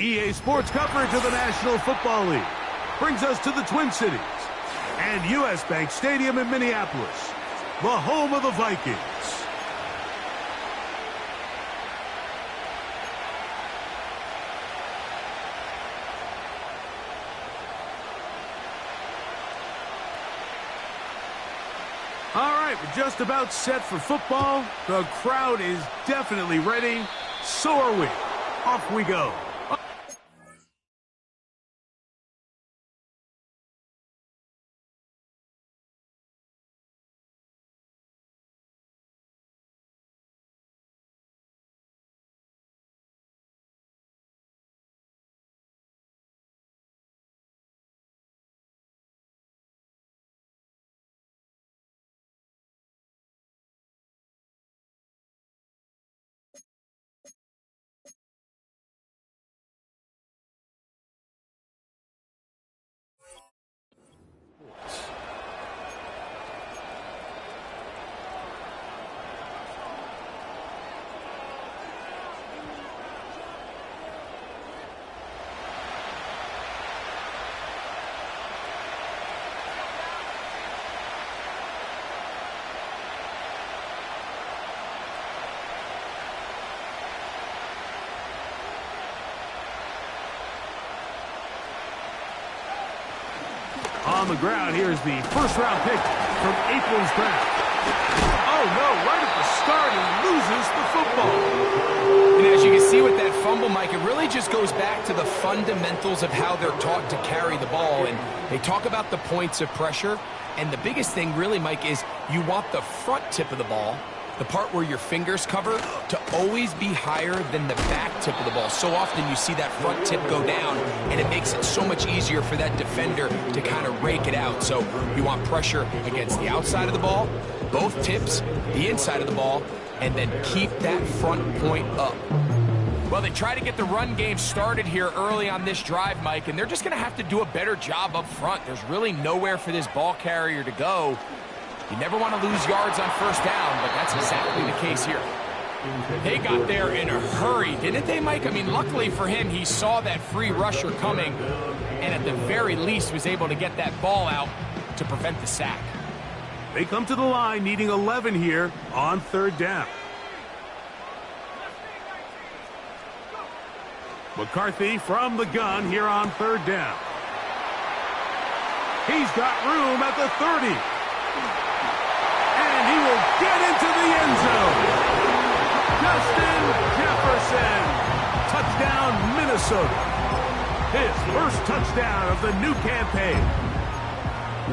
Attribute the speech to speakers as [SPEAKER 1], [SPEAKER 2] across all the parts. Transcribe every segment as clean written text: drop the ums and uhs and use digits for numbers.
[SPEAKER 1] EA Sports coverage of the National Football League brings us to the Twin Cities and U.S. Bank Stadium in Minneapolis, the home of the Vikings. All right, we're just about set for football. The crowd is definitely ready. So are we. Off we go. On the ground, here's the first-round pick from April's draft. Oh, no, right at the start, he loses the football.
[SPEAKER 2] And as you can see with that fumble, Mike, it really just goes back to the fundamentals of how they're taught to carry the ball. And they talk about the points of pressure. And the biggest thing really, Mike, is you want the front tip of the ball, the part where your fingers cover, to always be higher than the back tip of the ball. So often you see that front tip go down, and it makes it so much easier for that defender to kind of rake it out. So you want pressure against the outside of the ball, both tips, the inside of the ball, and then keep that front point up. Well, they try to get the run game started here early on this drive, Mike, and they're just going to have to do a better job up front. There's really nowhere for this ball carrier to go. You never want to lose yards on first down, but that's exactly the case here. They got there in a hurry, didn't they, Mike? I mean, luckily for him, he saw that free rusher coming, and at the very least was able to get that ball out to prevent the sack.
[SPEAKER 1] They come to the line needing 11 here on third down. McCarthy from the gun here on third down. He's got room at the 30. And he will get into the end zone. Justin Jefferson. Touchdown, Minnesota. His first touchdown of the new campaign.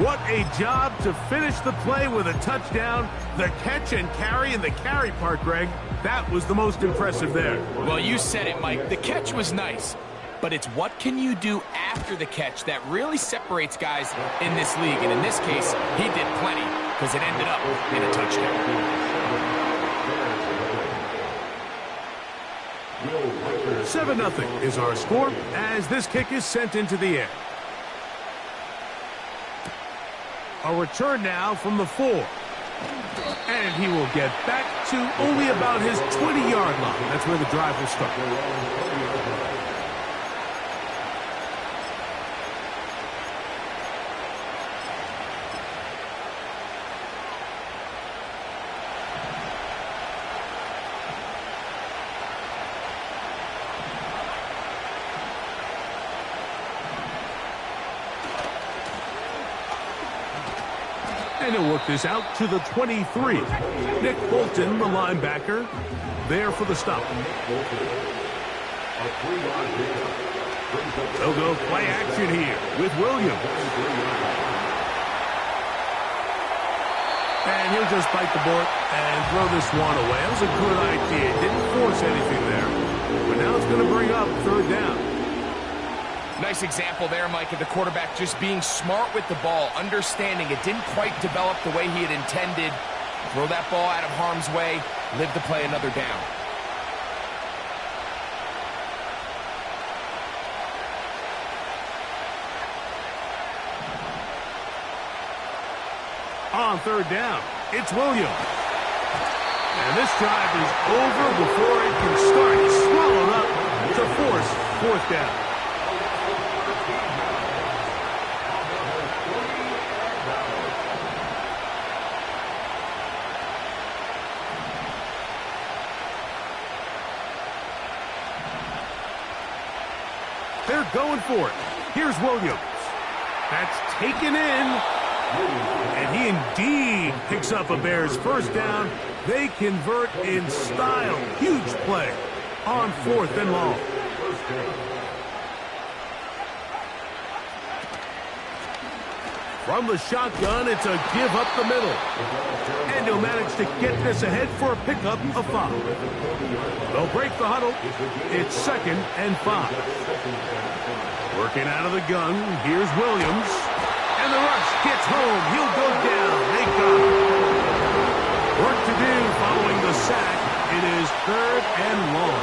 [SPEAKER 1] What a job to finish the play with a touchdown. The catch and carry, and the carry part, Greg, that was the most impressive there.
[SPEAKER 2] Well, you said it, Mike. The catch was nice, but it's what can you do after the catch that really separates guys in this league. And in this case, he did plenty because it ended up in a touchdown.
[SPEAKER 1] 7-0 is our score as this kick is sent into the air. A return now from the 4. And he will get back to only about his 20-yard line. That's where the drive will start. And he'll work this out to the 23. Nick Bolton, the linebacker, there for the stop. They'll go play action here with Williams. And he'll just bite the bullet and throw this one away. That was a good idea. Didn't force anything there. But now it's going to bring up third down.
[SPEAKER 2] Nice example there, Mike, of the quarterback just being smart with the ball, understanding it didn't quite develop the way he had intended. Throw that ball out of harm's way, live to play another down.
[SPEAKER 1] On third down, it's Williams. And this drive is over before it can start. He's swallowed up to force fourth down. They're going for it. Here's Williams. That's taken in. And he indeed picks up a Bears first down. They convert in style. Huge play on 4th and long. From the shotgun, it's a give up the middle. And he'll manage to get this ahead for a pickup of 5. They'll break the huddle. It's 2nd and 5. Working out of the gun, here's Williams. And the rush gets home. He'll go down. They got him. Work to do following the sack. It is 3rd and long.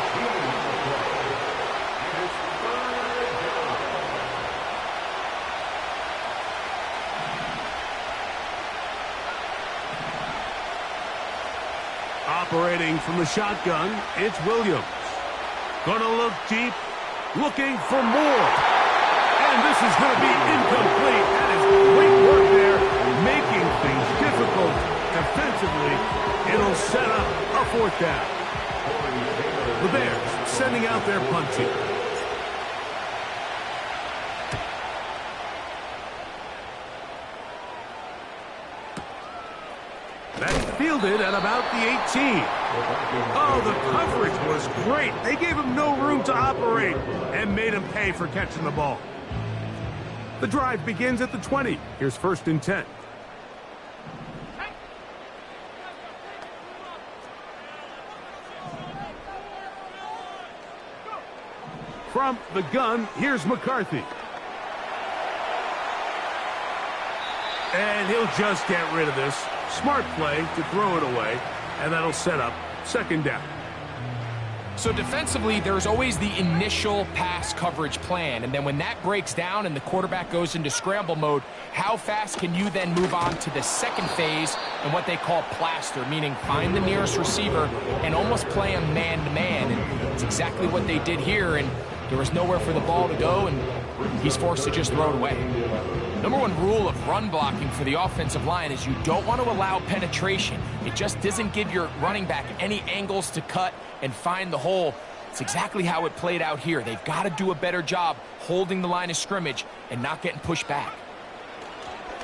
[SPEAKER 1] Operating from the shotgun, it's Williams. Gonna look deep, looking for more. And this is going to be incomplete. That is great work there, making things difficult defensively. It'll set up a 4th down. The Bears sending out their punt team. That's fielded at about the 18. Oh, the coverage was great. They gave him no room to operate and made him pay for catching the ball. The drive begins at the 20. Here's 1st and 10. From the gun, here's McCarthy. And he'll just get rid of this. Smart play to throw it away, and that'll set up 2nd down.
[SPEAKER 2] So defensively, there's always the initial pass coverage plan, and then when that breaks down and the quarterback goes into scramble mode, how fast can you then move on to the second phase and what they call plaster, meaning find the nearest receiver and almost play him man-to-man, and it's exactly what they did here, and there was nowhere for the ball to go, and he's forced to just throw it away. Number one rule of run blocking for the offensive line is you don't want to allow penetration. It just doesn't give your running back any angles to cut and find the hole. It's exactly how it played out here. They've got to do a better job holding the line of scrimmage and not getting pushed back.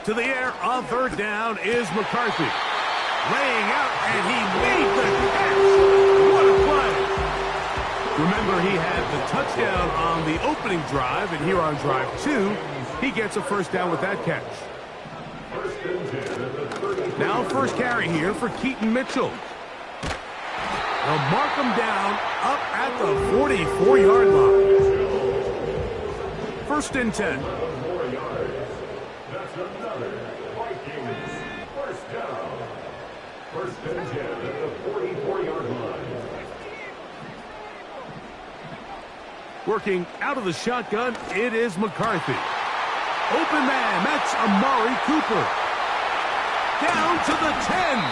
[SPEAKER 1] To the air on 3rd down is McCarthy. Laying out, and he made the catch. What a play. Remember, he had the touchdown on the opening drive, and here on drive 2, he gets a 1st down with that catch. Now first carry here for Keaton Mitchell. They'll mark him down up at the 44-yard line. 1st and 10.
[SPEAKER 3] That's another Vikings 1st down. 1st and 10 at the 44-yard line.
[SPEAKER 1] Working out of the shotgun, it is McCarthy. Open man, that's Amari Cooper. Down to the 10.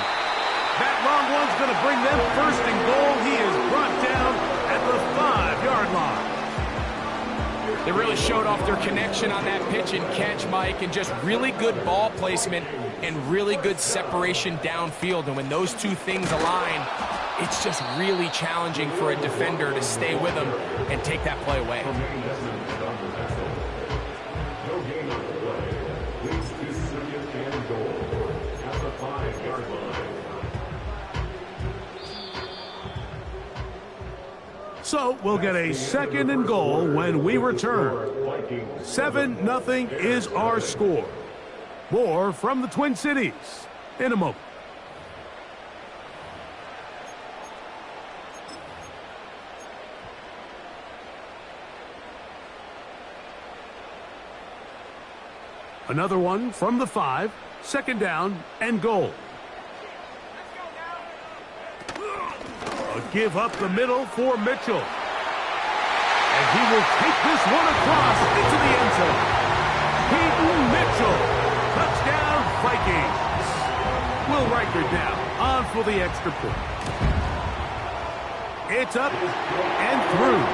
[SPEAKER 1] That long one's going to bring them 1st and goal. He is brought down at the 5-yard line.
[SPEAKER 2] They really showed off their connection on that pitch and catch, Mike, and just really good ball placement and really good separation downfield. And when those two things align, it's just really challenging for a defender to stay with them and take that play away.
[SPEAKER 3] No gain on the play. Leads to 2nd and goal at the 5-yard line.
[SPEAKER 1] So we'll get a 2nd and goal when we return. 7-0 is our score. More from the Twin Cities in a moment. Another one from the 5, 2nd down and goal. A give up the middle for Mitchell. And he will take this one across into the end zone. Keaton Mitchell, touchdown Vikings. Will Riker down on for the extra point. It's up and through.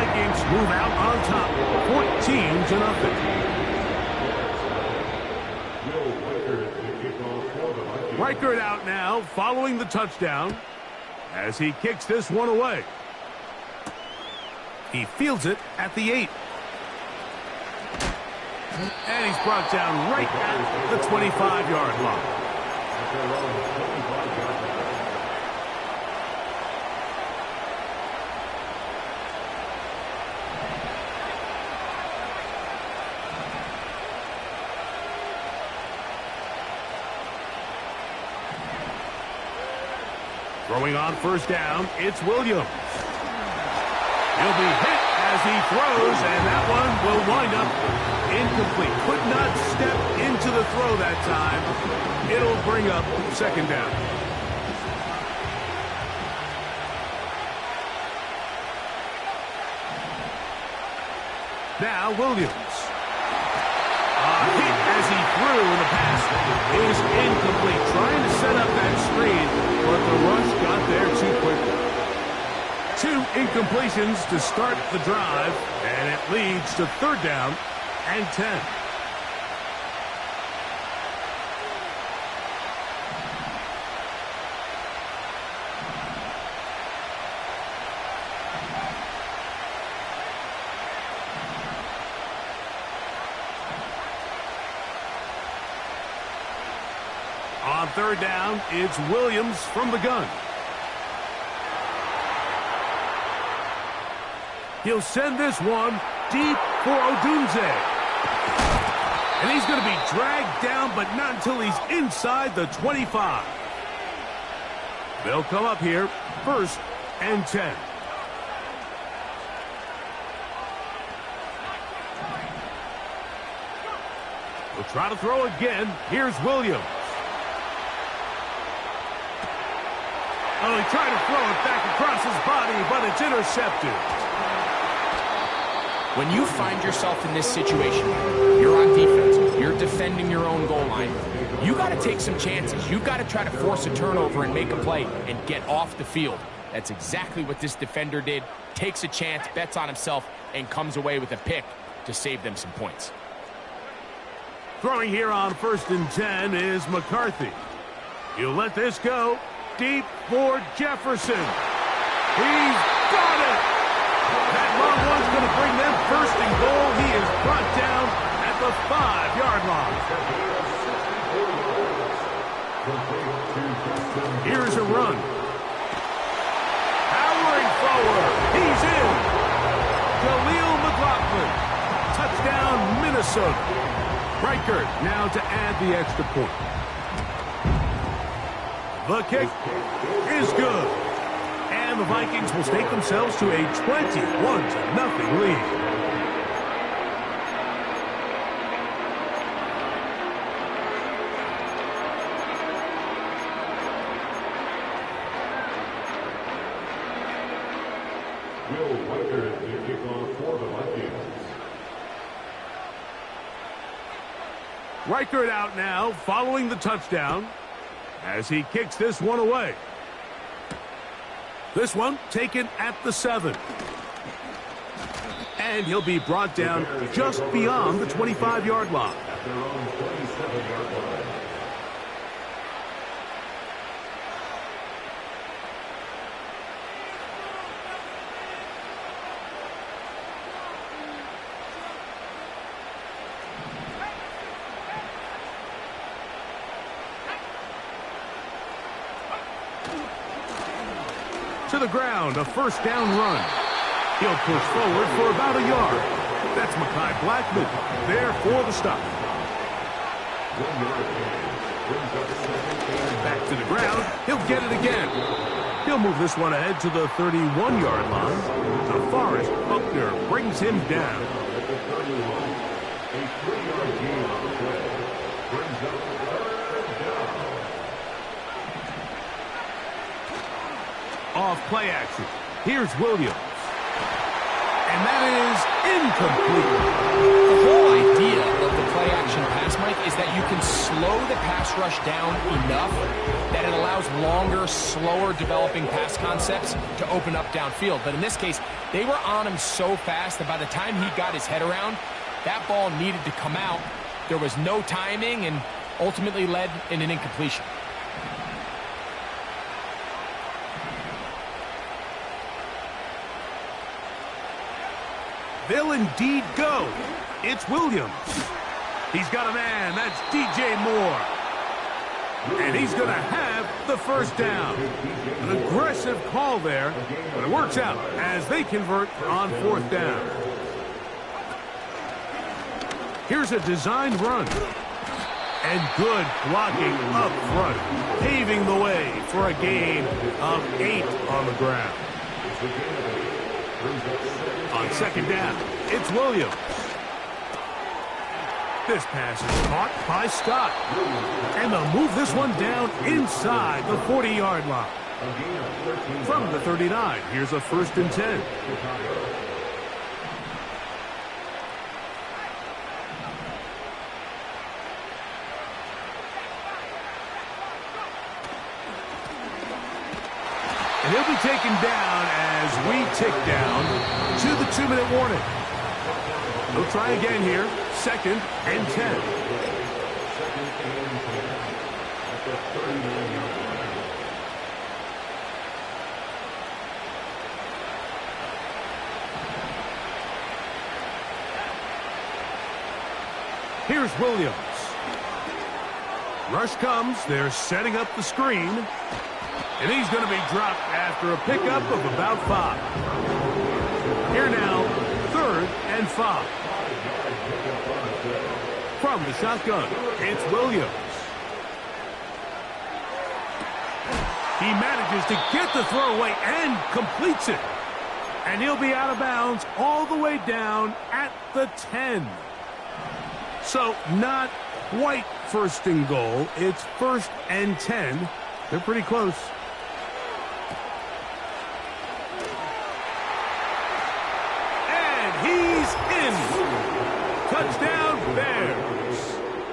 [SPEAKER 1] Vikings move out on top, 14-0. Reichert out now, following the touchdown, as he kicks this one away. He fields it at the 8. And he's brought down right at the 25-yard line. Throwing on first down, it's Williams. He'll be hit as he throws, and that one will wind up incomplete. Could not step into the throw that time. It'll bring up second down. Now Williams. Hit as he threw, and the pass is incomplete. Trying to set up that screen, but the rush got there too quickly. 2 incompletions to start the drive, and it leads to third down and 10. On third down, it's Williams from the gun. He'll send this one deep for Odunze. And he's going to be dragged down, but not until he's inside the 25. They'll come up here, first and 10. We'll try to throw again. Here's Williams. Oh, he tried to throw it back across his body, but it's intercepted.
[SPEAKER 2] When you find yourself in this situation, you're on defense, you're defending your own goal line, you got to take some chances. You got to try to force a turnover and make a play and get off the field. That's exactly what this defender did. Takes a chance, bets on himself, and comes away with a pick to save them some points.
[SPEAKER 1] Throwing here on first and 10 is McCarthy. He'll let this go. Deep for Jefferson. He's got it. That long one's going to bring them first and goal. He is brought down at the 5-yard line. Here's a run. Powering forward. He's in. Khalil McLaughlin. Touchdown, Minnesota. Reichert now to add the extra point. The kick is good. And the Vikings will stake themselves to a 21-0 lead.
[SPEAKER 3] Will Reichert to kick off for the Vikings.
[SPEAKER 1] Reichert out now, following the touchdown, as he kicks this one away. This one taken at the 7. And he'll be brought down just beyond the 25-yard line.
[SPEAKER 3] At their own 27-yard line.
[SPEAKER 1] To the ground, a first down run. He'll push forward for about a yard. That's Mekhi Blackman there for the stop. Back to the ground. He'll get it again. He'll move this one ahead to the 31-yard line. DeForest Buckner brings him down.
[SPEAKER 3] At the 31, a 3-yard gain on the play. Brings up third down.
[SPEAKER 1] Off play action. Here's Williams. And that is incomplete.
[SPEAKER 2] The whole idea of the play play-action pass, Mike, is that you can slow the pass rush down enough that it allows longer, slower developing pass concepts to open up downfield. But in this case, they were on him so fast that by the time he got his head around, that ball needed to come out. There was no timing and ultimately led in an incompletion.
[SPEAKER 1] They'll indeed go. It's Williams. He's got a man. That's DJ Moore. And he's going to have the first down. An aggressive call there, but it works out as they convert on fourth down. Here's a designed run. And good blocking up front, paving the way for a gain of 8 on the ground. On second down, it's Williams. This pass is caught by Scott. And they'll move this one down inside the 40-yard line. From the 39, here's a 1st and 10. And he'll be taken down as we tick down to the 2-minute warning. They'll try again here. 2nd and 10. Here's Williams. Rush comes. They're setting up the screen. And he's going to be dropped after a pickup of about 5. Here now, 3rd and 5. From the shotgun, it's Williams. He manages to get the throwaway and completes it. And he'll be out of bounds all the way down at the 10. So not quite 1st and goal. It's 1st and 10. They're pretty close. He's in. Touchdown, Bears.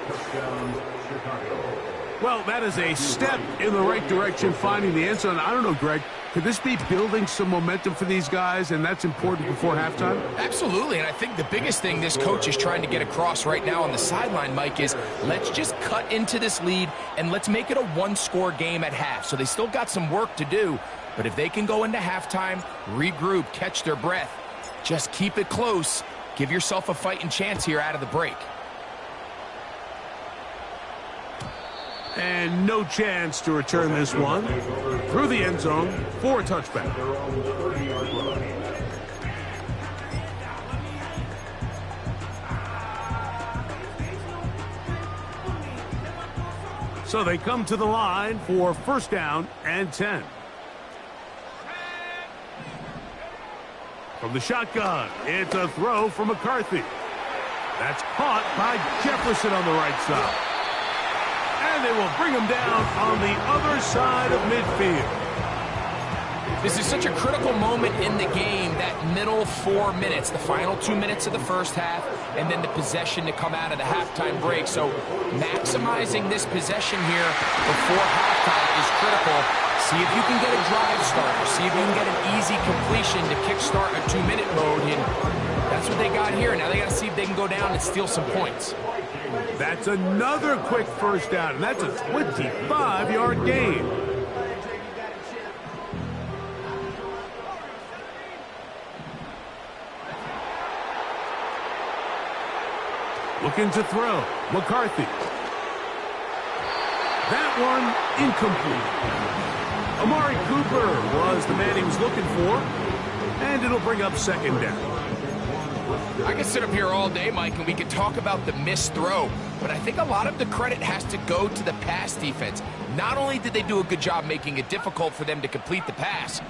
[SPEAKER 3] Touchdown, Chicago.
[SPEAKER 1] Well, that is a step in the right direction, finding the end zone. I don't know, Greg. Could this be building some momentum for these guys, and that's important before halftime?
[SPEAKER 2] Absolutely, and I think the biggest thing this coach is trying to get across right now on the sideline, Mike, is let's just cut into this lead, and let's make it a one-score game at half. So they still got some work to do, but if they can go into halftime, regroup, catch their breath, just keep it close, give yourself a fighting chance here out of the break.
[SPEAKER 1] And no chance to return this one through the end zone for a touchback. So they come to the line for 1st down and 10. From the shotgun, it's a throw from McCarthy. That's caught by Jefferson on the right side. And they will bring him down on the other side of midfield.
[SPEAKER 2] This is such a critical moment in the game, that middle 4 minutes, the final 2 minutes of the first half, and then the possession to come out of the halftime break. So maximizing this possession here before halftime is critical. See if you can get a drive starter. See if you can get an easy completion to kickstart a 2-minute mode. And that's what they got here. Now they got to see if they can go down and steal some points.
[SPEAKER 1] That's another quick 1st down, and that's a 25-yard gain. Looking to throw. McCarthy. That one incomplete. Amari Cooper was the man he was looking for, and it'll bring up 2nd down.
[SPEAKER 2] I could sit up here all day, Mike, and we could talk about the missed throw, but I think a lot of the credit has to go to the pass defense. Not only did they do a good job making it difficult for them to complete the pass,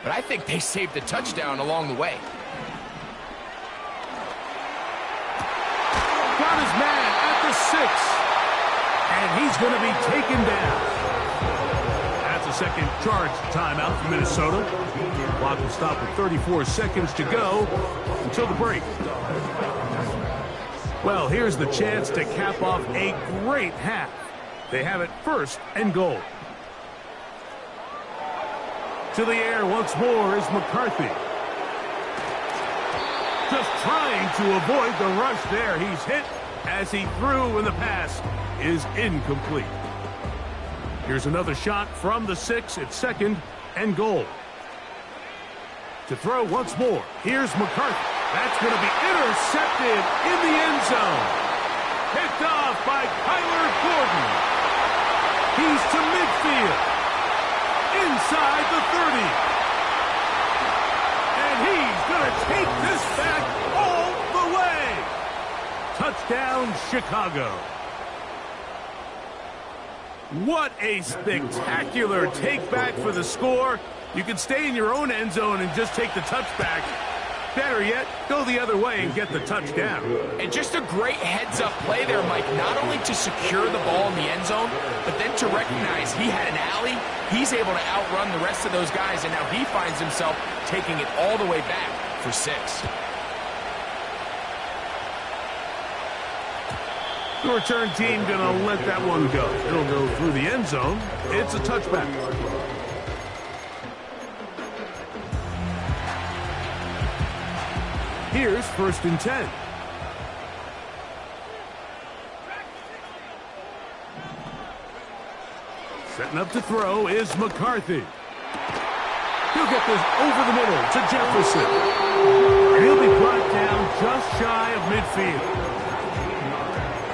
[SPEAKER 2] but I think they saved the touchdown along the way.
[SPEAKER 1] Got his man at the 6, and he's going to be taken down. That's a 2nd charge timeout for Minnesota. Clock will stop with 34 seconds to go until the break. Well, here's the chance to cap off a great half. They have it 1st and goal. To the air once more is McCarthy. Just trying to avoid the rush there. He's hit as he threw, and the pass is incomplete. Here's another shot from the 6 at 2nd and goal. To throw once more, here's McCarthy. That's going to be intercepted in the end zone. Picked off by Kyler Gordon. He's to midfield. Inside the 30. And he's going to take this back all the way. Touchdown, Chicago. What a spectacular take back for the score. You can stay in your own end zone and just take the touchback. Better yet, go the other way and get the touchdown.
[SPEAKER 2] And just a great heads-up play there, Mike. Not only to secure the ball in the end zone, but then to recognize he had an alley. He's able to outrun the rest of those guys, and now he finds himself taking it all the way back for 6.
[SPEAKER 1] The return team going to let that one go. It'll go through the end zone. It's a touchback. Here's 1st and 10. Setting up to throw is McCarthy. He'll get this over the middle to Jefferson. And he'll be brought down just shy of midfield.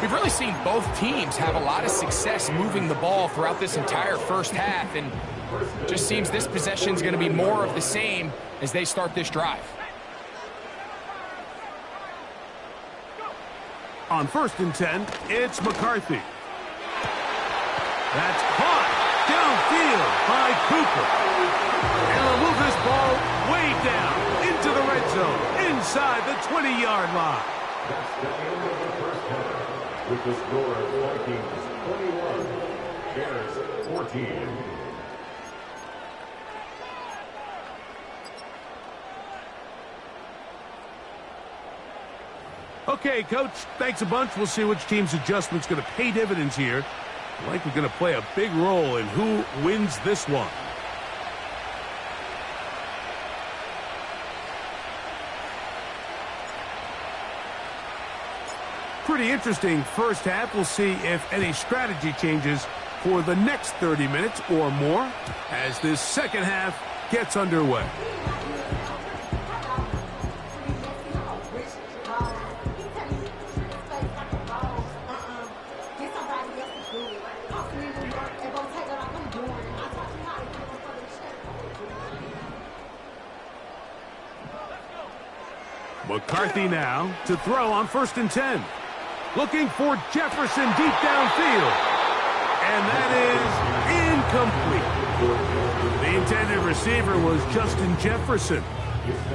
[SPEAKER 2] We've really seen both teams have a lot of success moving the ball throughout this entire first half, and just seems this possession is going to be more of the same as they start this drive.
[SPEAKER 1] On 1st and 10, it's McCarthy. That's caught downfield by Cooper. And they'll move this ball way down into the red zone, inside the 20-yard line.
[SPEAKER 3] That's the end of the first half. With the score of Vikings 21, Bears 14.
[SPEAKER 1] Okay, Coach, thanks a bunch. We'll see which team's adjustment's going to pay dividends here. Likely going to play a big role in who wins this one. Pretty interesting first half. We'll see if any strategy changes for the next 30 minutes or more as this second half gets underway. McCarthy now to throw on 1st and 10. Looking for Jefferson deep downfield. And that is incomplete. The intended receiver was Justin Jefferson.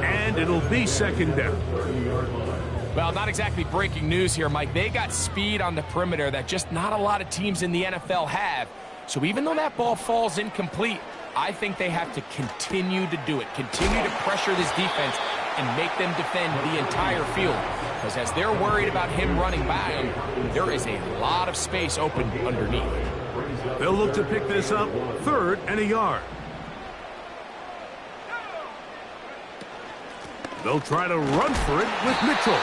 [SPEAKER 1] And it'll be 2nd down.
[SPEAKER 2] Well, not exactly breaking news here, Mike. They got speed on the perimeter that just not a lot of teams in the NFL have. So even though that ball falls incomplete, I think they have to continue to do it. Continue to pressure this defense and make them defend the entire field. Because as they're worried about him running by them, there is a lot of space open underneath.
[SPEAKER 1] They'll look to pick this up 3rd and a yard. They'll try to run for it with Mitchell.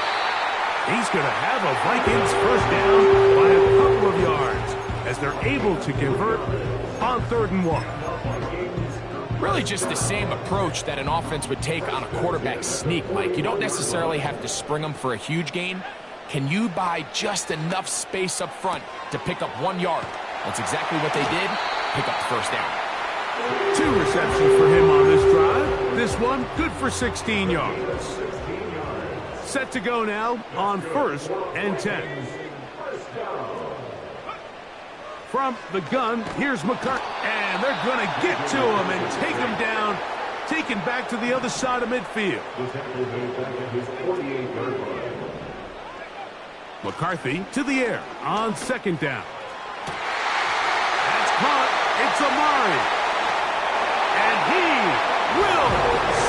[SPEAKER 1] He's going to have a Vikings 1st down by a couple of yards as they're able to convert on 3rd and 1.
[SPEAKER 2] Really just the same approach that an offense would take on a quarterback sneak, Mike. You don't necessarily have to spring them for a huge gain. Can you buy just enough space up front to pick up 1 yard? That's exactly what they did. Pick up the 1st down.
[SPEAKER 1] 2 receptions for him on this drive. This one good for 16 yards. Set to go now on 1st and 10. From the gun, here's McCarthy. And they're going to get to him and take him down, taken back to the other side of midfield. McCarthy to the air on 2nd down. That's caught. It's Amari. And he will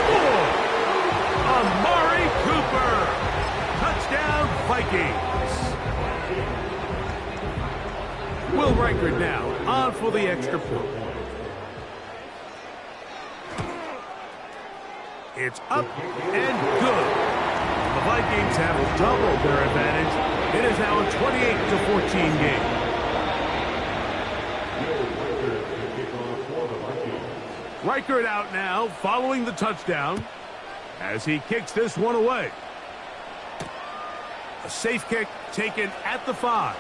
[SPEAKER 1] score. Amari Cooper. Touchdown, Vikings. Will Riker now on for the extra point. It's up and good. The Vikings have doubled their advantage. It is now a 28-14 game. Riker out now following the touchdown as he kicks this one away. A safe kick taken at the 5.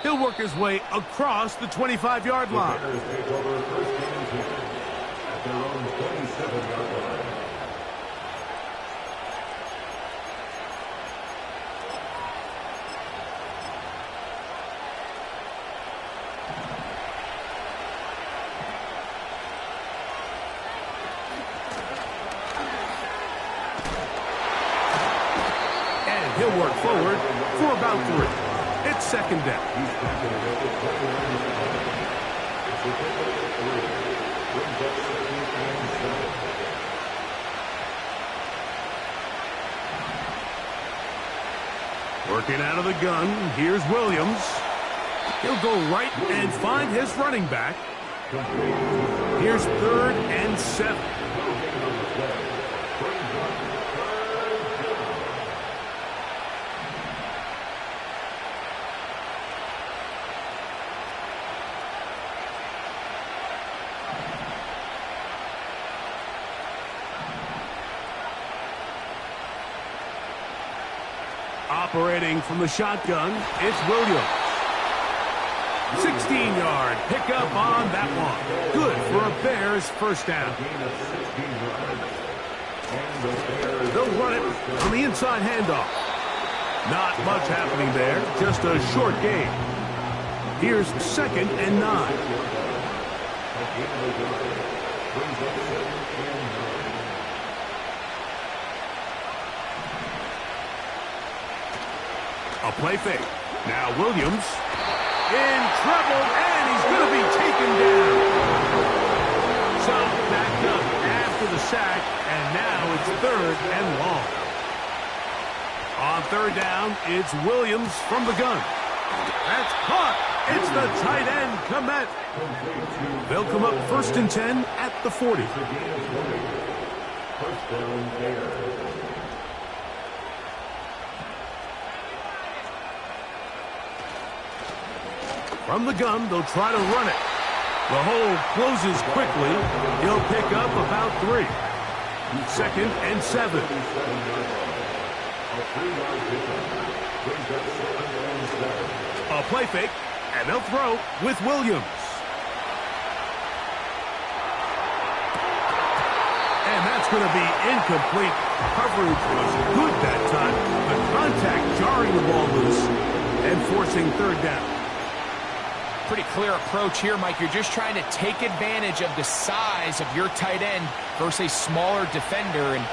[SPEAKER 1] He'll work his way across the 25-yard line. And he'll work forward for about 3. It's second down. Working out of the gun, here's Williams. He'll go right and find his running back. Here's 3rd and 7. Operating from the shotgun, it's Williams. 16-yard pickup on that one. Good for a Bears first down. They'll run it on the inside handoff. Not much happening there, just a short gain. Here's 2nd and 9. A play fake. Now Williams in trouble, and he's going to be taken down. So backed up after the sack, and now it's 3rd and long. On 3rd down, it's Williams from the gun. That's caught. It's the tight end, Komet. They'll come up 1st and 10 at the 40. First down there. From the gun, they'll try to run it. The hole closes quickly. He'll pick up about 3. 2nd and 7. A play fake, and they'll throw with Williams. And that's going to be incomplete. Coverage was good that time. The contact jarring the ball loose and forcing 3rd down.
[SPEAKER 2] Pretty clear approach here, Mike. You're just trying to take advantage of the size of your tight end versus a smaller defender, and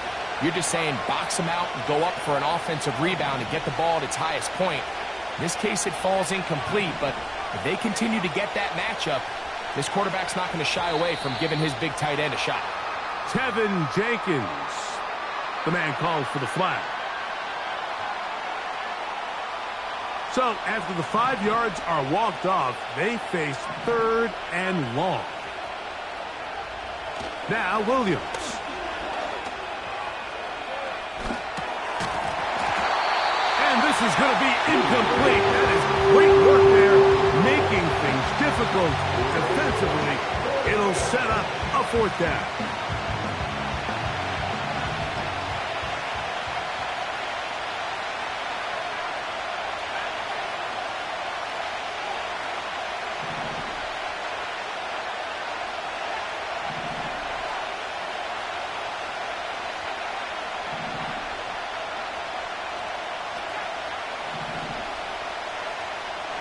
[SPEAKER 2] you're just saying box him out and go up for an offensive rebound and get the ball at its highest point. In this case, it falls incomplete, but if they continue to get that matchup, this quarterback's not going to shy away from giving his big tight end a shot.
[SPEAKER 1] Tevin Jenkins, the man called for the flag. So after the 5 yards are walked off, they face 3rd and long. Now Williams. And this is going to be incomplete. That is great work there, making things difficult defensively. It'll set up a 4th down.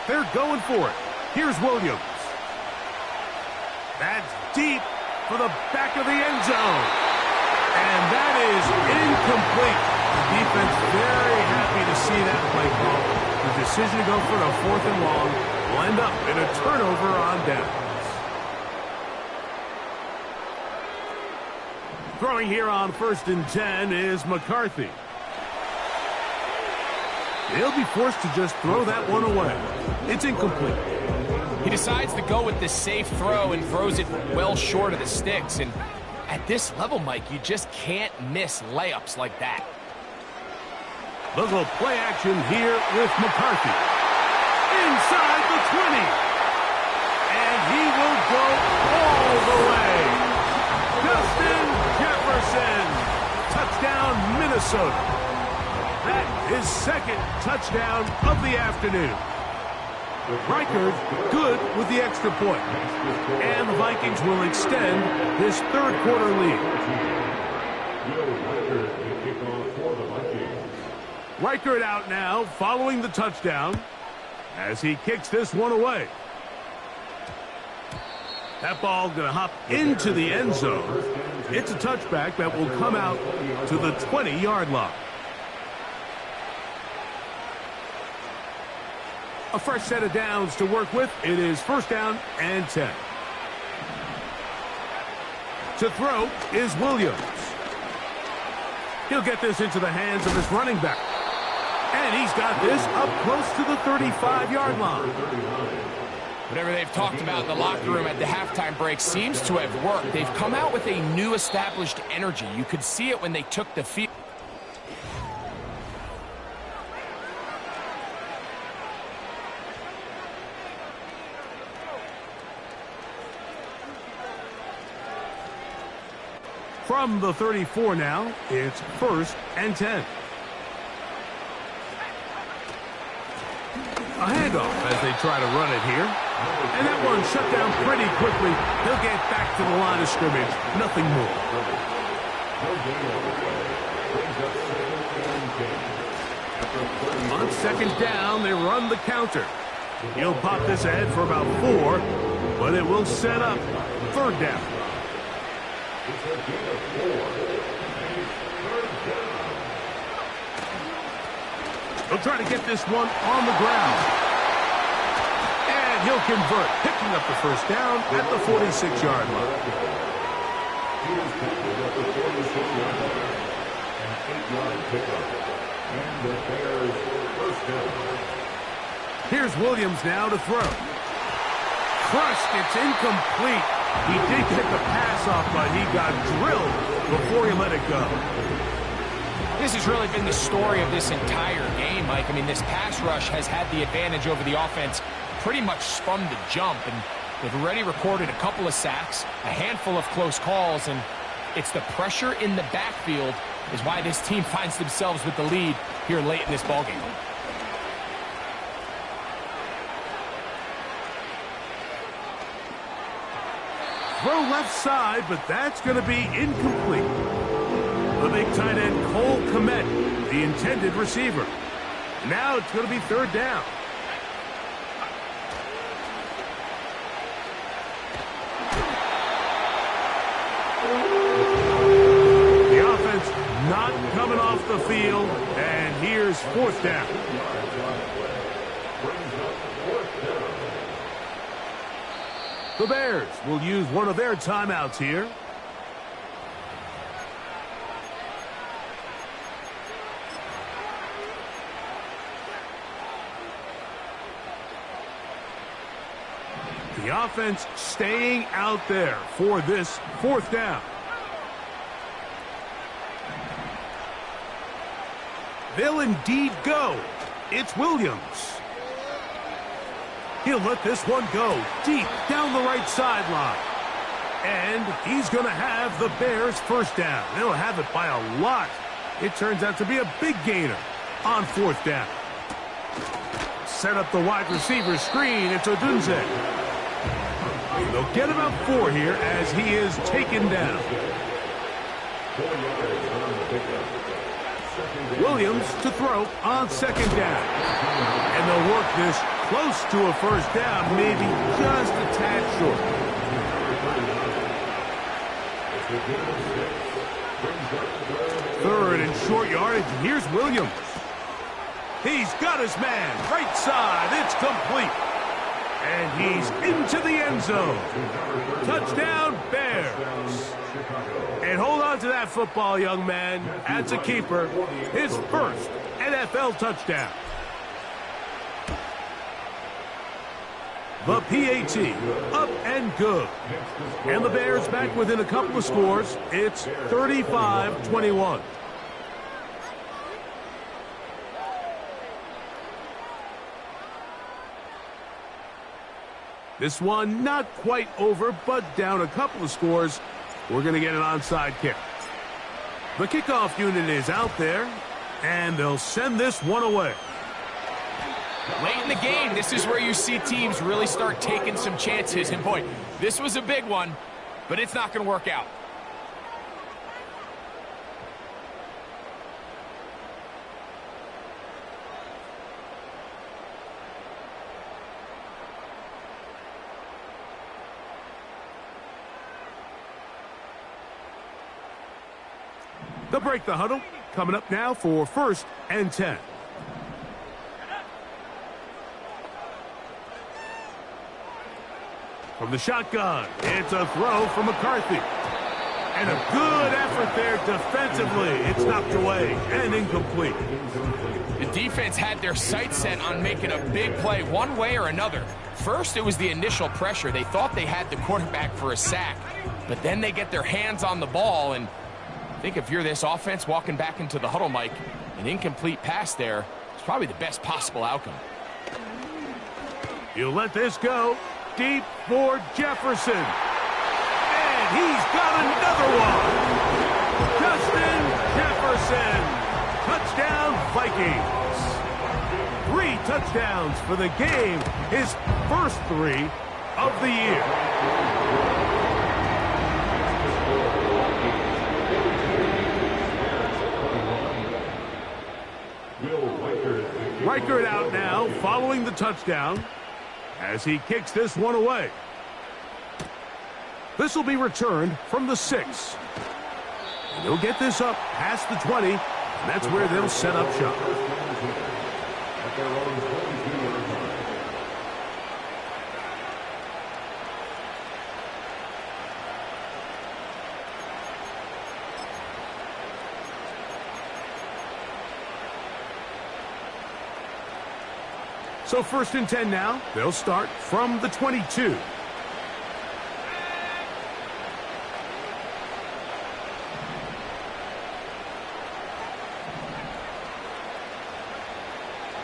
[SPEAKER 1] They're going for it. Here's Williams. That's deep for the back of the end zone. And that is incomplete. The defense very happy to see that play call. The decision to go for the 4th and long will end up in a turnover on downs. Throwing here on 1st and 10 is McCarthy. They'll be forced to just throw that one away. It's incomplete.
[SPEAKER 2] He decides to go with the safe throw and throws it well short of the sticks. And at this level, Mike, you just can't miss layups like that.
[SPEAKER 1] Little play action here with McCarthy. Inside the 20. And he will go all the way. Justin Jefferson. Touchdown, Minnesota. That is second touchdown of the afternoon. Reichard good with the extra point. And the Vikings will extend this third quarter lead. Reichard out now following the touchdown as he kicks this one away. That ball going to hop into the end zone. It's a touchback that will come out to the 20-yard line. A fresh set of downs to work with. It is first down and 10. To throw is Williams. He'll get this into the hands of his running back. And he's got this up close to the 35-yard line.
[SPEAKER 2] Whatever they've talked about in the locker room at the halftime break seems to have worked. They've come out with a new established energy. You could see it when they took the field.
[SPEAKER 1] From the 34 now, it's first and 10. A handoff as they try to run it here. And that one shut down pretty quickly. He'll get back to the line of scrimmage. Nothing more. On second down, they run the counter. He'll pop this ahead for about 4, but it will set up third down. He'll try to get this one on the ground. And he'll convert, picking up the first down at the 46-yard line. Here's Williams now to throw. Crushed, it's incomplete. He did get the pass off, but he got drilled before he let it go.
[SPEAKER 2] This has really been the story of this entire game, Mike. I mean, this pass rush has had the advantage over the offense pretty much from the jump, and they've already recorded a couple of sacks, a handful of close calls, and it's the pressure in the backfield is why this team finds themselves with the lead here late in this ballgame.
[SPEAKER 1] Throw left side, but that's going to be incomplete. The big tight end, Cole Kmet, the intended receiver. Now it's going to be third down. The offense not coming off the field, and here's fourth down. The Bears will use one of their timeouts here. The offense staying out there for this fourth down. They'll indeed go. It's Williams. He'll let this one go deep down the right sideline. And he's going to have the Bears first down. They'll have it by a lot. It turns out to be a big gainer on fourth down. Set up the wide receiver screen. It's Odunze. They'll get about 4 here as he is taken down. Williams to throw on second down. And they'll work this close to a first down, maybe just a tad short. Third and short yardage. Here's Williams. He's got his man. Right side. It's complete. And he's into the end zone. Touchdown, Bears. And hold on to that football, young man. That's a keeper. His first NFL touchdown. The PAT, up and good. And the Bears back within a couple of scores. It's 35-21. This one not quite over, but down a couple of scores. We're going to get an onside kick. The kickoff unit is out there, and they'll send this one away.
[SPEAKER 2] Late in the game, this is where you see teams really start taking some chances. And boy, this was a big one, but it's not going to work out.
[SPEAKER 1] They'll break the huddle. Coming up now for 1st and 10. From the shotgun, it's a throw from McCarthy. And a good effort there defensively. It's knocked away and incomplete.
[SPEAKER 2] The defense had their sights set on making a big play one way or another. First, it was the initial pressure. They thought they had the quarterback for a sack. But then they get their hands on the ball. And I think if you're this offense walking back into the huddle, Mike, an incomplete pass there is probably the best possible outcome.
[SPEAKER 1] You let this go. Deep for Jefferson. And he's got another one. Justin Jefferson. Touchdown, Vikings. 3 touchdowns for the game. His first 3 of the year. Reichert out now following the touchdown as he kicks this one away. This will be returned from the 6. And they'll get this up past the 20, and that's where they'll set up shop. So 1st and 10 now. They'll start from the 22.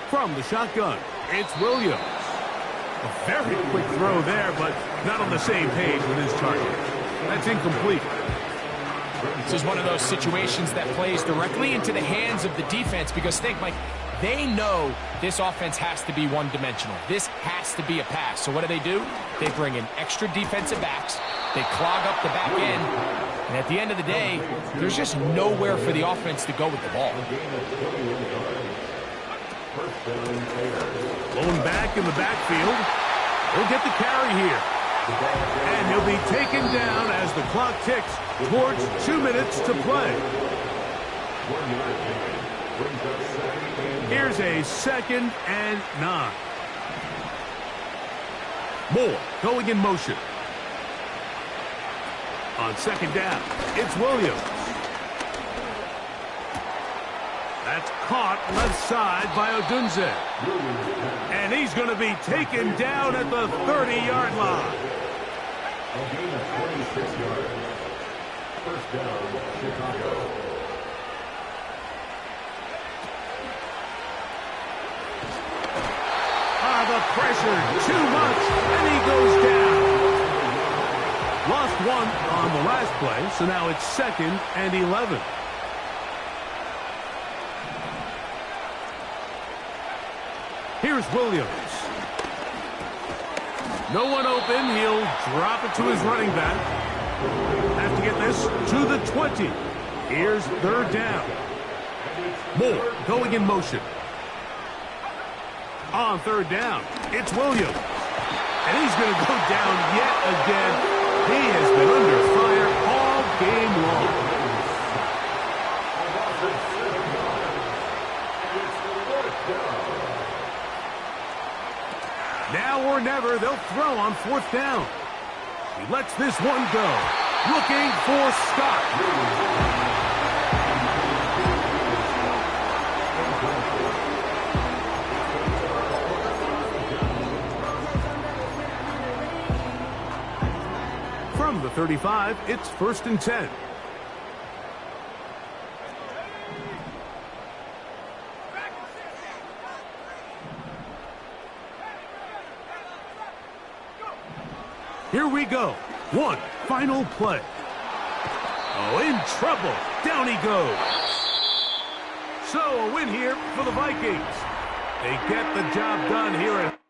[SPEAKER 1] From the shotgun, it's Williams. A very quick throw there, but not on the same page with his target. That's incomplete.
[SPEAKER 2] This is one of those situations that plays directly into the hands of the defense because think, Mike, they know this offense has to be one-dimensional. This has to be a pass. So what do? They bring in extra defensive backs. They clog up the back end. And at the end of the day, there's just nowhere for the offense to go with the ball.
[SPEAKER 1] Blown back in the backfield. He'll get the carry here. And he'll be taken down as the clock ticks towards 2 minutes to play. Here's a 2nd and 9. Moore going in motion. On 2nd down, it's Williams. That's caught left side by Odunze. And he's going to be taken down at the 30-yard line.
[SPEAKER 3] A gain of 26 yards. 1st down, Chicago.
[SPEAKER 1] The pressure, too much, and he goes down. Lost 1 on the last play, so now it's 2nd and 11. Here's Williams. No one open. He'll drop it to his running back. Have to get this to the 20. Here's 3rd down. Moore going in motion. On 3rd down, it's Williams. And he's going to go down yet again. He has been under fire all game long. Now or never, they'll throw on 4th down. He lets this one go. Looking for Scott. From the 35, it's 1st and 10. Here we go. One final play. Oh, in trouble. Down he goes. So a win here for the Vikings. They get the job done here at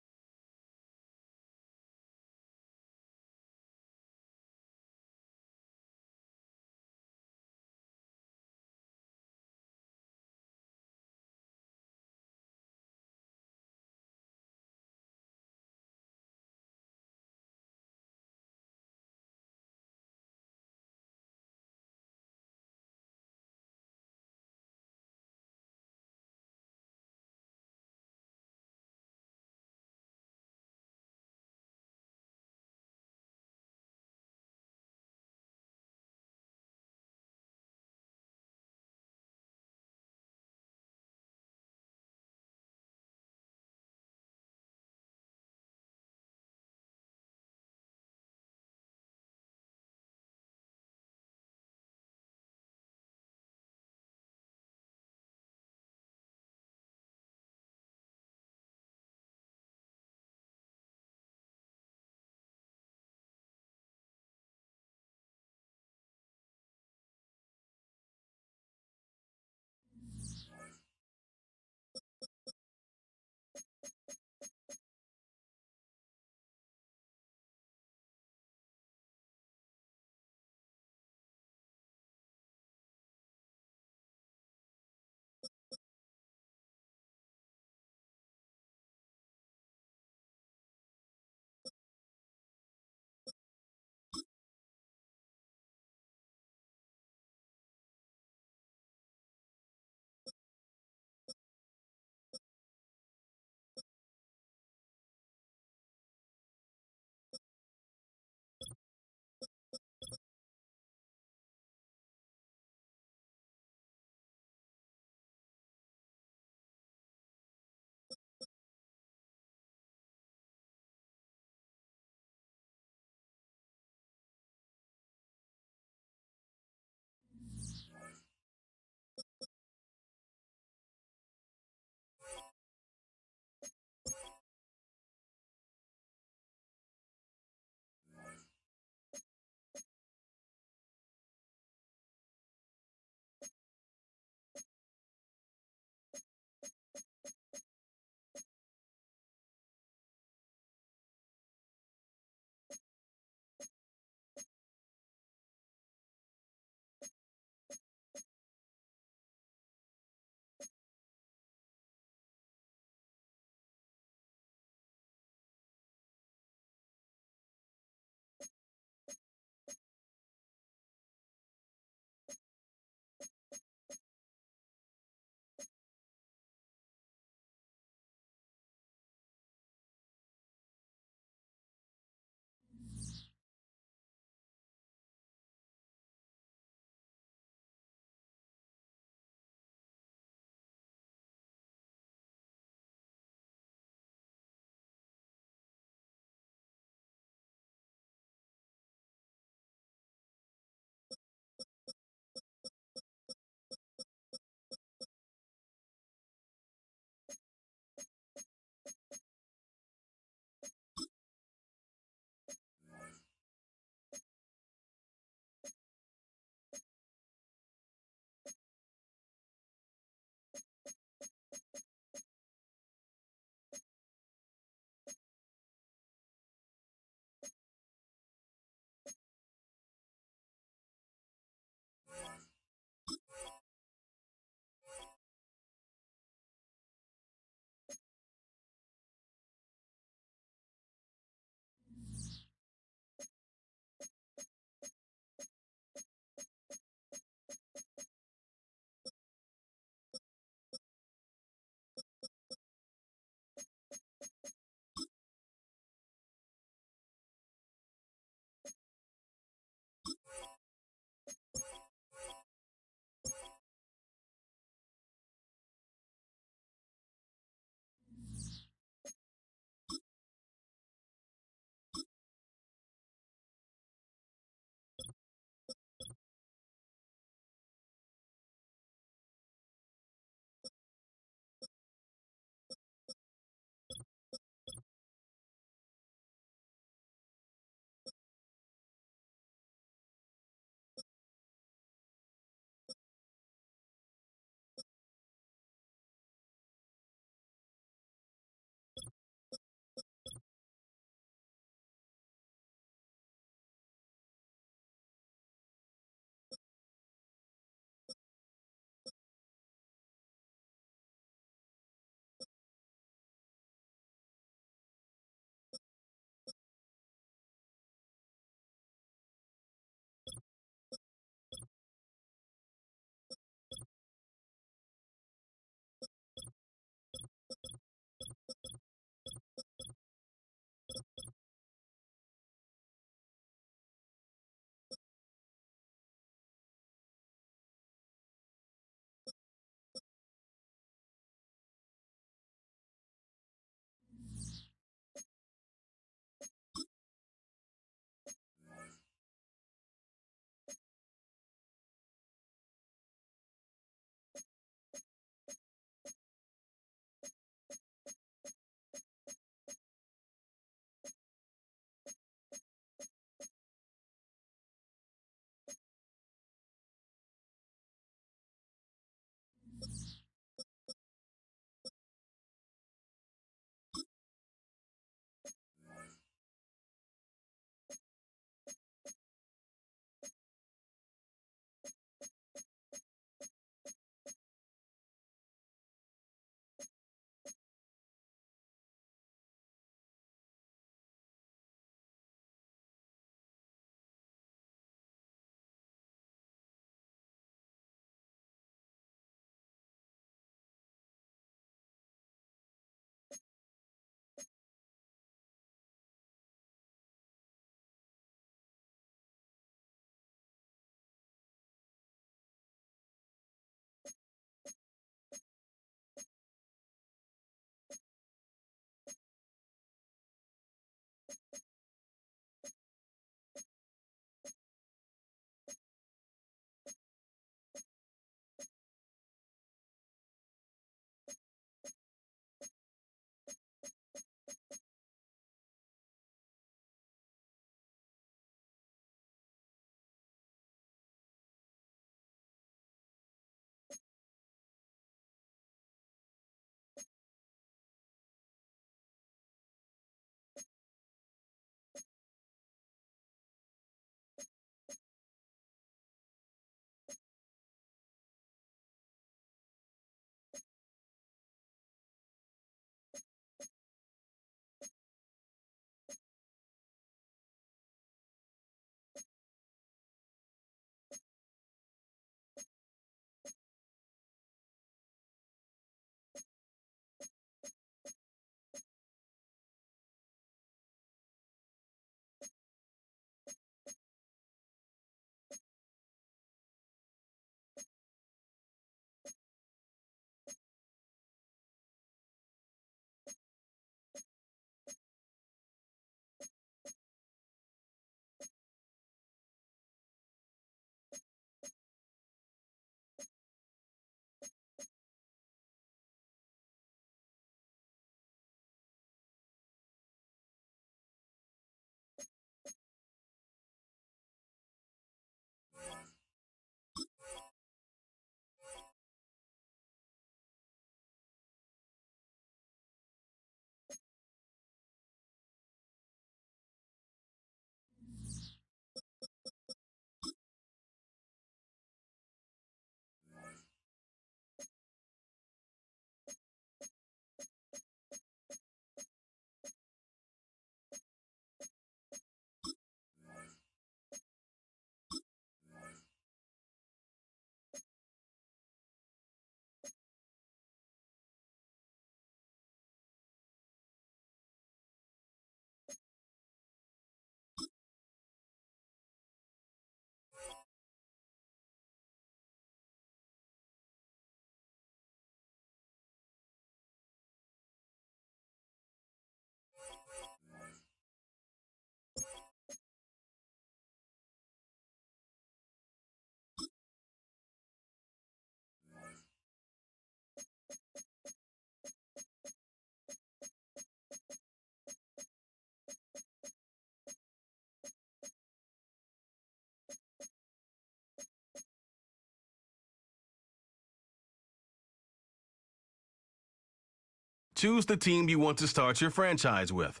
[SPEAKER 1] Choose the team you want to start your franchise with.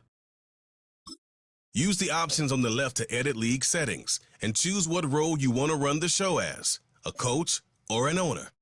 [SPEAKER 4] Use the options on the left to edit league settings and choose what role you want to run the show as, a coach or an owner.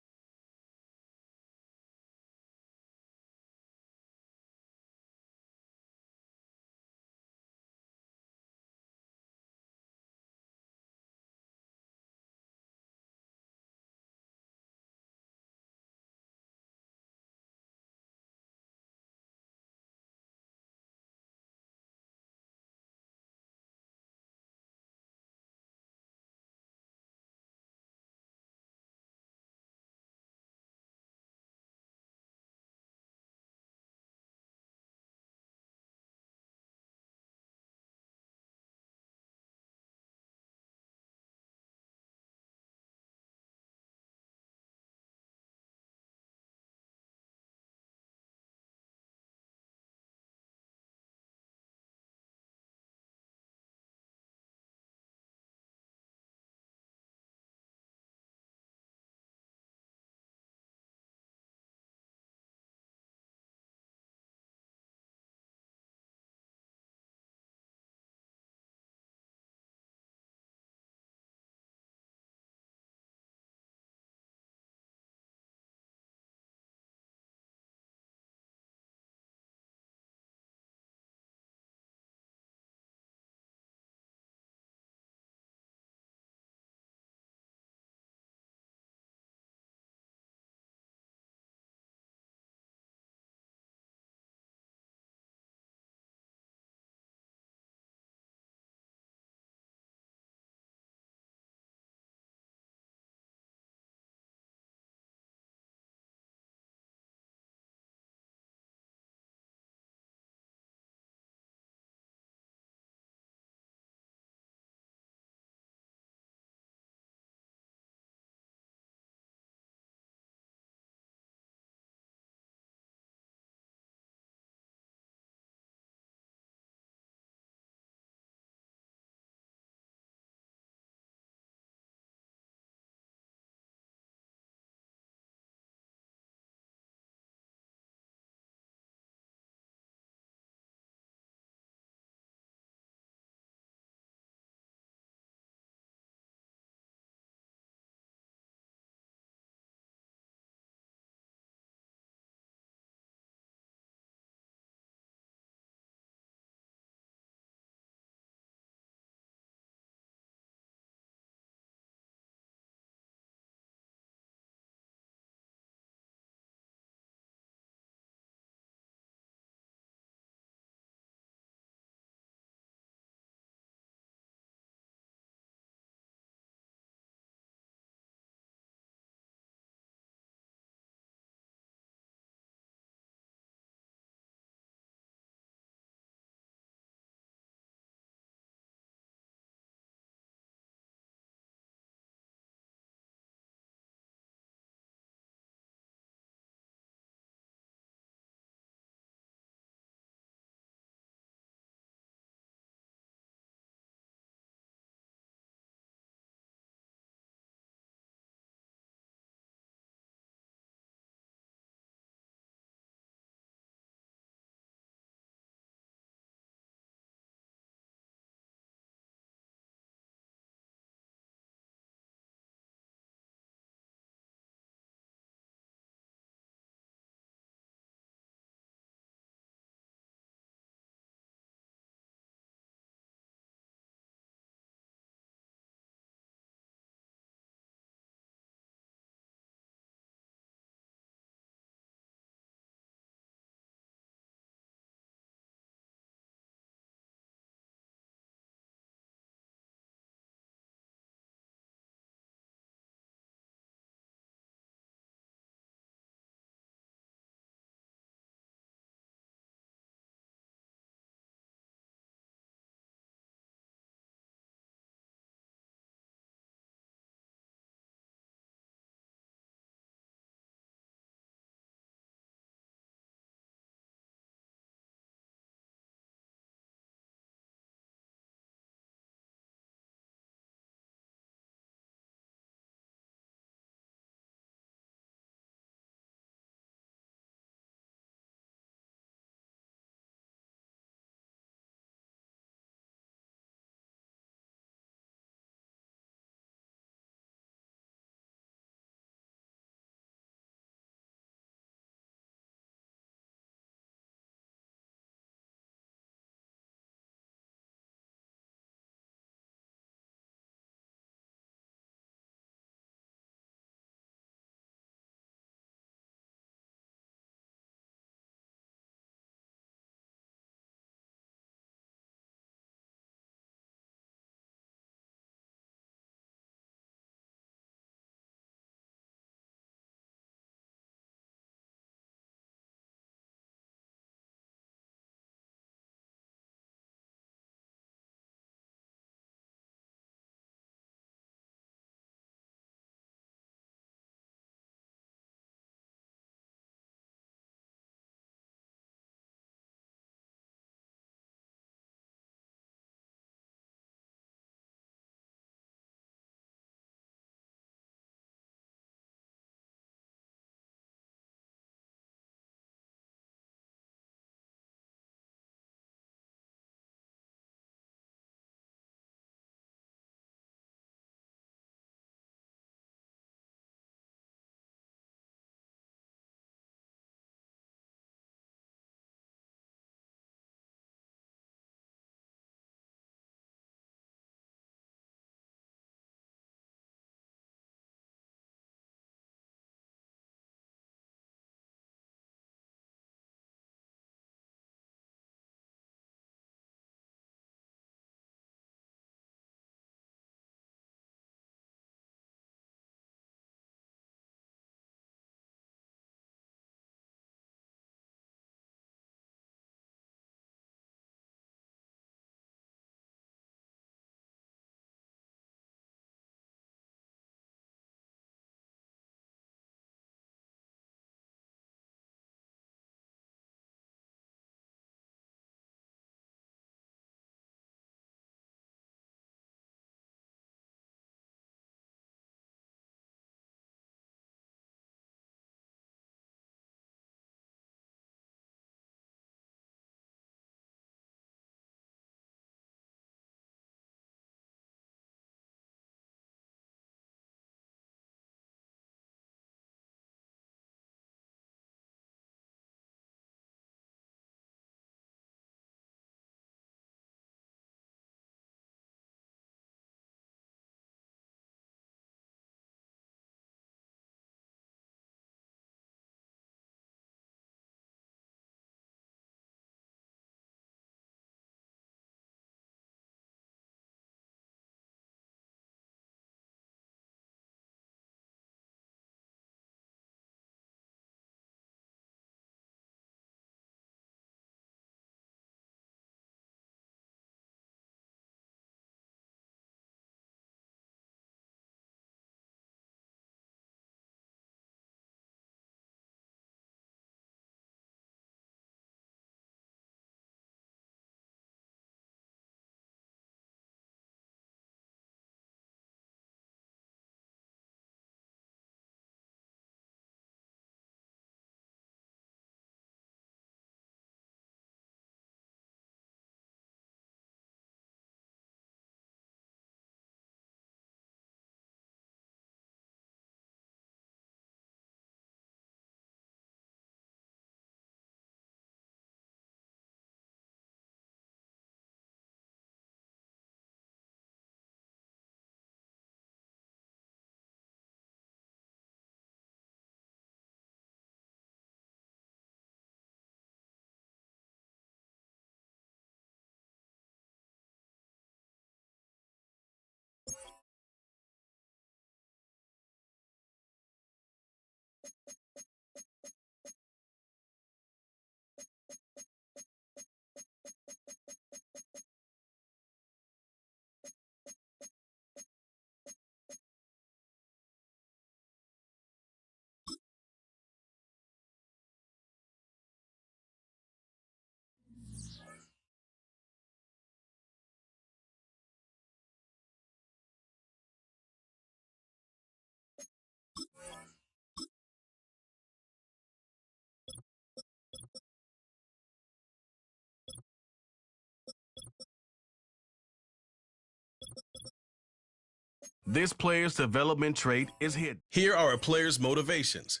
[SPEAKER 1] This player's development trait is hidden.
[SPEAKER 4] Here are a player's motivations.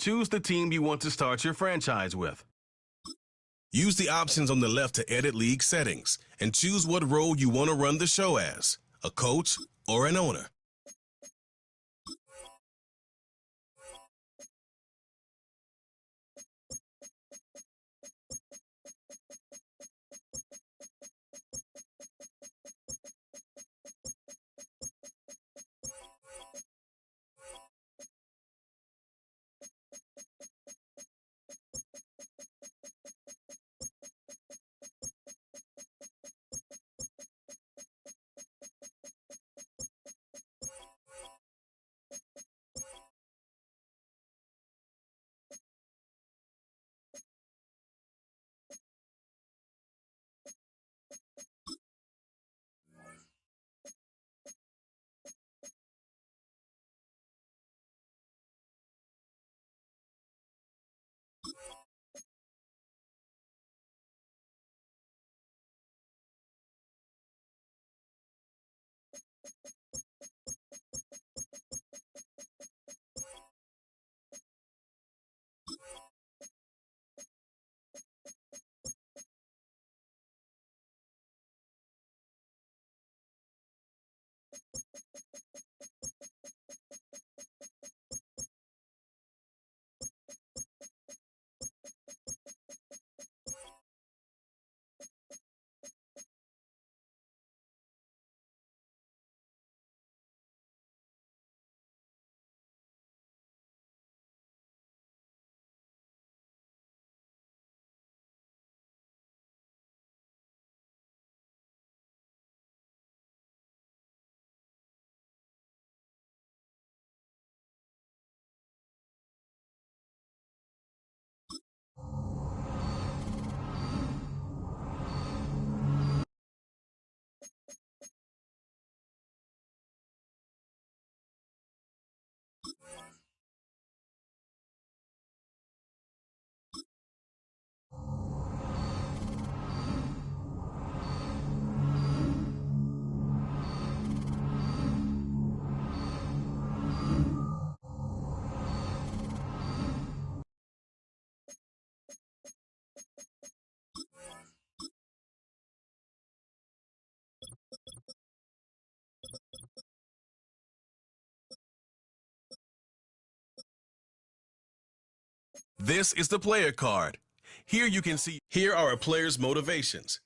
[SPEAKER 1] Choose the team you want to start your franchise with.
[SPEAKER 4] Use the options on the left to edit league settings and choose what role you want to run the show as, a coach or an owner. This is the player card. Here are a player's motivations.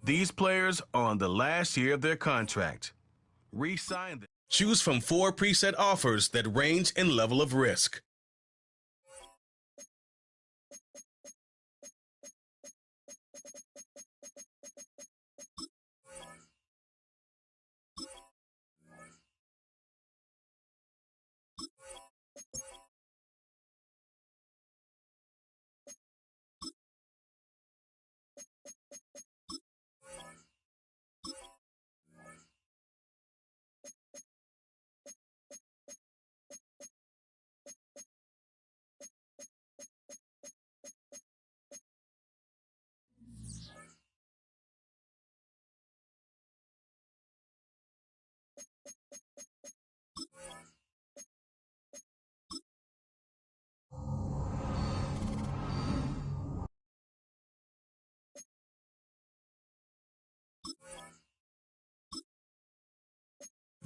[SPEAKER 4] These players are on the last year of their contract. Re-sign them. Choose from 4 preset offers that range in level of risk.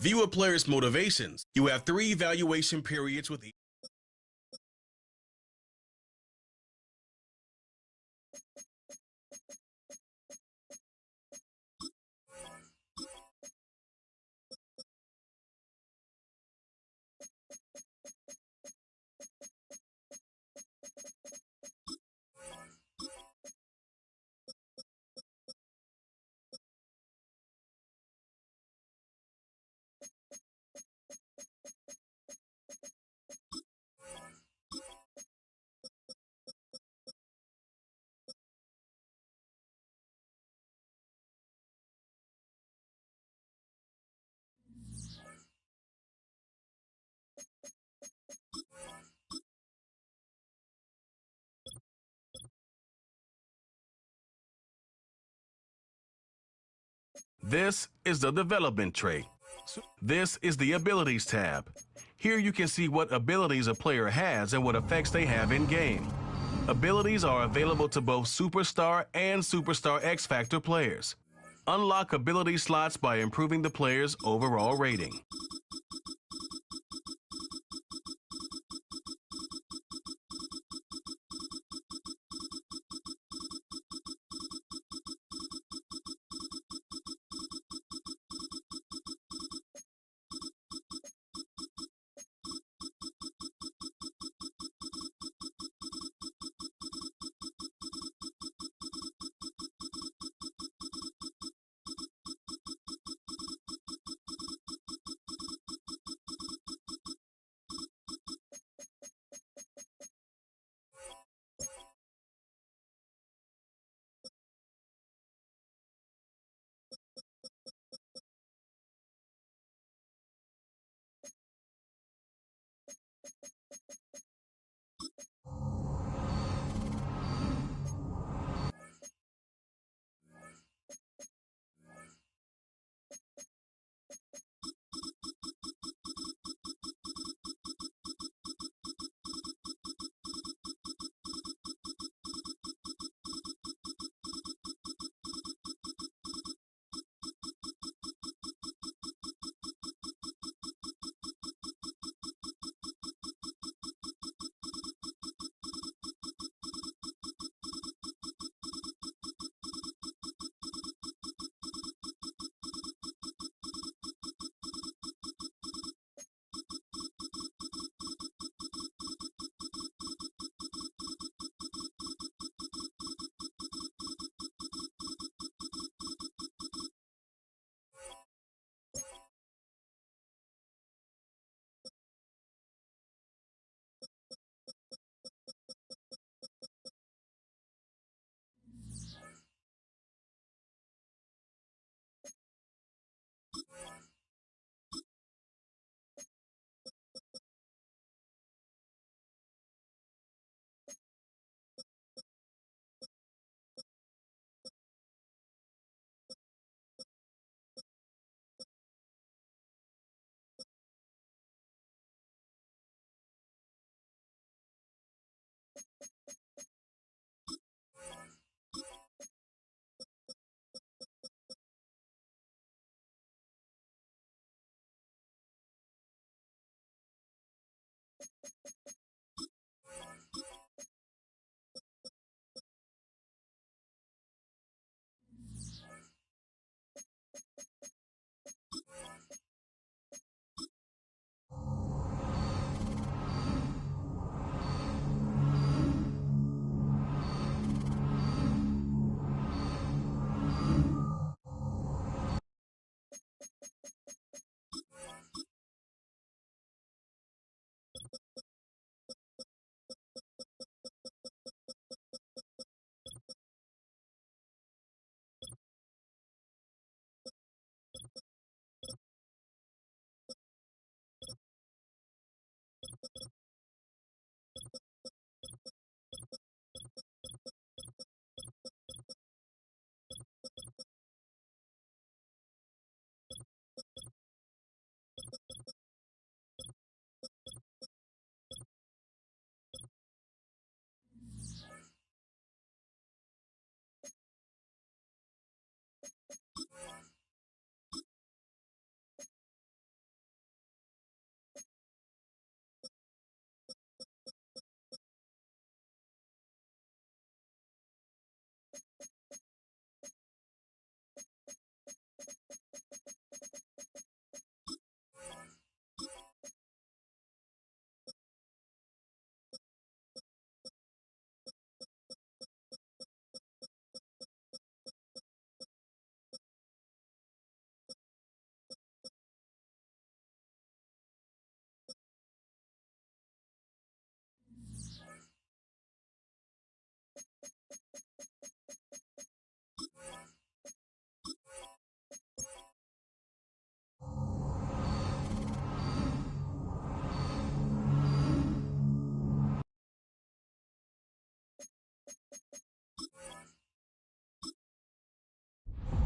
[SPEAKER 4] View a player's motivations. You have 3 evaluation periods with each. This is the development tray. This is the abilities tab. Here you can see what abilities a player has and what effects they have in game. Abilities are available to both Superstar and Superstar X Factor players. Unlock ability slots by improving the player's overall rating.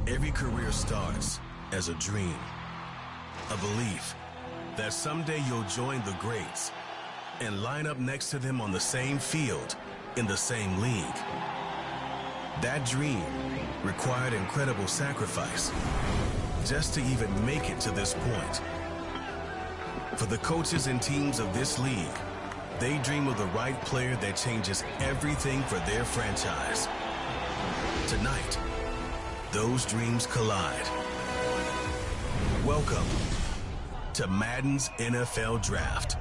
[SPEAKER 4] Every career starts as a dream, a belief that someday you'll join the greats and line up next to them on the same field in the same league. That dream required incredible sacrifice just to even make it to this point. For the coaches and teams of this league, they dream of the right player that changes everything for their franchise. Tonight, those dreams collide. Welcome to Madden's NFL Draft.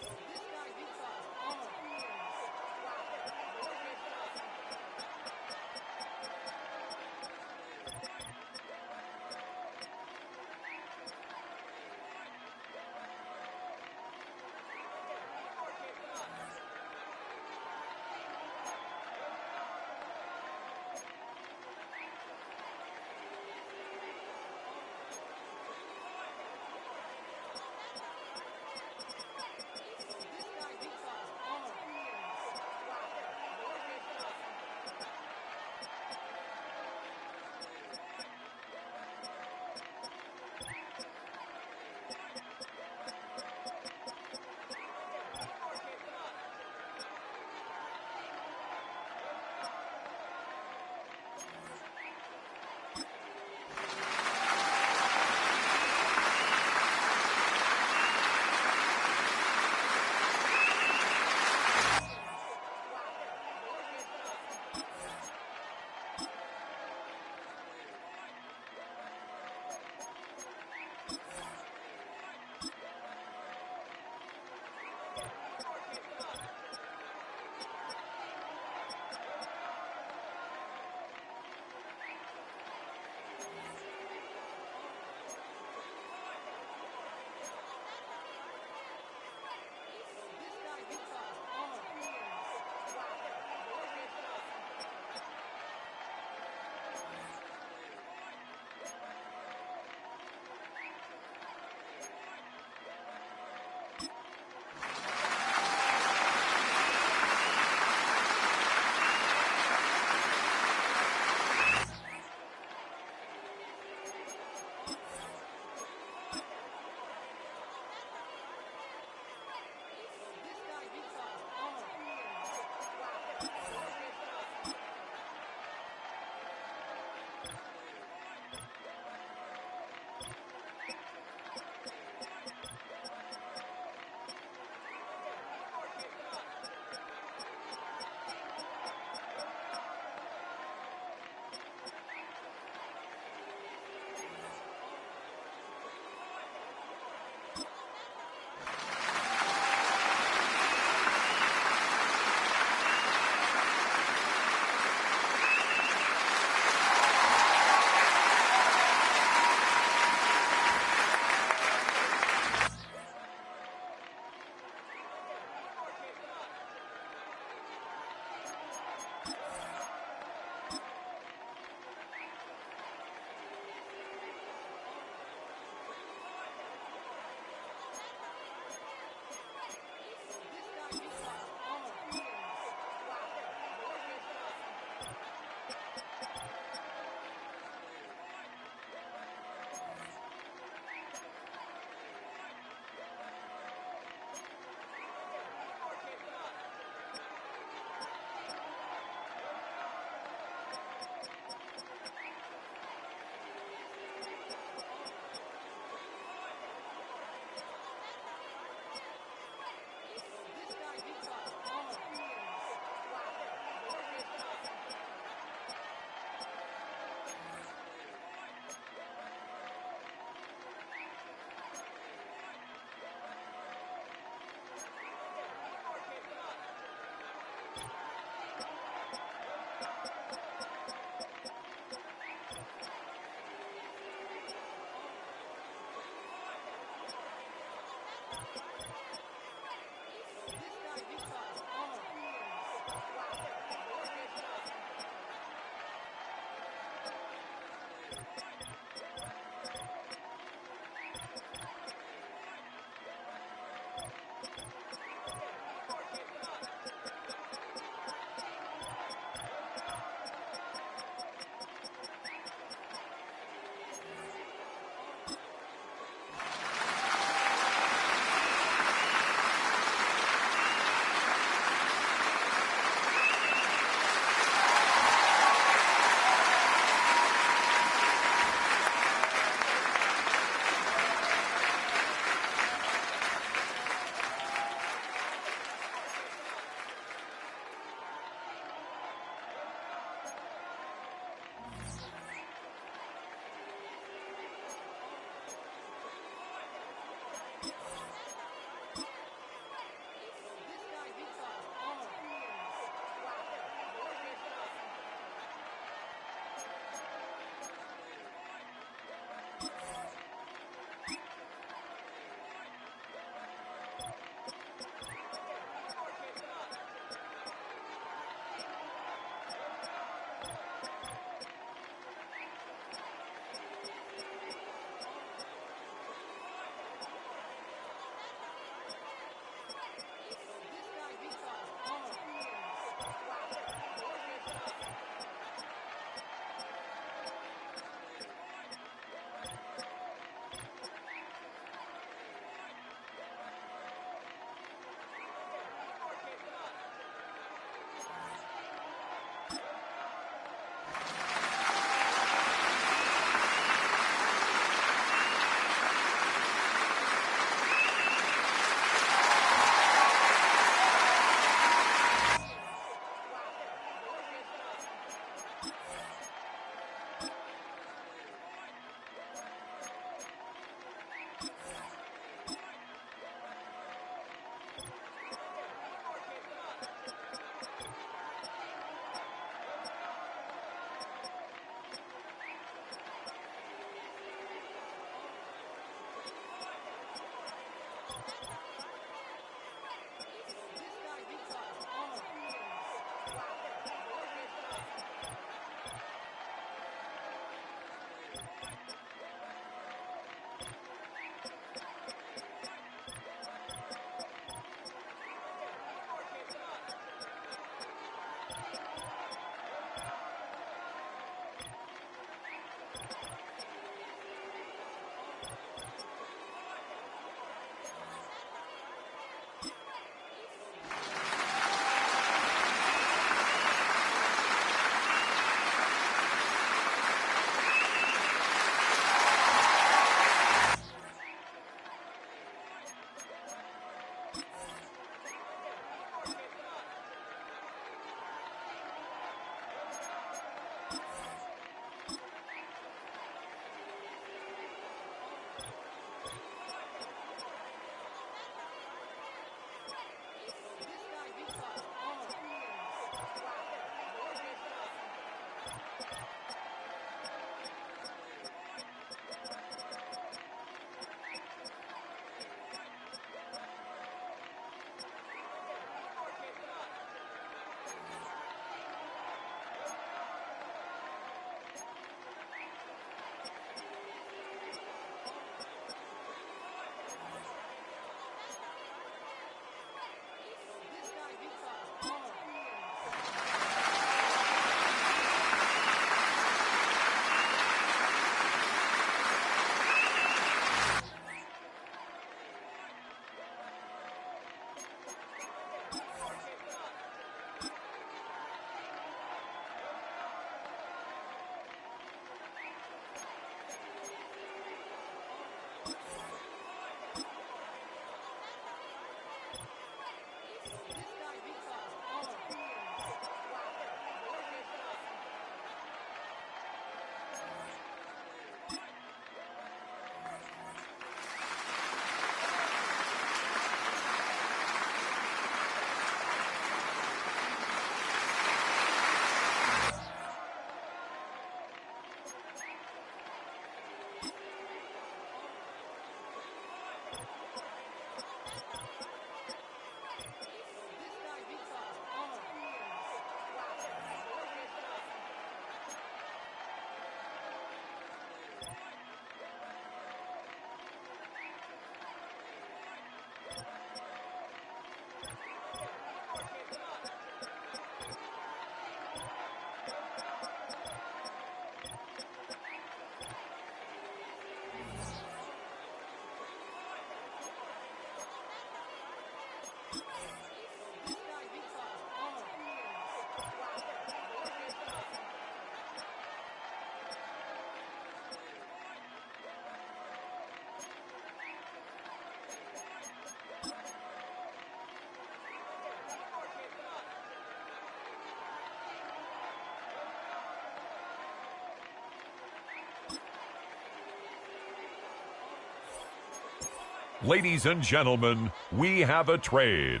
[SPEAKER 5] Ladies and gentlemen, we have a trade.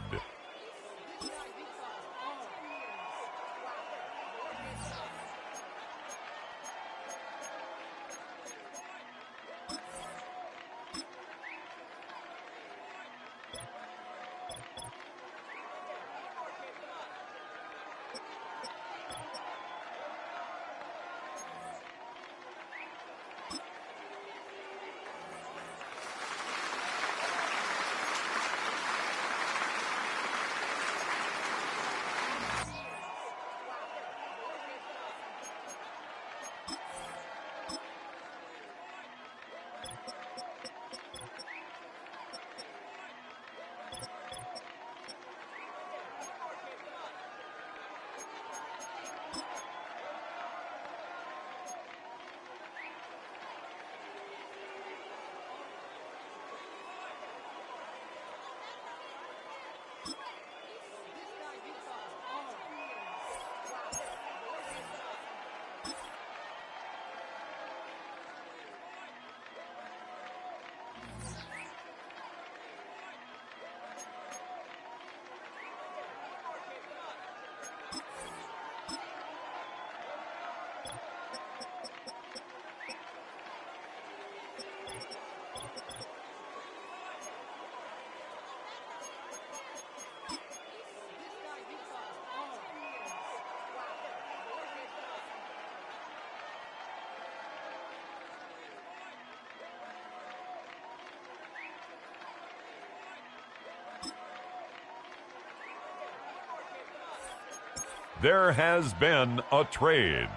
[SPEAKER 5] There has been a trade.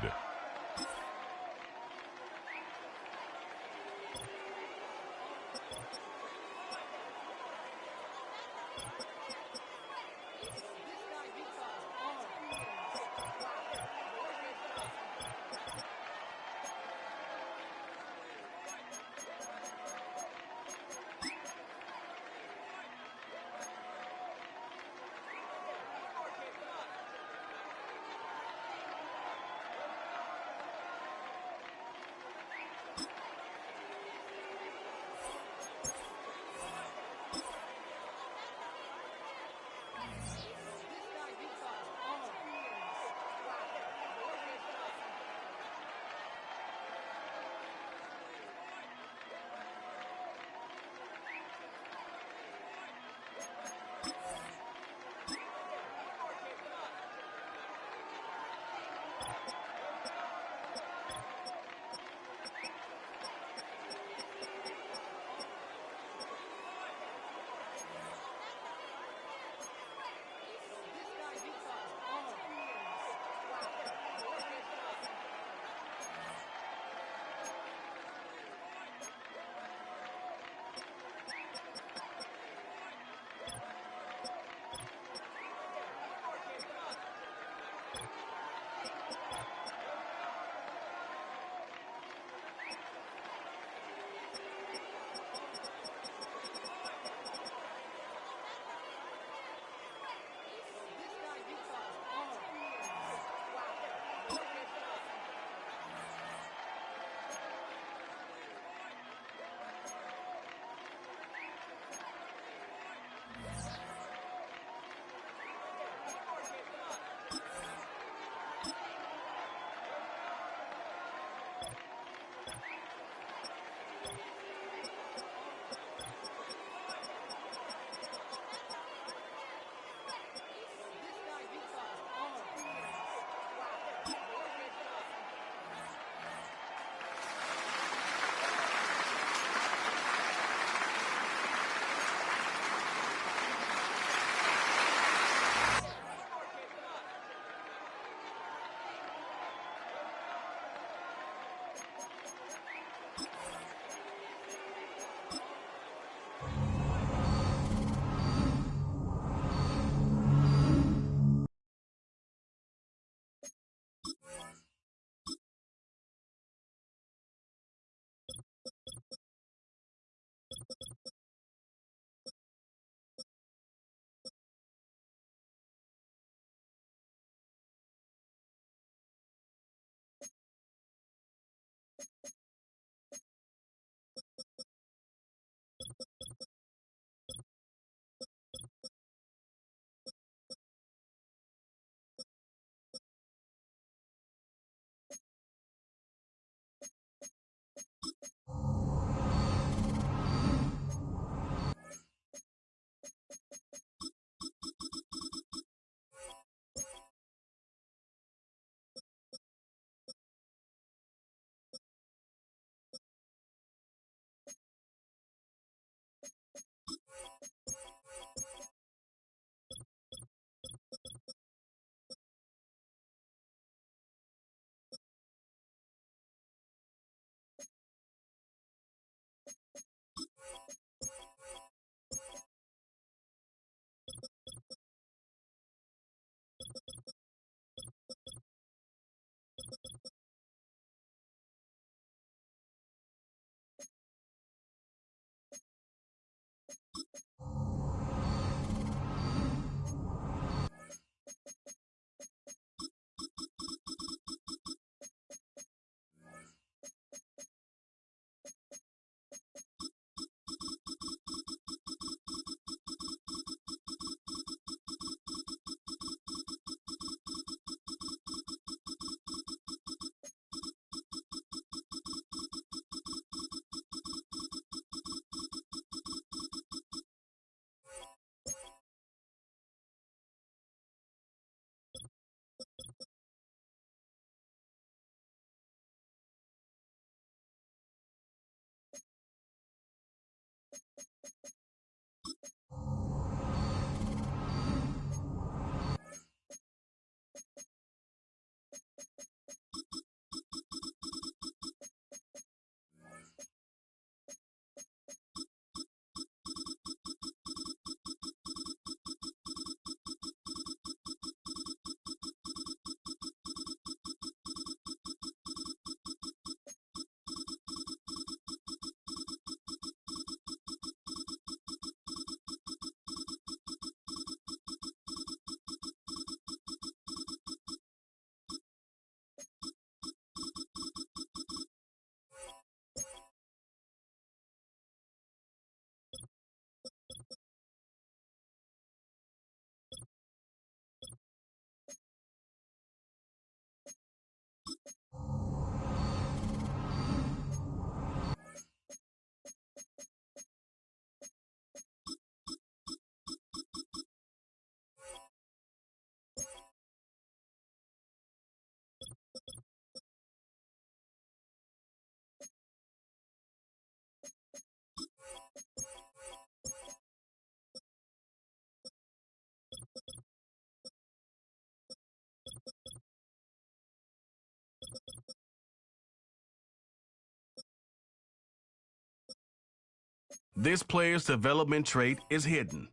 [SPEAKER 4] This player's development trait is hidden.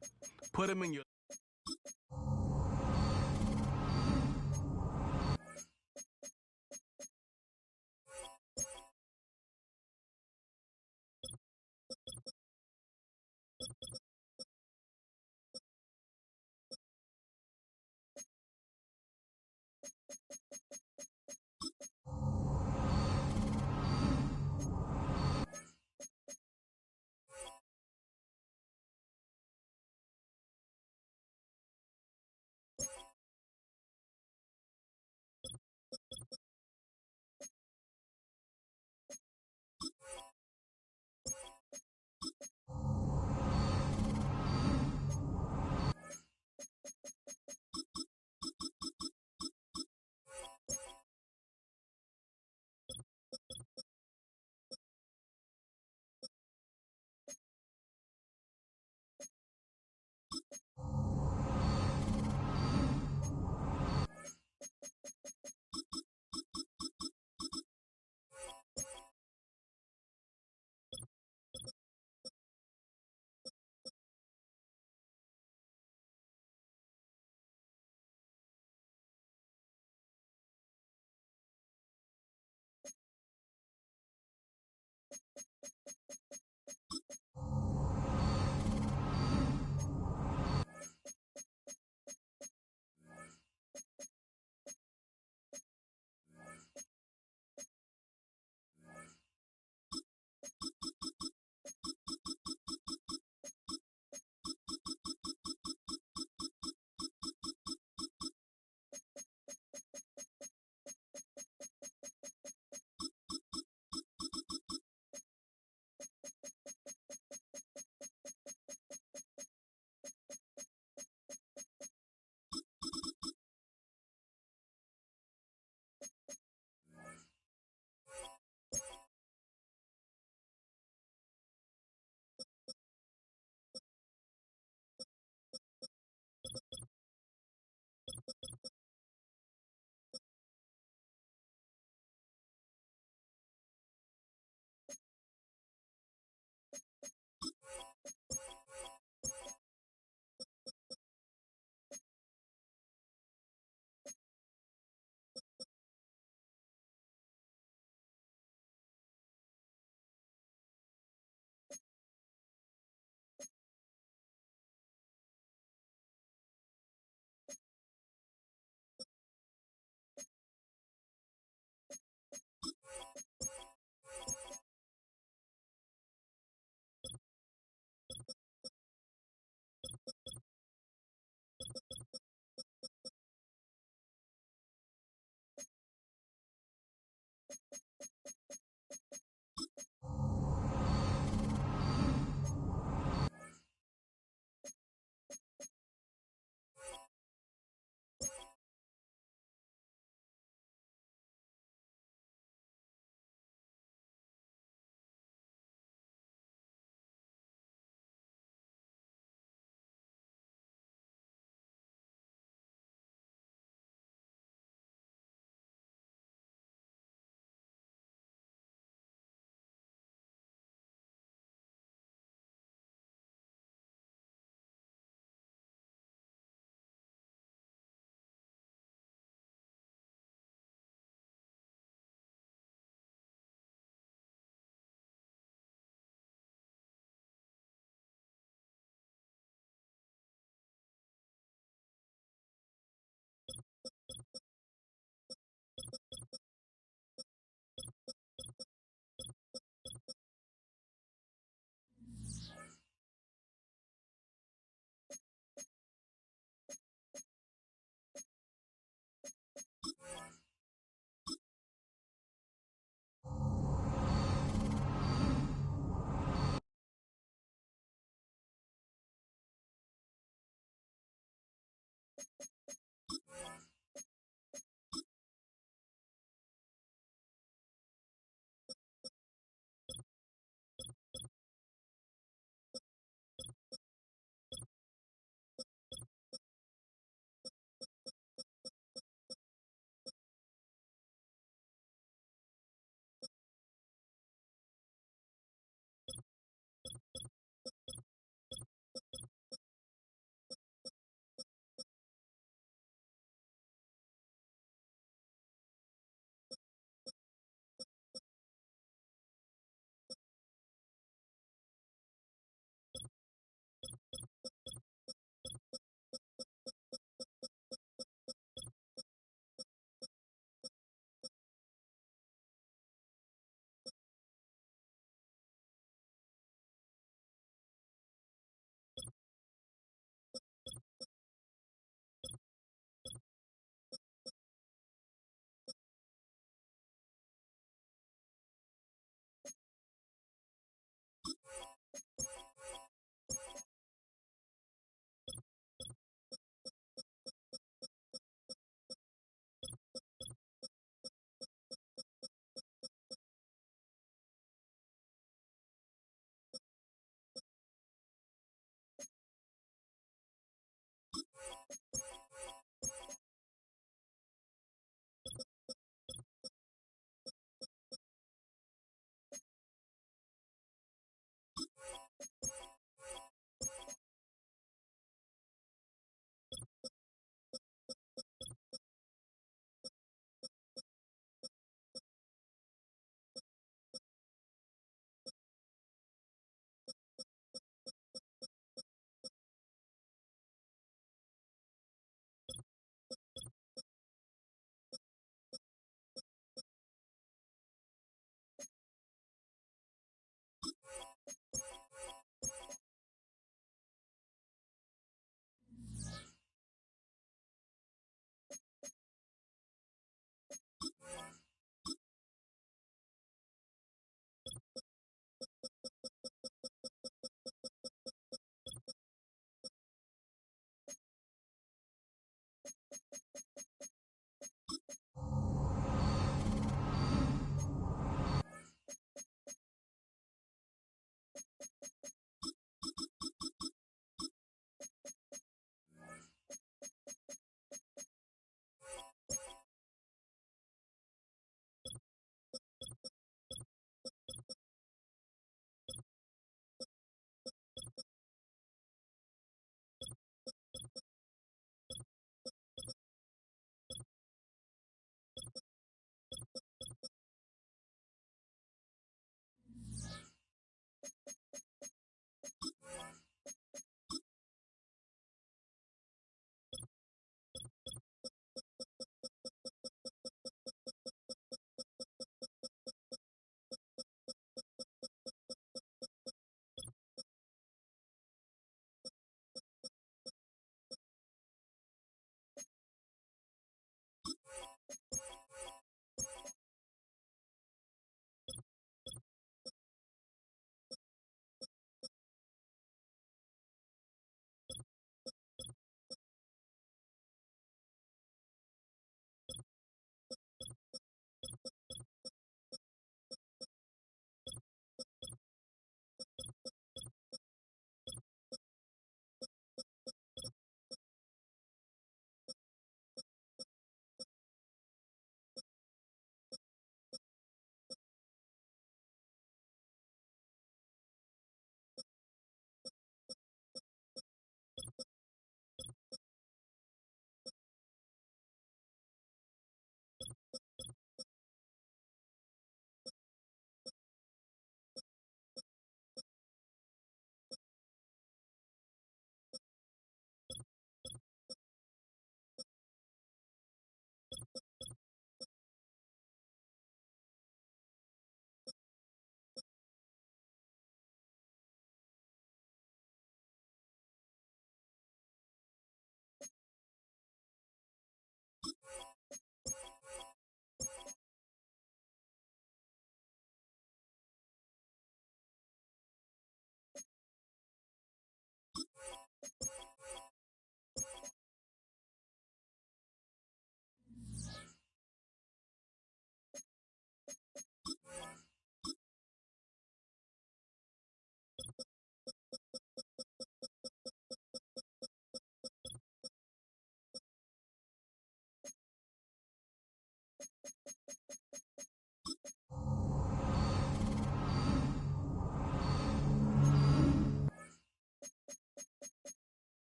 [SPEAKER 4] Put him in your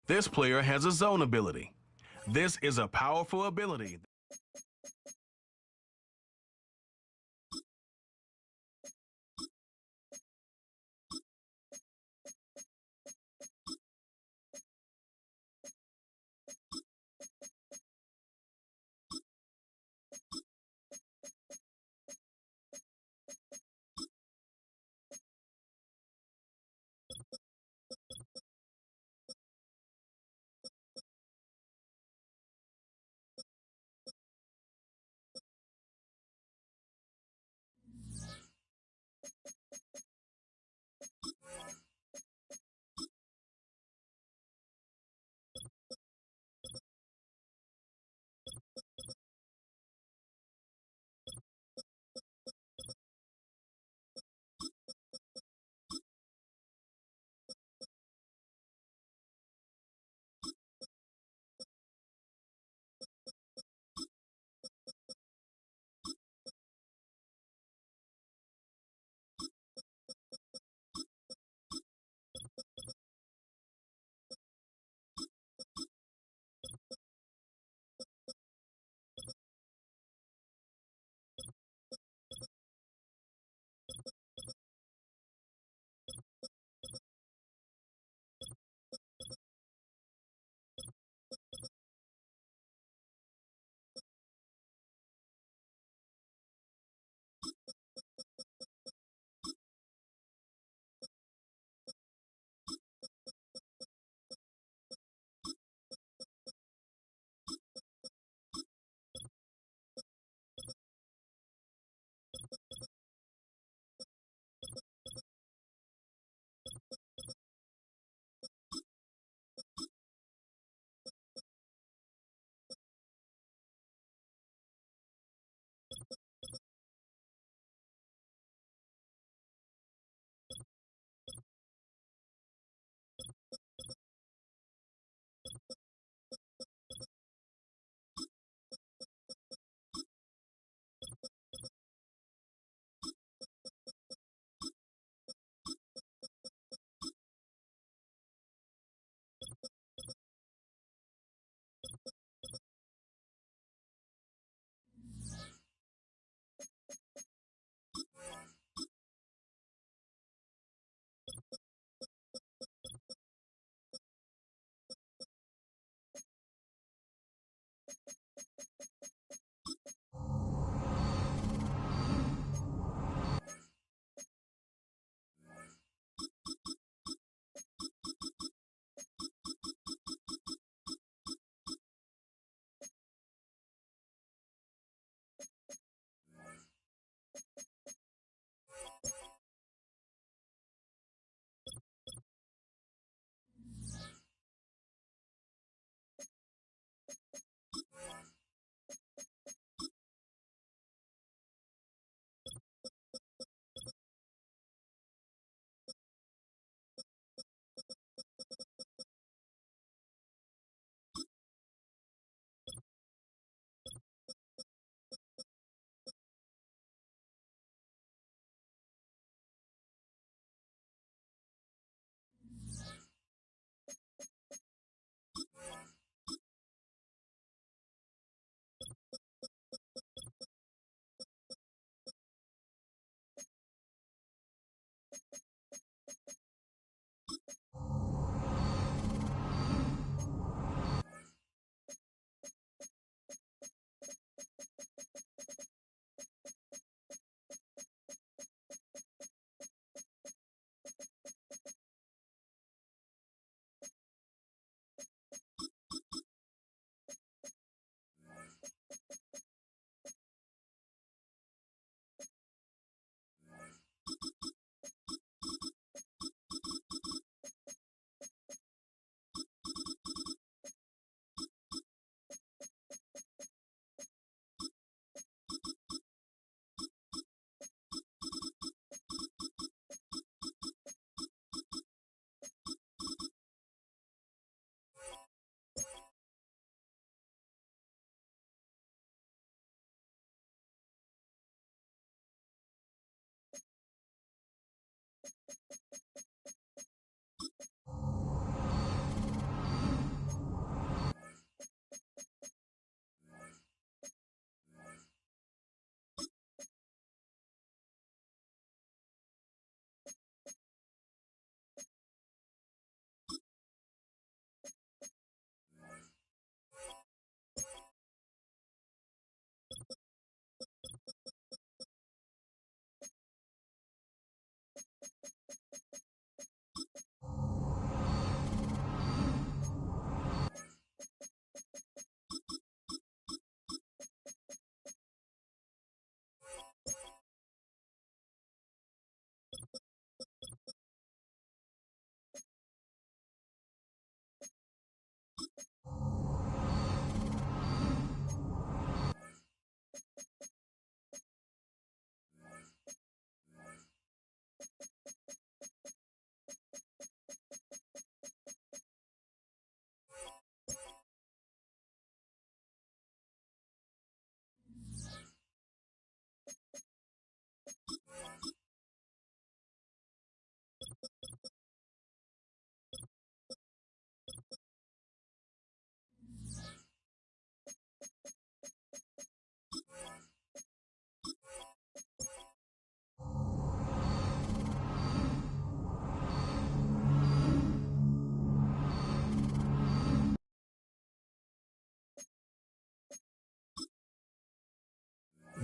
[SPEAKER 4] This player has a zone ability. This is a powerful ability.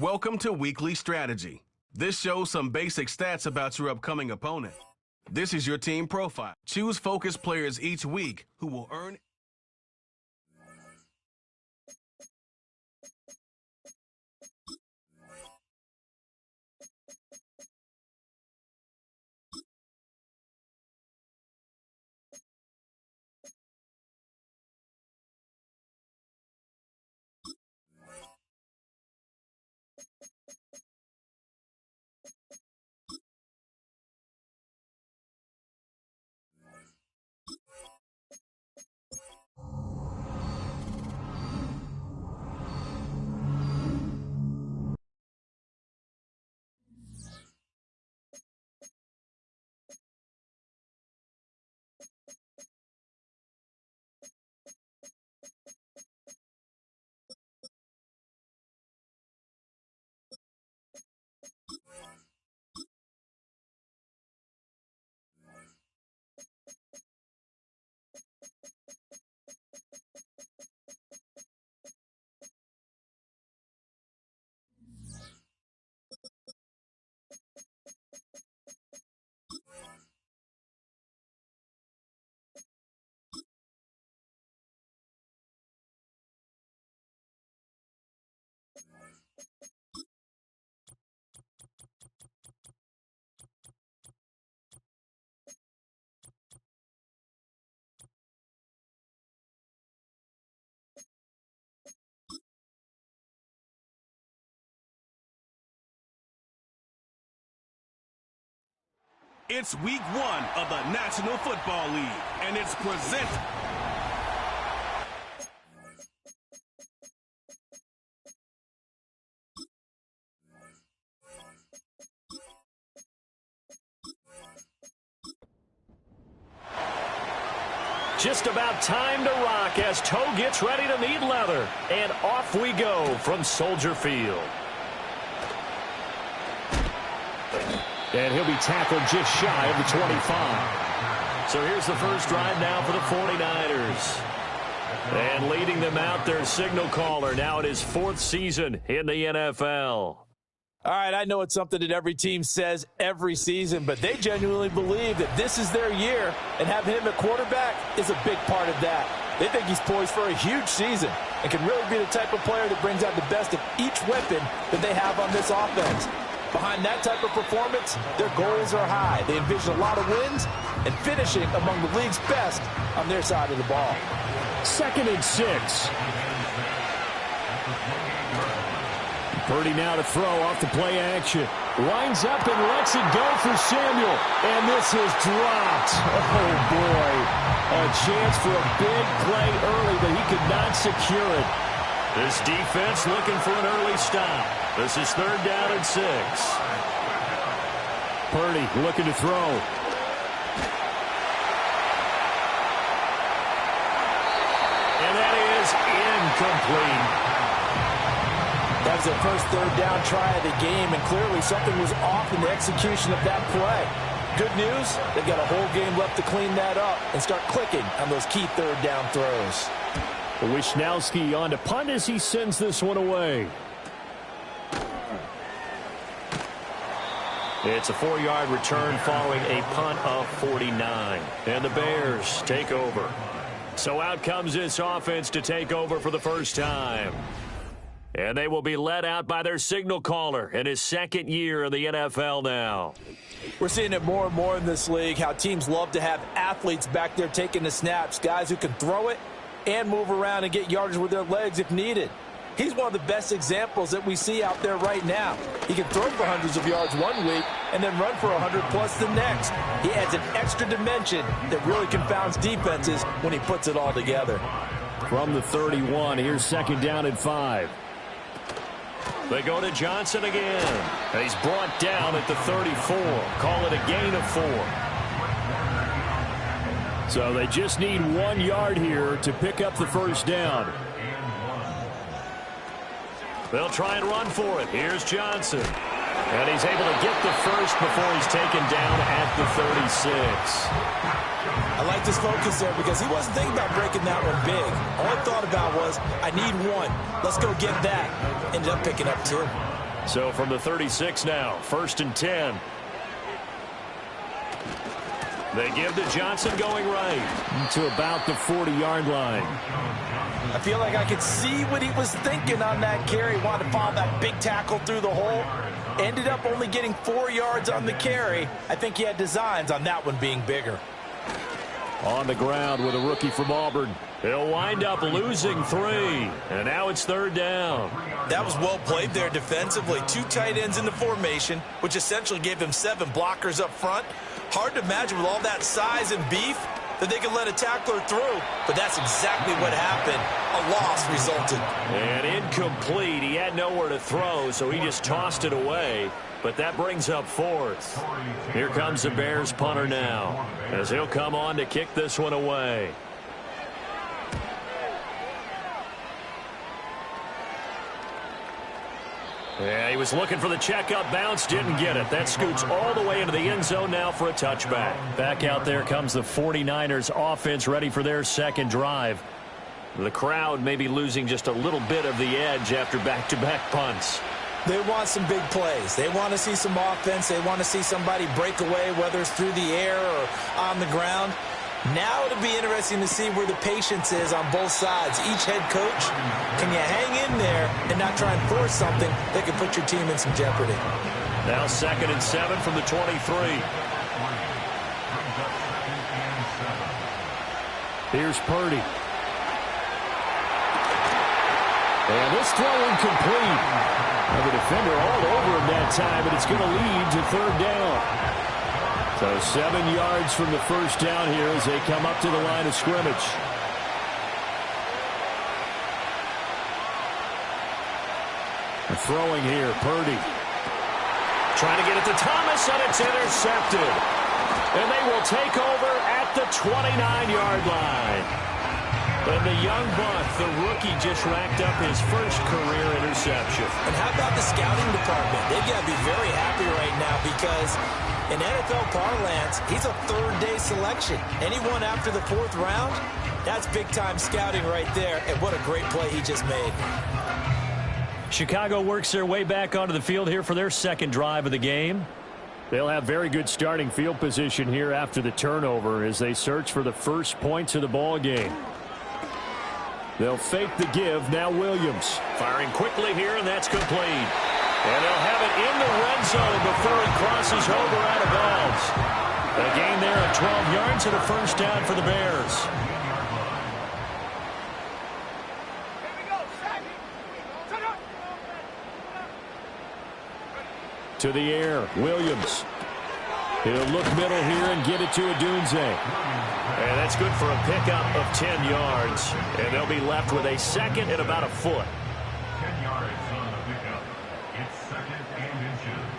[SPEAKER 4] Welcome to Weekly Strategy. This shows some basic stats about your upcoming opponent. This is your team profile. Choose focused players each week who will earn. It's week 1 of the National Football League, and it's presented.
[SPEAKER 6] Just about time to rock as Toe gets ready to meet leather. And off we go from Soldier Field. And he'll be tackled just shy of the 25. So here's the first drive now for the 49ers. And leading them out, their signal caller. Now it is 4th season in the NFL.
[SPEAKER 7] All right, I know it's something that every team says every season, but they genuinely believe that this is their year, and having him at quarterback is a big part of that. They think he's poised for a huge season and can really be the type of player that brings out the best of each weapon that they have on this offense. Behind that type of performance, their goals are high. They envision a lot of wins and finishing among the league's best on their side of the ball.
[SPEAKER 6] 2nd and 6. Purdy now to throw off the play action. Lines up and lets it go for Samuel. And this is dropped. Oh, boy. A chance for a big play early, but he could not secure it. This defense looking for an early stop. This is 3rd down and 6. Purdy looking to throw. And that is incomplete.
[SPEAKER 7] That was their first 3rd down try of the game, and clearly something was off in the execution of that play. Good news, they've got a whole game left to clean that up and start clicking on those key 3rd down throws.
[SPEAKER 6] Wisnowski on to punt as he sends this one away. It's a 4-yard return following a punt of 49. And the Bears take over. So out comes this offense to take over for the first time. And they will be led out by their signal caller in his 2nd year in the NFL now.
[SPEAKER 7] We're seeing it more and more in this league, how teams love to have athletes back there taking the snaps, guys who can throw it and move around and get yardage with their legs if needed. He's one of the best examples that we see out there right now. He can throw for hundreds of yards one week and then run for 100+ the next. He adds an extra dimension that really confounds defenses when he puts it all together.
[SPEAKER 6] From the 31, here's 2nd down and 5. They go to Johnson again. He's brought down at the 34. Call it a gain of 4. So they just need 1 yard here to pick up the first down. They'll try and run for it. Here's Johnson. And he's able to get the first before he's taken down at the 36.
[SPEAKER 7] I like this focus there because he wasn't thinking about breaking that one big. All I thought about was, I need 1. Let's go get that. Ended up picking up 2.
[SPEAKER 6] So from the 36 now, 1st and 10. They give to Johnson going right to about the 40-yard line.
[SPEAKER 7] I feel like I could see what he was thinking on that carry. Wanted to follow that big tackle through the hole. Ended up only getting 4 yards on the carry. I think he had designs on that one being bigger.
[SPEAKER 6] On the ground with a rookie from Auburn. He'll wind up losing 3. And now it's 3rd down.
[SPEAKER 7] That was well played there defensively. 2 tight ends in the formation, which essentially gave him 7 blockers up front. Hard to imagine with all that size and beef that they could let a tackler through. But that's exactly what happened. A loss resulted.
[SPEAKER 6] And incomplete. He had nowhere to throw, so he just tossed it away. But that brings up 4th. Here comes the Bears punter now, as he'll come on to kick this one away. Yeah, he was looking for the checkup bounce, didn't get it. That scoots all the way into the end zone now for a touchback. Back out there comes the 49ers offense ready for their second drive. The crowd may be losing just a little bit of the edge after back-to-back punts.
[SPEAKER 7] They want some big plays. They want to see some offense. They want to see somebody break away, whether it's through the air or on the ground. Now it'll be interesting to see where the patience is on both sides. Each head coach, can you hang in there and not try and force something that could put your team in some jeopardy?
[SPEAKER 6] Now 2nd and 7 from the 23. Here's Purdy. And this throw incomplete. And the defender all over him that time, but it's going to lead to 3rd down. So 7 yards from the first down here as they come up to the line of scrimmage. Throwing here, Purdy. Trying to get it to Thomas, and it's intercepted. And they will take over at the 29-yard line. And the young buck, the rookie, just racked up his first career interception.
[SPEAKER 7] And how about the scouting department? They've got to be very happy right now because in NFL parlance, he's a 3rd-day selection. Anyone after the 4th round, that's big-time scouting right there. And what a great play he just made.
[SPEAKER 6] Chicago works their way back onto the field here for their second drive of the game. They'll have very good starting field position here after the turnover as they search for the first points of the ball game. They'll fake the give. Now Williams firing quickly here, and that's complete. And they'll have it in the red zone before it crosses over out of bounds. A gain there of 12 yards and a first down for the Bears. To the air, Williams. He'll look middle here and get it to Odunze. And that's good for a pickup of 10 yards. And they'll be left with a 2nd and about a foot.
[SPEAKER 3] 10 yards on the pickup. It's 2nd and inches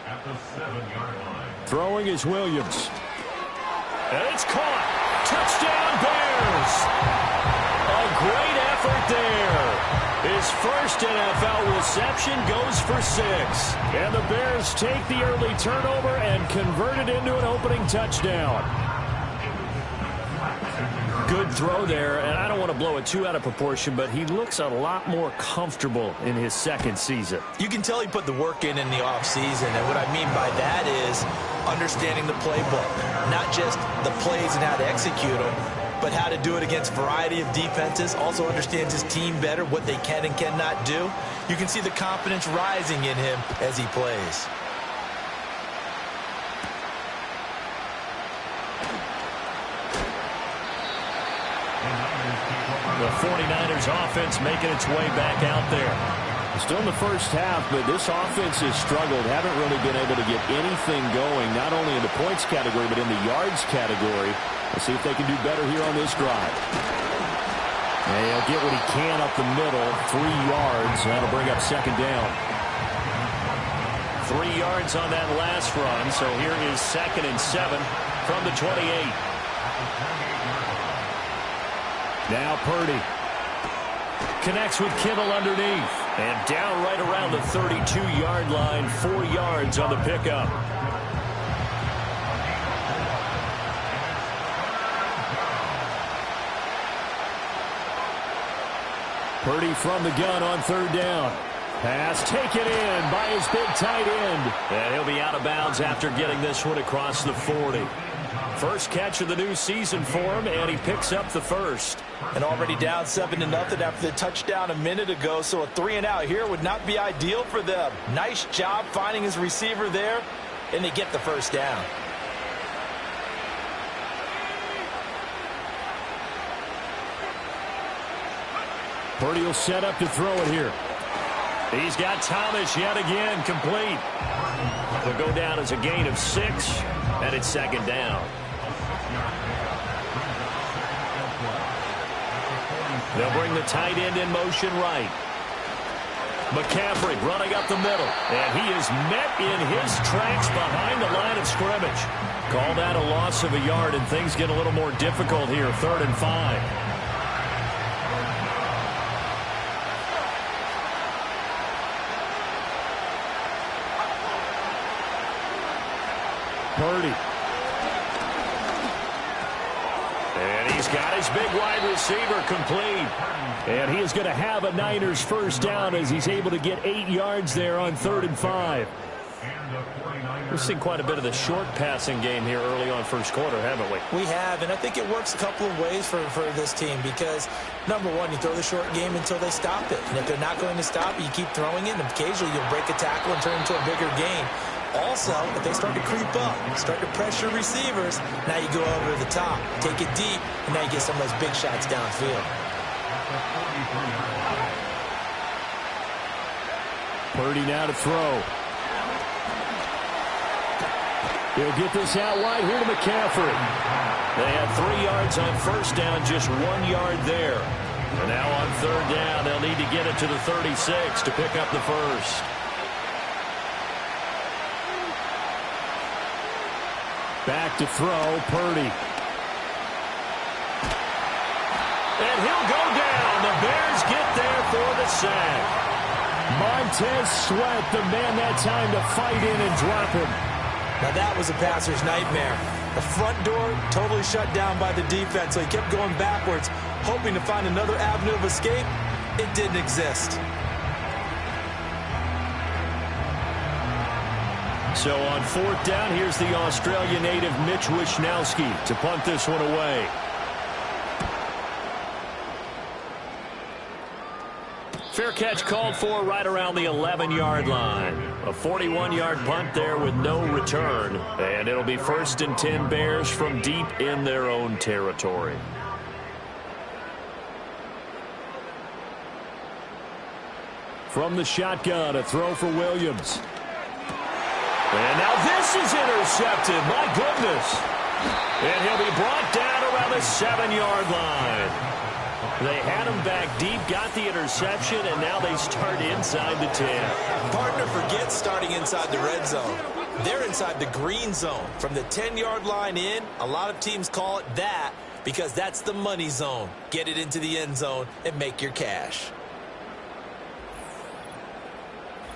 [SPEAKER 3] at the 7-yard line.
[SPEAKER 6] Throwing is Williams. And it's caught. Touchdown, Bears. A great effort there. His first NFL reception goes for 6. And the Bears take the early turnover and convert it into an opening touchdown. Good throw there, and I don't want to blow it too out of proportion, but he looks a lot more comfortable in his second season.
[SPEAKER 7] You can tell he put the work in the offseason, and what I mean by that is understanding the playbook, not just the plays and how to execute them, but how to do it against a variety of defenses. Also understands his team better, what they can and cannot do. You can see the confidence rising in him as he plays.
[SPEAKER 6] The 49ers offense making its way back out there. Still in the first half, but this offense has struggled. Haven't really been able to get anything going, not only in the points category, but in the yards category. Let's see if they can do better here on this drive. And he'll get what he can up the middle, 3 yards. That'll bring up 2nd down. 3 yards on that last run, so here is 2nd and 7 from the 28. Now Purdy connects with Kittle underneath. And down right around the 32-yard line, 4 yards on the pickup. Purdy from the gun on 3rd down. Pass taken in by his big tight end. And he'll be out of bounds after getting this one across the 40. First catch of the new season for him, and he picks up the first.
[SPEAKER 7] And already down 7-0 after the touchdown a minute ago, so a 3-and-out here would not be ideal for them. Nice job finding his receiver there, and they get the first down.
[SPEAKER 6] Purdy will set up to throw it here. He's got Thomas yet again, complete. They'll go down as a gain of 6, and it's second down. They'll bring the tight end in motion right. McCaffrey running up the middle, and he is met in his tracks behind the line of scrimmage. Call that a loss of a yard, and things get a little more difficult here, 3rd and 5. Purdy. And he's got his big wide receiver complete. And he is going to have a Niners first down as he's able to get 8 yards there on 3rd and 5. We've seen quite a bit of the short passing game here early on first quarter, haven't we?
[SPEAKER 7] We have, and I think it works a couple of ways for this team because, number one, you throw the short game until they stop it. And if they're not going to stop it, you keep throwing it, and occasionally you'll break a tackle and turn it into a bigger gain. Also, if they start to creep up, start to pressure receivers, now you go over the top, take it deep, and now you get some of those big shots downfield.
[SPEAKER 6] Purdy now to throw. He'll get this out wide here to McCaffrey. They had 3 yards on first down, just 1 yard there. And now on 3rd down, they'll need to get it to the 36 to pick up the first. Back to throw, Purdy. And he'll go down. The Bears get there for the sack. Montez Sweat, the man that time to fight in and drop him.
[SPEAKER 7] Now that was a passer's nightmare. The front door totally shut down by the defense, so he kept going backwards, hoping to find another avenue of escape. It didn't exist.
[SPEAKER 6] So on 4th down, here's the Australia native Mitch Wishnowsky to punt this one away. Fair catch called for right around the 11-yard line. A 41-yard punt there with no return. And it'll be 1st and 10 Bears from deep in their own territory. From the shotgun, a throw for Williams. And now this is intercepted. My goodness. And he'll be brought down around the 7-yard line. They had him back deep, got the interception, and now they start inside the 10.
[SPEAKER 7] Partner forgets starting inside the red zone. They're inside the green zone. From the 10-yard line in, a lot of teams call it that because that's the money zone. Get it into the end zone and make your cash.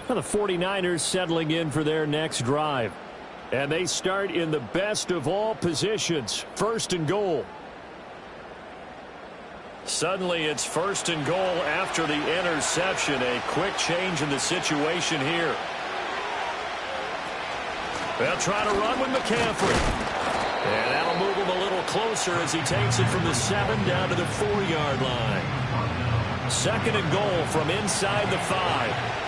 [SPEAKER 6] Well, the 49ers settling in for their next drive. And they start in the best of all positions, 1st and goal. Suddenly it's 1st and goal after the interception. A quick change in the situation here. They'll try to run with McCaffrey. And that'll move him a little closer as he takes it from the 7 down to the 4-yard line. 2nd and goal from inside the 5.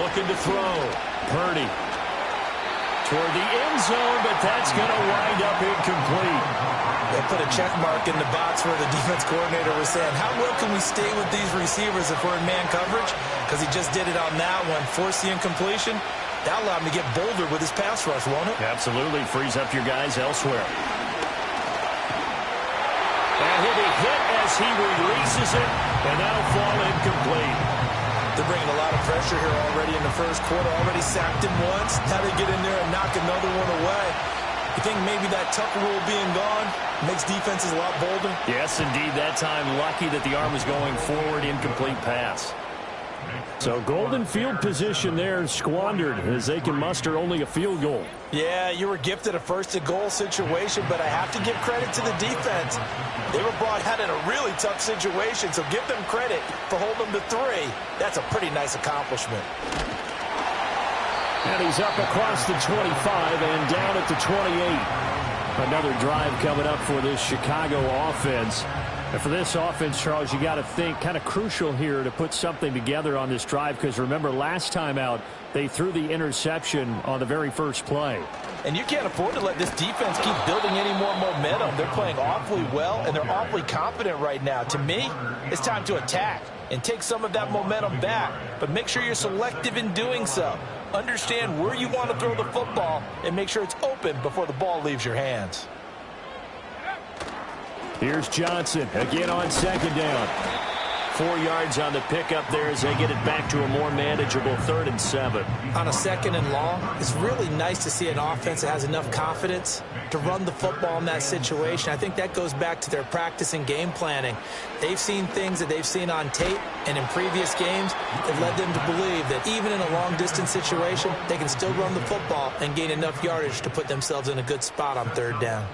[SPEAKER 6] Looking to throw. Purdy. Toward the end zone, but that's going to wind up incomplete.
[SPEAKER 7] They put a check mark in the box where the defense coordinator was saying, how well can we stay with these receivers if we're in man coverage? Because he just did it on that one, forced the incompletion. That allowed him to get bolder with his pass rush, won't it?
[SPEAKER 6] Absolutely. Frees up your guys elsewhere. And he'll be hit as he releases it, and that'll fall incomplete.
[SPEAKER 7] They're bringing a lot of pressure here already in the first quarter. Already sacked him once. Now they get in there and knock another one away. You think maybe that Tucker rule being gone makes defenses a lot bolder?
[SPEAKER 6] Yes, indeed. That time, lucky that the arm was going forward, incomplete pass. So golden field position there squandered as they can muster only a field goal.
[SPEAKER 7] Yeah, you were gifted a first-and-goal situation, but I have to give credit to the defense. They were brought out in a really tough situation, so give them credit for holding them to 3. That's a pretty nice accomplishment.
[SPEAKER 6] And he's up across the 25 and down at the 28. Another drive coming up for this Chicago offense. And for this offense, Charles, you got to think kind of crucial here to put something together on this drive, because remember last time out they threw the interception on the very first play.
[SPEAKER 7] And you can't afford to let this defense keep building any more momentum. They're playing awfully well, and they're awfully confident right now. To me, it's time to attack and take some of that momentum back, but make sure you're selective in doing so. Understand where you want to throw the football and make sure it's open before the ball leaves your hands.
[SPEAKER 6] Here's Johnson again on second down. 4 yards on the pickup there as they get it back to a more manageable 3rd and 7.
[SPEAKER 7] On a 2nd and long, it's really nice to see an offense that has enough confidence to run the football in that situation. I think that goes back to their practice and game planning. They've seen things that they've seen on tape and in previous games that led them to believe that even in a long-distance situation, they can still run the football and gain enough yardage to put themselves in a good spot on 3rd down.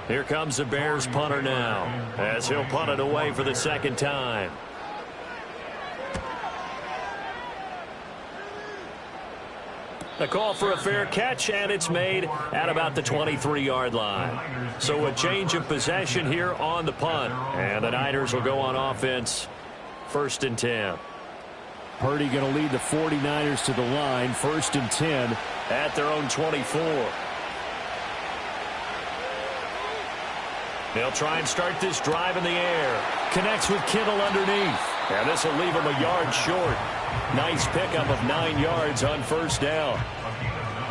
[SPEAKER 6] Here comes the Bears punter now as he'll punt it away for the 2nd time. The call for a fair catch, and it's made at about the 23-yard line. So a change of possession here on the punt, and the Niners will go on offense 1st and 10. Purdy going to lead the 49ers to the line, 1st and 10 at their own 24. They'll try and start this drive in the air. Connects with Kittle underneath. And this will leave him a yard short. Nice pickup of 9 yards on 1st down.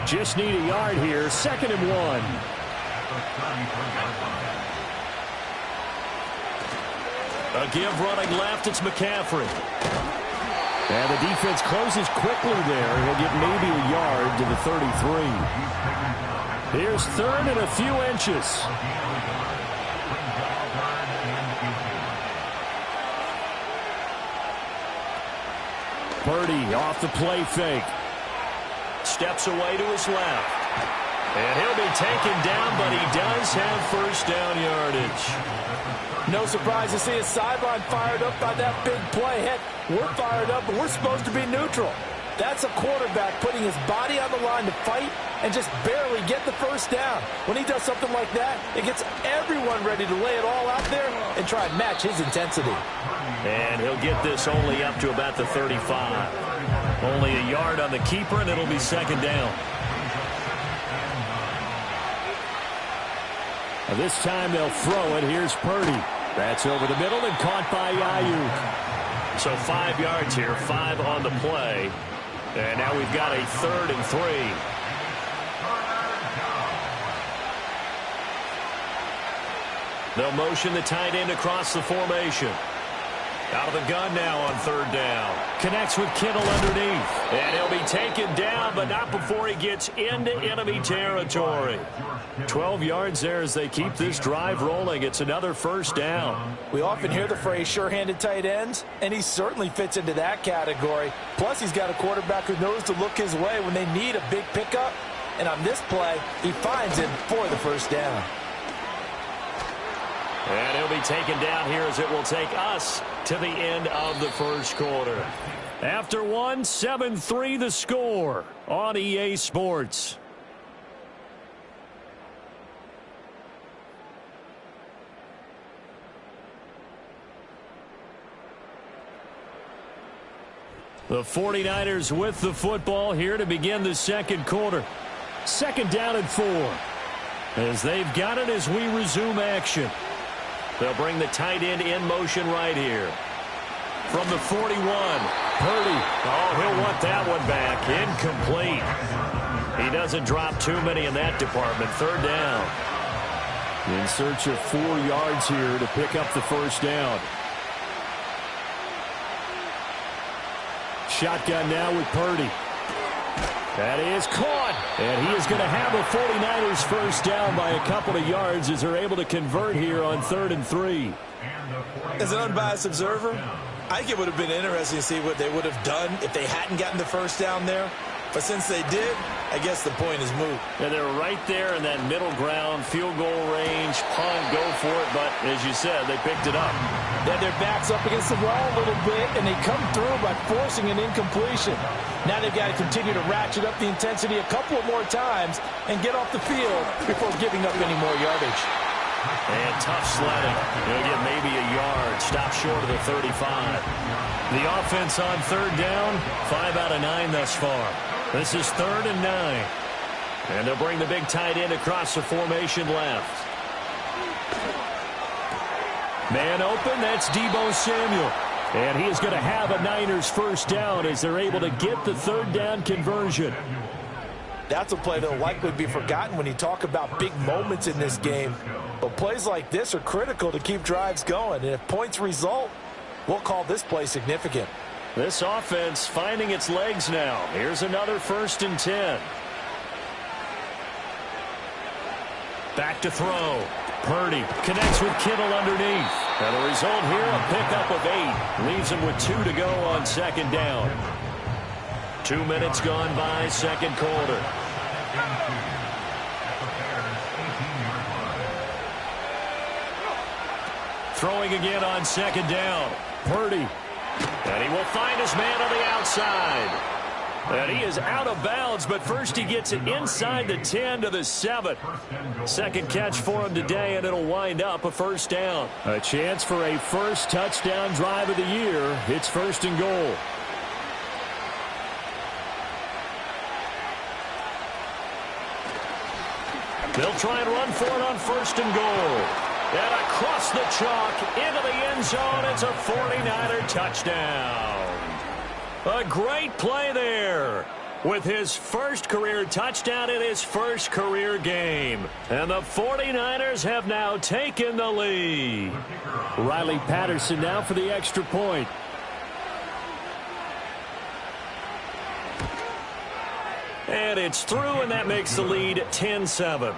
[SPEAKER 6] Just need a yard here. 2nd and 1. A give running left. It's McCaffrey. And the defense closes quickly there. He'll get maybe a yard to the 33. Here's 3rd and a few inches. Purdy off the play fake. Steps away to his left. And he'll be taken down, but he does have 1st down yardage.
[SPEAKER 7] No surprise to see his sideline fired up by that big play. Heck, we're fired up, but we're supposed to be neutral. That's a quarterback putting his body on the line to fight and just barely get the 1st down. When he does something like that, it gets everyone ready to lay it all out there and try and match his intensity.
[SPEAKER 6] And he'll get this only up to about the 35. Only a yard on the keeper, and it'll be 2nd down. Now this time they'll throw it. Here's Purdy. That's over the middle and caught by Ayuk. So 5 yards here, 5 on the play. And now we've got a 3rd and 3. They'll motion the tight end across the formation. Out of the gun now on 3rd down. Connects with Kittle underneath. And he'll be taken down, but not before he gets into enemy territory. 12 yards there as they keep this drive rolling. It's another 1st down.
[SPEAKER 7] We often hear the phrase sure-handed tight ends, and he certainly fits into that category. Plus, he's got a quarterback who knows to look his way when they need a big pickup. And on this play, he finds him for the 1st down.
[SPEAKER 6] And he'll be taken down here as it will take us to the end of the 1st quarter. After one, 7-3 the score on EA Sports. The 49ers with the football here to begin the 2nd quarter. 2nd down and 4. As they've got it as we resume action. They'll bring the tight end in motion right here. From the 41, Purdy. Oh, he'll want that one back. Incomplete. He doesn't drop too many in that department. 3rd down. In search of 4 yards here to pick up the 1st down. Shotgun now with Purdy. That is caught. And he is going to have a 49ers 1st down by a couple of yards as they're able to convert here on 3rd and 3.
[SPEAKER 7] As an unbiased observer, I think it would have been interesting to see what they would have done if they hadn't gotten the first down there. But since they did, I guess the point is moot.
[SPEAKER 6] And they're right there in that middle ground, field goal range, punt, go for it. But as you said, they picked it up.
[SPEAKER 7] Then their backs up against the wall a little bit, and they come through by forcing an incompletion. Now they've got to continue to ratchet up the intensity a couple of more times and get off the field before giving up any more yardage.
[SPEAKER 6] And tough sledding. He'll get maybe a yard. Stop short of the 35. The offense on third down, 5 out of 9 thus far. This is 3rd and 9. And they'll bring the big tight end across the formation left. Man open, that's Deebo Samuel. And he is going to have a Niners first down as they're able to get the 3rd down conversion.
[SPEAKER 7] That's a play that will likely be forgotten when you talk about big moments in this game. But plays like this are critical to keep drives going. And if points result, we'll call this play significant.
[SPEAKER 6] This offense finding its legs now. Here's another 1st and 10. Back to throw. Purdy connects with Kittle underneath. And the result here, a pickup of 8. Leaves him with 2 to go on 2nd down. 2 minutes gone by, 2nd quarter. Throwing again on 2nd down. Purdy. And he will find his man on the outside. And he is out of bounds, but first he gets it inside the 10 to the 7. 2nd catch for him today, and it'll wind up a 1st down. A chance for a first touchdown drive of the year. It's 1st and goal. They'll try and run for it on 1st and goal. And across the chalk into the end zone. It's a 49er touchdown. A great play there with his first career touchdown in his first career game. And the 49ers have now taken the lead. Riley Patterson now for the extra point. And it's through, and that makes the lead 10-7.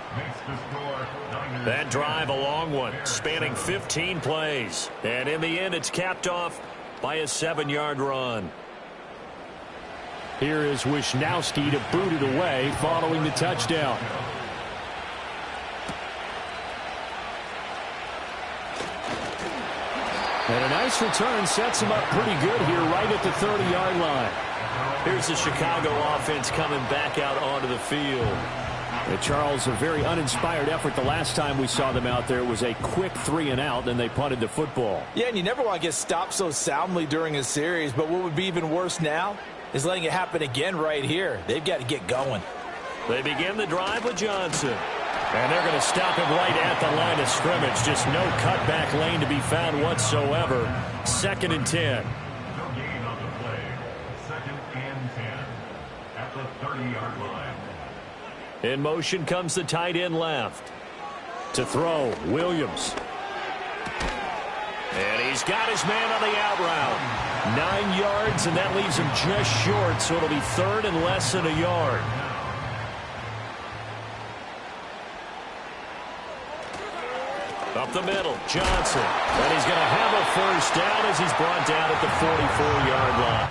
[SPEAKER 6] That drive, a long one, spanning 15 plays. And in the end, it's capped off by a 7-yard run. Here is Wisnowski to boot it away following the touchdown. And a nice return sets him up pretty good here right at the 30-yard line. Here's the Chicago offense coming back out onto the field. And Charles, a very uninspired effort the last time we saw them out there. It was a quick 3 and out, and they punted the football.
[SPEAKER 7] Yeah, and you never want to get stopped so soundly during a series, but what would be even worse now is letting it happen again right here. They've got to get going.
[SPEAKER 6] They begin the drive with Johnson. And they're going to stop him right at the line of scrimmage. Just no cutback lane to be found whatsoever. 2nd and 10. In motion comes the tight end left. To throw, Williams. And he's got his man on the out route. 9 yards, and that leaves him just short, so it'll be 3rd and less than a yard. Up the middle, Johnson. And he's going to have a first down as he's brought down at the 44-yard line.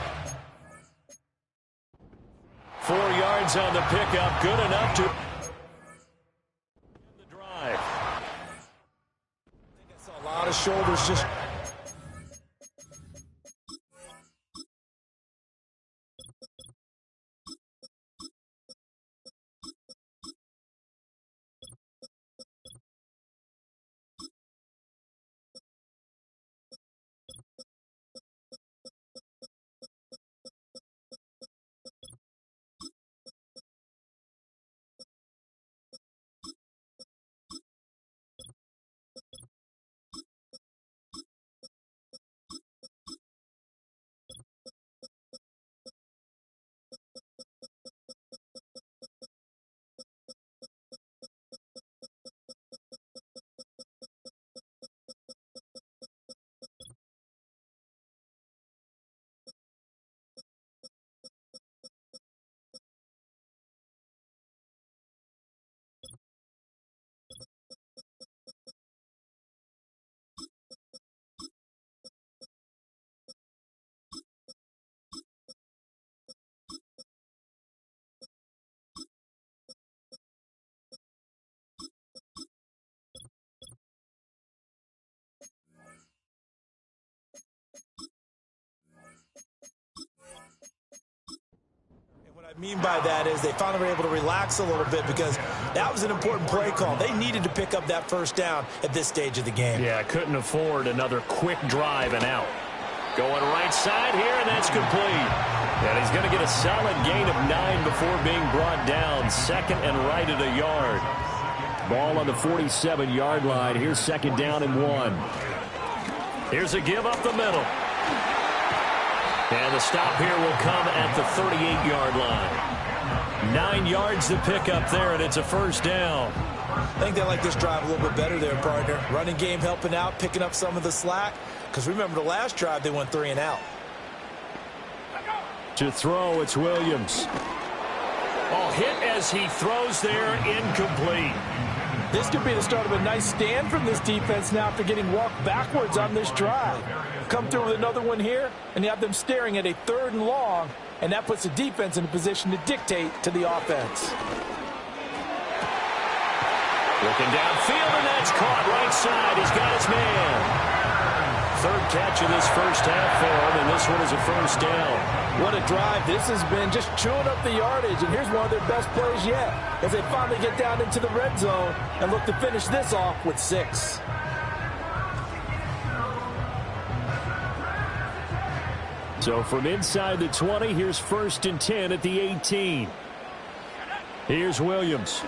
[SPEAKER 6] 4 yards on the pickup, good enough to the drive.
[SPEAKER 7] That's a lot of shoulders just What I mean by that is they finally were able to relax a little bit because that was an important play call. They needed to pick up that first down at this stage of the game.
[SPEAKER 6] Yeah, couldn't afford another quick drive and out. Going right side here, and that's complete. And he's going to get a solid gain of 9 before being brought down. Second and right at a yard. Ball on the 47-yard line. Here's second down and 1. Here's a give up the middle. And the stop here will come at the 38-yard line. 9 yards to pick up there, and it's a first down.
[SPEAKER 7] I think they like this drive a little bit better there, partner. Running game helping out, picking up some of the slack. Because remember, the last drive, they went 3 and out.
[SPEAKER 6] To throw, it's Williams. Oh, hit as he throws there, incomplete.
[SPEAKER 7] This could be the start of a nice stand from this defense now after getting walked backwards on this drive. Come through with another one here, and you have them staring at a 3rd and long, and that puts the defense in a position to dictate to the offense.
[SPEAKER 6] Looking downfield, and that's caught right side. He's got his man. 3rd catch of this first half for him, and this one is a first down.
[SPEAKER 7] What a drive this has been, just chewing up the yardage, and here's one of their best plays yet as they finally get down into the red zone and look to finish this off with 6.
[SPEAKER 6] So from inside the 20, here's 1st and 10 at the 18. Here's Williams.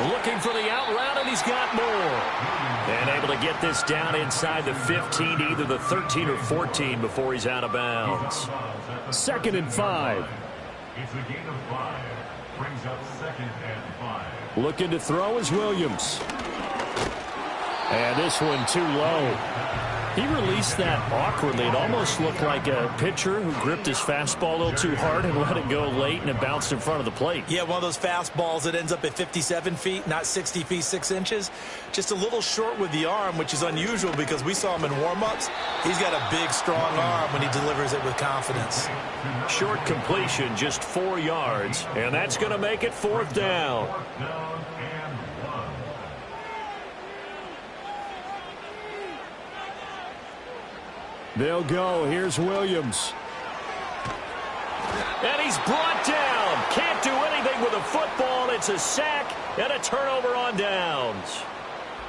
[SPEAKER 6] Looking for the out route, and he's got more. And able to get this down inside the 15 to either the 13 or 14 before he's out of bounds. 2nd and 5.
[SPEAKER 3] It's a gain of 5. Brings up 2nd and 5.
[SPEAKER 6] Looking to throw is Williams. And this one too low. He released that awkwardly. It almost looked like a pitcher who gripped his fastball a little too hard and let it go late, and it bounced in front of the plate.
[SPEAKER 7] Yeah, one of those fastballs that ends up at 57 feet, not 60 feet, 6 inches. Just a little short with the arm, which is unusual because we saw him in warm-ups. He's got a big, strong arm when he delivers it with confidence.
[SPEAKER 6] Short completion, just 4 yards, and that's going to make it 4th down. They'll go. Here's Williams. And he's brought down. Can't do anything with a football. It's a sack and a turnover on downs.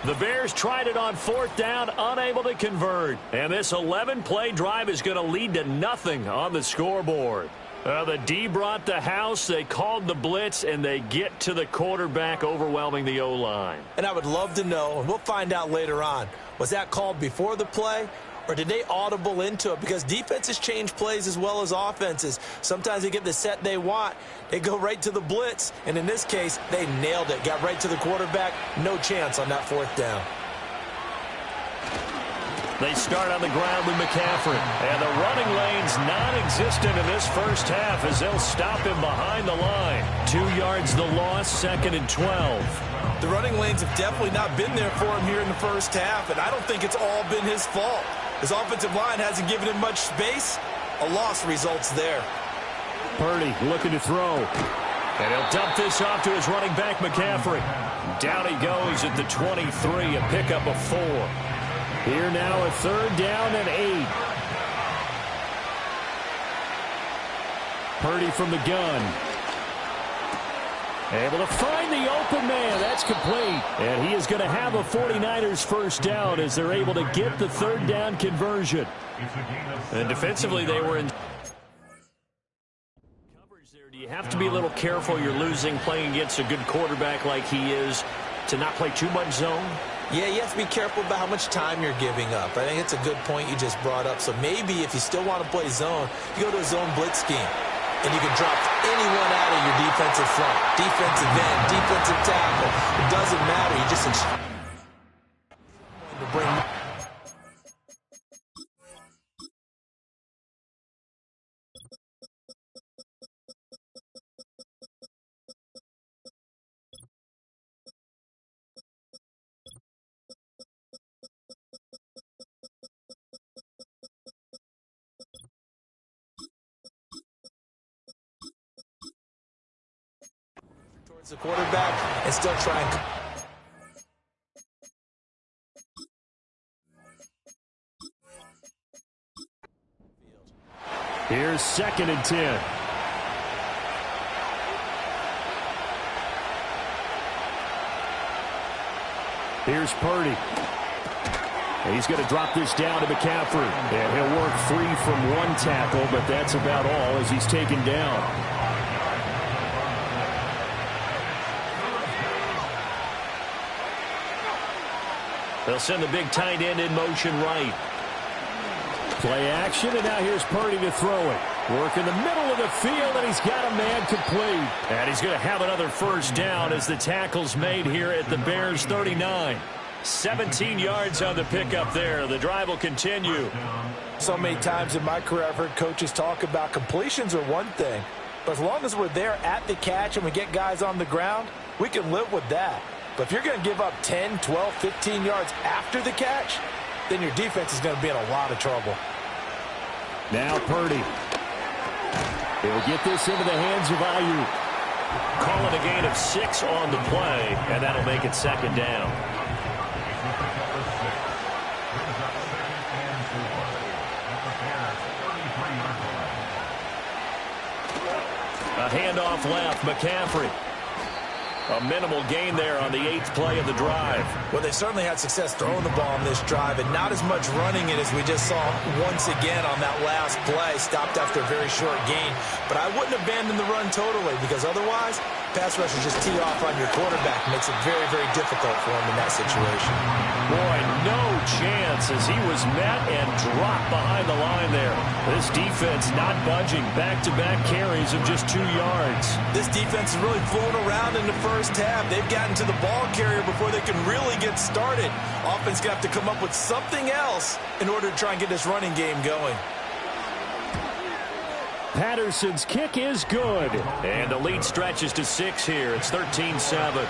[SPEAKER 6] The Bears tried it on 4th down, unable to convert. And this 11-play drive is going to lead to nothing on the scoreboard. The D brought the house. They called the blitz, and they get to the quarterback, overwhelming the O-line.
[SPEAKER 7] And I would love to know, and we'll find out later on, was that called before the play? Or did they audible into it? Because defenses change plays as well as offenses. Sometimes they get the set they want. They go right to the blitz. And in this case, they nailed it. Got right to the quarterback. No chance on that 4th down.
[SPEAKER 6] They start on the ground with McCaffrey. And the running lane's non-existent in this first half as they'll stop him behind the line. 2 yards the loss, 2nd and 12.
[SPEAKER 7] The running lanes have definitely not been there for him here in the first half, and I don't think it's all been his fault. His offensive line hasn't given him much space. A loss results there.
[SPEAKER 6] Purdy looking to throw. And he'll dump this off to his running back, McCaffrey. Down he goes at the 23, a pickup of 4. Here now a 3rd down and 8. Purdy from the gun. Able to find the open man. That's complete. And he is going to have a 49ers first down as they're able to get the 3rd down conversion. And defensively, they were in coverage there. Do you have to be a little careful? You're losing playing against a good quarterback like he is to not play too much zone?
[SPEAKER 7] Yeah, you have to be careful about how much time you're giving up. I think it's a good point you just brought up. So maybe if you still want to play zone, you go to a zone blitz scheme. And you can drop anyone out of your defensive front. Defensive end, defensive tackle. It doesn't matter. You just to bring. The quarterback and still trying.
[SPEAKER 6] Here's 2nd and 10. Here's Purdy. He's going to drop this down to McCaffrey. And he'll work free from one tackle, but that's about all as he's taken down. They'll send the big tight end in motion right. Play action, and now here's Purdy to throw it. Work in the middle of the field, and he's got a man complete. And he's going to have another first down as the tackle's made here at the Bears' 39. 17 yards on the pickup there. The drive will continue.
[SPEAKER 7] So many times in my career I've heard coaches talk about completions are one thing, but as long as we're there at the catch and we get guys on the ground, we can live with that. But if you're going to give up 10, 12, 15 yards after the catch, then your defense is going to be in a lot of trouble.
[SPEAKER 6] Now Purdy. He'll get this into the hands of Ayuk. Call it a gain of 6 on the play, and that'll make it second down. A handoff left, McCaffrey. A minimal gain there on the 8th play of the drive.
[SPEAKER 7] Well, they certainly had success throwing the ball on this drive, and not as much running it as we just saw once again on that last play. Stopped after a very short gain. But I wouldn't abandon the run totally, because otherwise, pass rushers just tee off on your quarterback. Makes it very, very difficult for him in that situation.
[SPEAKER 6] Boy, no chance as he was met and dropped behind the line there. This defense not budging. Back-to-back carries of just 2 yards.
[SPEAKER 7] This defense is really flown around in the first half. They've gotten to the ball carrier before they can really get started. Offense going to have to come up with something else in order to try and get this running game going.
[SPEAKER 6] Patterson's kick is good. And the lead stretches to 6 here. It's 13-7.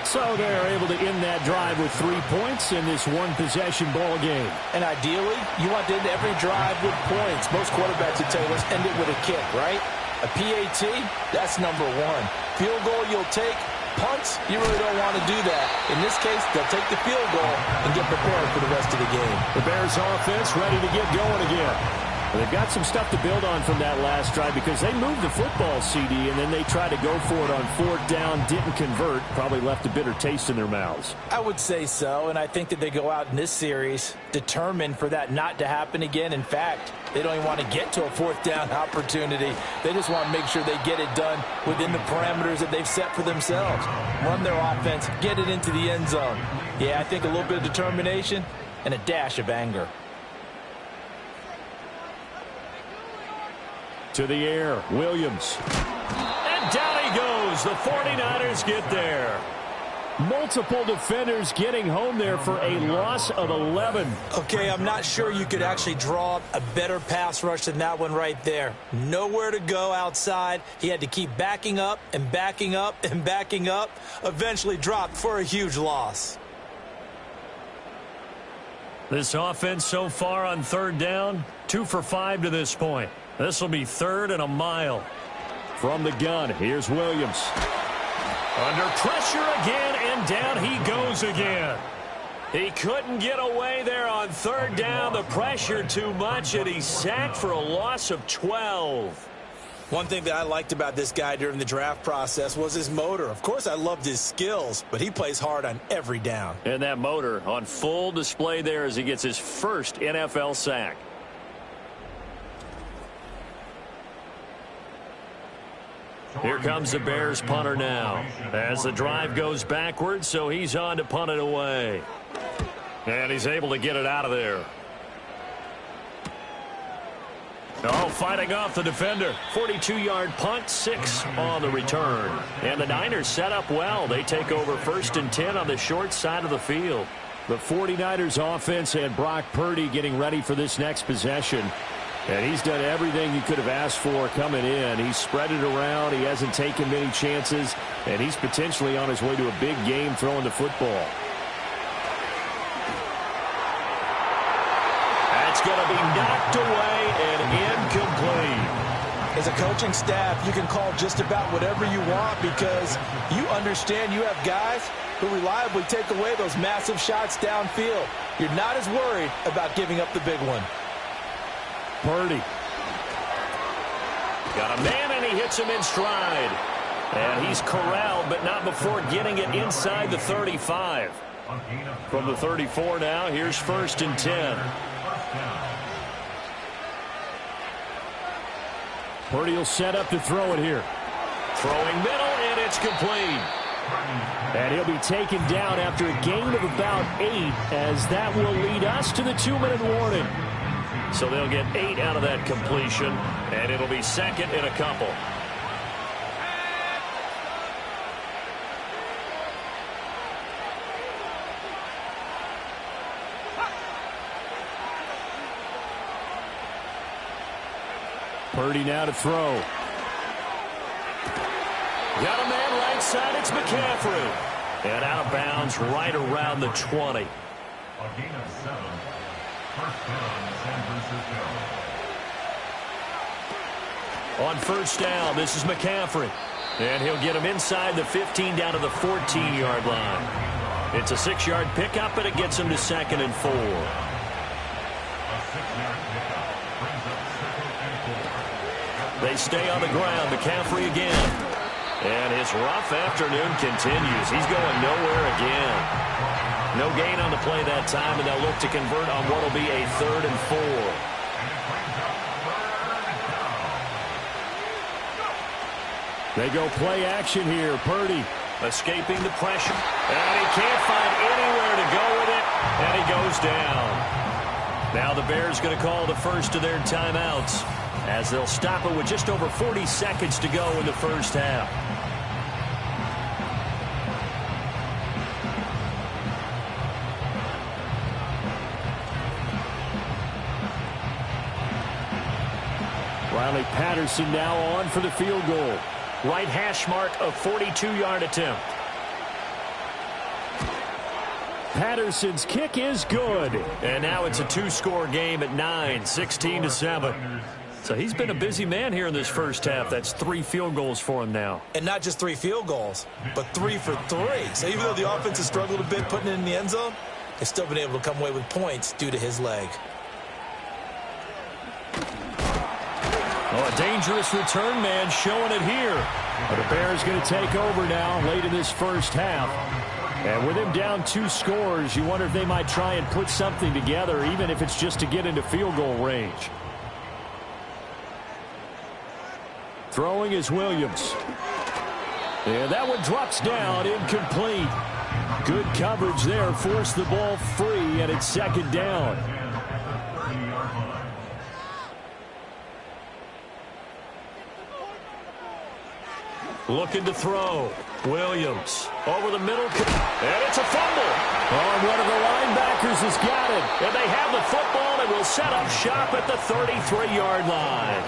[SPEAKER 6] So they're able to end that drive with 3 points in this one-possession ball game.
[SPEAKER 7] And ideally, you want to end every drive with points. Most quarterbacks would tell you, let's end it with a kick, right? A PAT, that's number 1. Field goal you'll take. Punts, you really don't want to do that. In this case, they'll take the field goal and get prepared for the rest of the game.
[SPEAKER 6] The Bears offense ready to get going again. Well, they've got some stuff to build on from that last drive because they moved the football, CD, and then they tried to go for it on 4th down, didn't convert, probably left a bitter taste in their mouths.
[SPEAKER 7] I would say so, and I think that they go out in this series determined for that not to happen again. In fact, they don't even want to get to a 4th down opportunity. They just want to make sure they get it done within the parameters that they've set for themselves. Run their offense, get it into the end zone. Yeah, I think a little bit of determination and a dash of anger.
[SPEAKER 6] To the air, Williams. And down he goes. The 49ers get there. Multiple defenders getting home there for a loss of 11.
[SPEAKER 7] Okay, I'm not sure you could actually draw a better pass rush than that one right there. Nowhere to go outside. He had to keep backing up and backing up and backing up. Eventually dropped for a huge loss.
[SPEAKER 6] This offense so far on 3rd down, 2 for 5 to this point. This will be 3rd and a mile. From the gun, here's Williams. Under pressure again, and down he goes again. He couldn't get away there on 3rd down. The pressure too much, and he's sacked for a loss of 12.
[SPEAKER 7] One thing that I liked about this guy during the draft process was his motor. Of course, I loved his skills, but he plays hard on every down.
[SPEAKER 6] And that motor on full display there as he gets his first NFL sack. Here comes the Bears punter now as the drive goes backwards, so he's on to punt it away. And he's able to get it out of there. Oh, fighting off the defender. 42-yard punt, 6 on the return. And the Niners set up well. They take over 1st and 10 on the short side of the field. The 49ers offense had Brock Purdy getting ready for this next possession. And he's done everything he could have asked for coming in. He's spread it around. He hasn't taken many chances. And he's potentially on his way to a big game throwing the football. That's going to be knocked away and incomplete.
[SPEAKER 7] As a coaching staff, you can call just about whatever you want because you understand you have guys who reliably take away those massive shots downfield. You're not as worried about giving up the big one.
[SPEAKER 6] Purdy. Got a man, and he hits him in stride. And he's corralled, but not before getting it inside the 35. From the 34 now, here's 1st and 10. Purdy will set up to throw it here. Throwing middle, and it's complete. And he'll be taken down after a gain of about 8, as that will lead us to the 2-minute warning. So they'll get 8 out of that completion, and it'll be 2nd and a couple. Purdy now to throw. Got a man right side. It's McCaffrey. And out of bounds right around the 20.
[SPEAKER 3] A gain of 7. First down, San Francisco.
[SPEAKER 6] On first down, this is McCaffrey. And he'll get him inside the 15 down to the 14-yard line. It's a 6-yard pickup, and it gets him to 2nd and 4.
[SPEAKER 3] A 6-yard pickup brings up 2nd and 4.
[SPEAKER 6] They stay on the ground. McCaffrey again. And his rough afternoon continues. He's going nowhere again. No gain on the play that time, and they'll look to convert on what will be a 3rd and 4. They go play action here. Purdy escaping the pressure. And he can't find anywhere to go with it. And he goes down. Now the Bears going to call the first of their timeouts, as they'll stop it with just over 40 seconds to go in the first half. Riley Patterson now on for the field goal. Right hash mark, a 42-yard attempt. Patterson's kick is good. And now it's a 2-score game at 9, 16-7. So he's been a busy man here in this first half. That's 3 field goals for him now.
[SPEAKER 7] And not just 3 field goals, but 3 for 3. So even though the offense has struggled a bit putting it in the end zone, they've still been able to come away with points due to his leg.
[SPEAKER 6] Oh, a dangerous return man showing it here. But the Bears going to take over now late in this first half. And with him down 2 scores, you wonder if they might try and put something together, even if it's just to get into field goal range. Throwing is Williams. And that one drops down, incomplete. Good coverage there, forced the ball free, and it's 2nd down. Looking to throw. Williams over the middle. And it's a fumble. Oh, one of the linebackers has got it. And they have the football and will set up shop at the 33-yard line.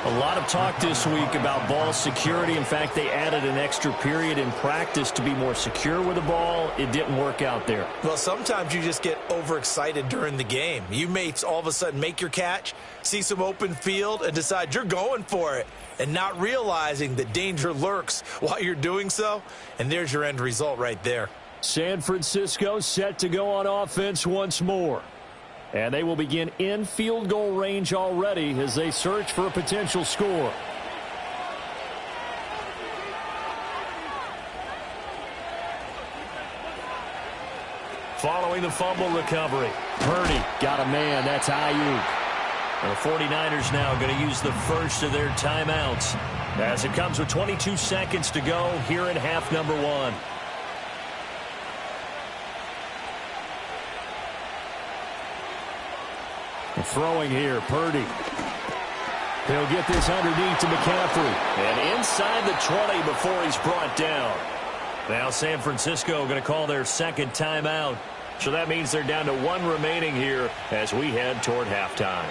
[SPEAKER 6] A lot of talk this week about ball security. In fact, they added an extra period in practice to be more secure with the ball. It didn't work out there.
[SPEAKER 7] Well, sometimes you just get overexcited during the game. You may all of a sudden make your catch, see some open field, and decide you're going for it, and not realizing that danger lurks while you're doing so. And there's your end result right there.
[SPEAKER 6] San Francisco set to go on offense once more. And they will begin in field goal range already as they search for a potential score. Following the fumble recovery, Purdy got a man. That's Ayuk. And the 49ers now going to use the first of their timeouts as it comes with 22 seconds to go here in half number 1. Throwing here, Purdy. He'll get this underneath to McCaffrey. And inside the 20 before he's brought down. Now San Francisco going to call their 2nd timeout. So that means they're down to 1 remaining here as we head toward halftime.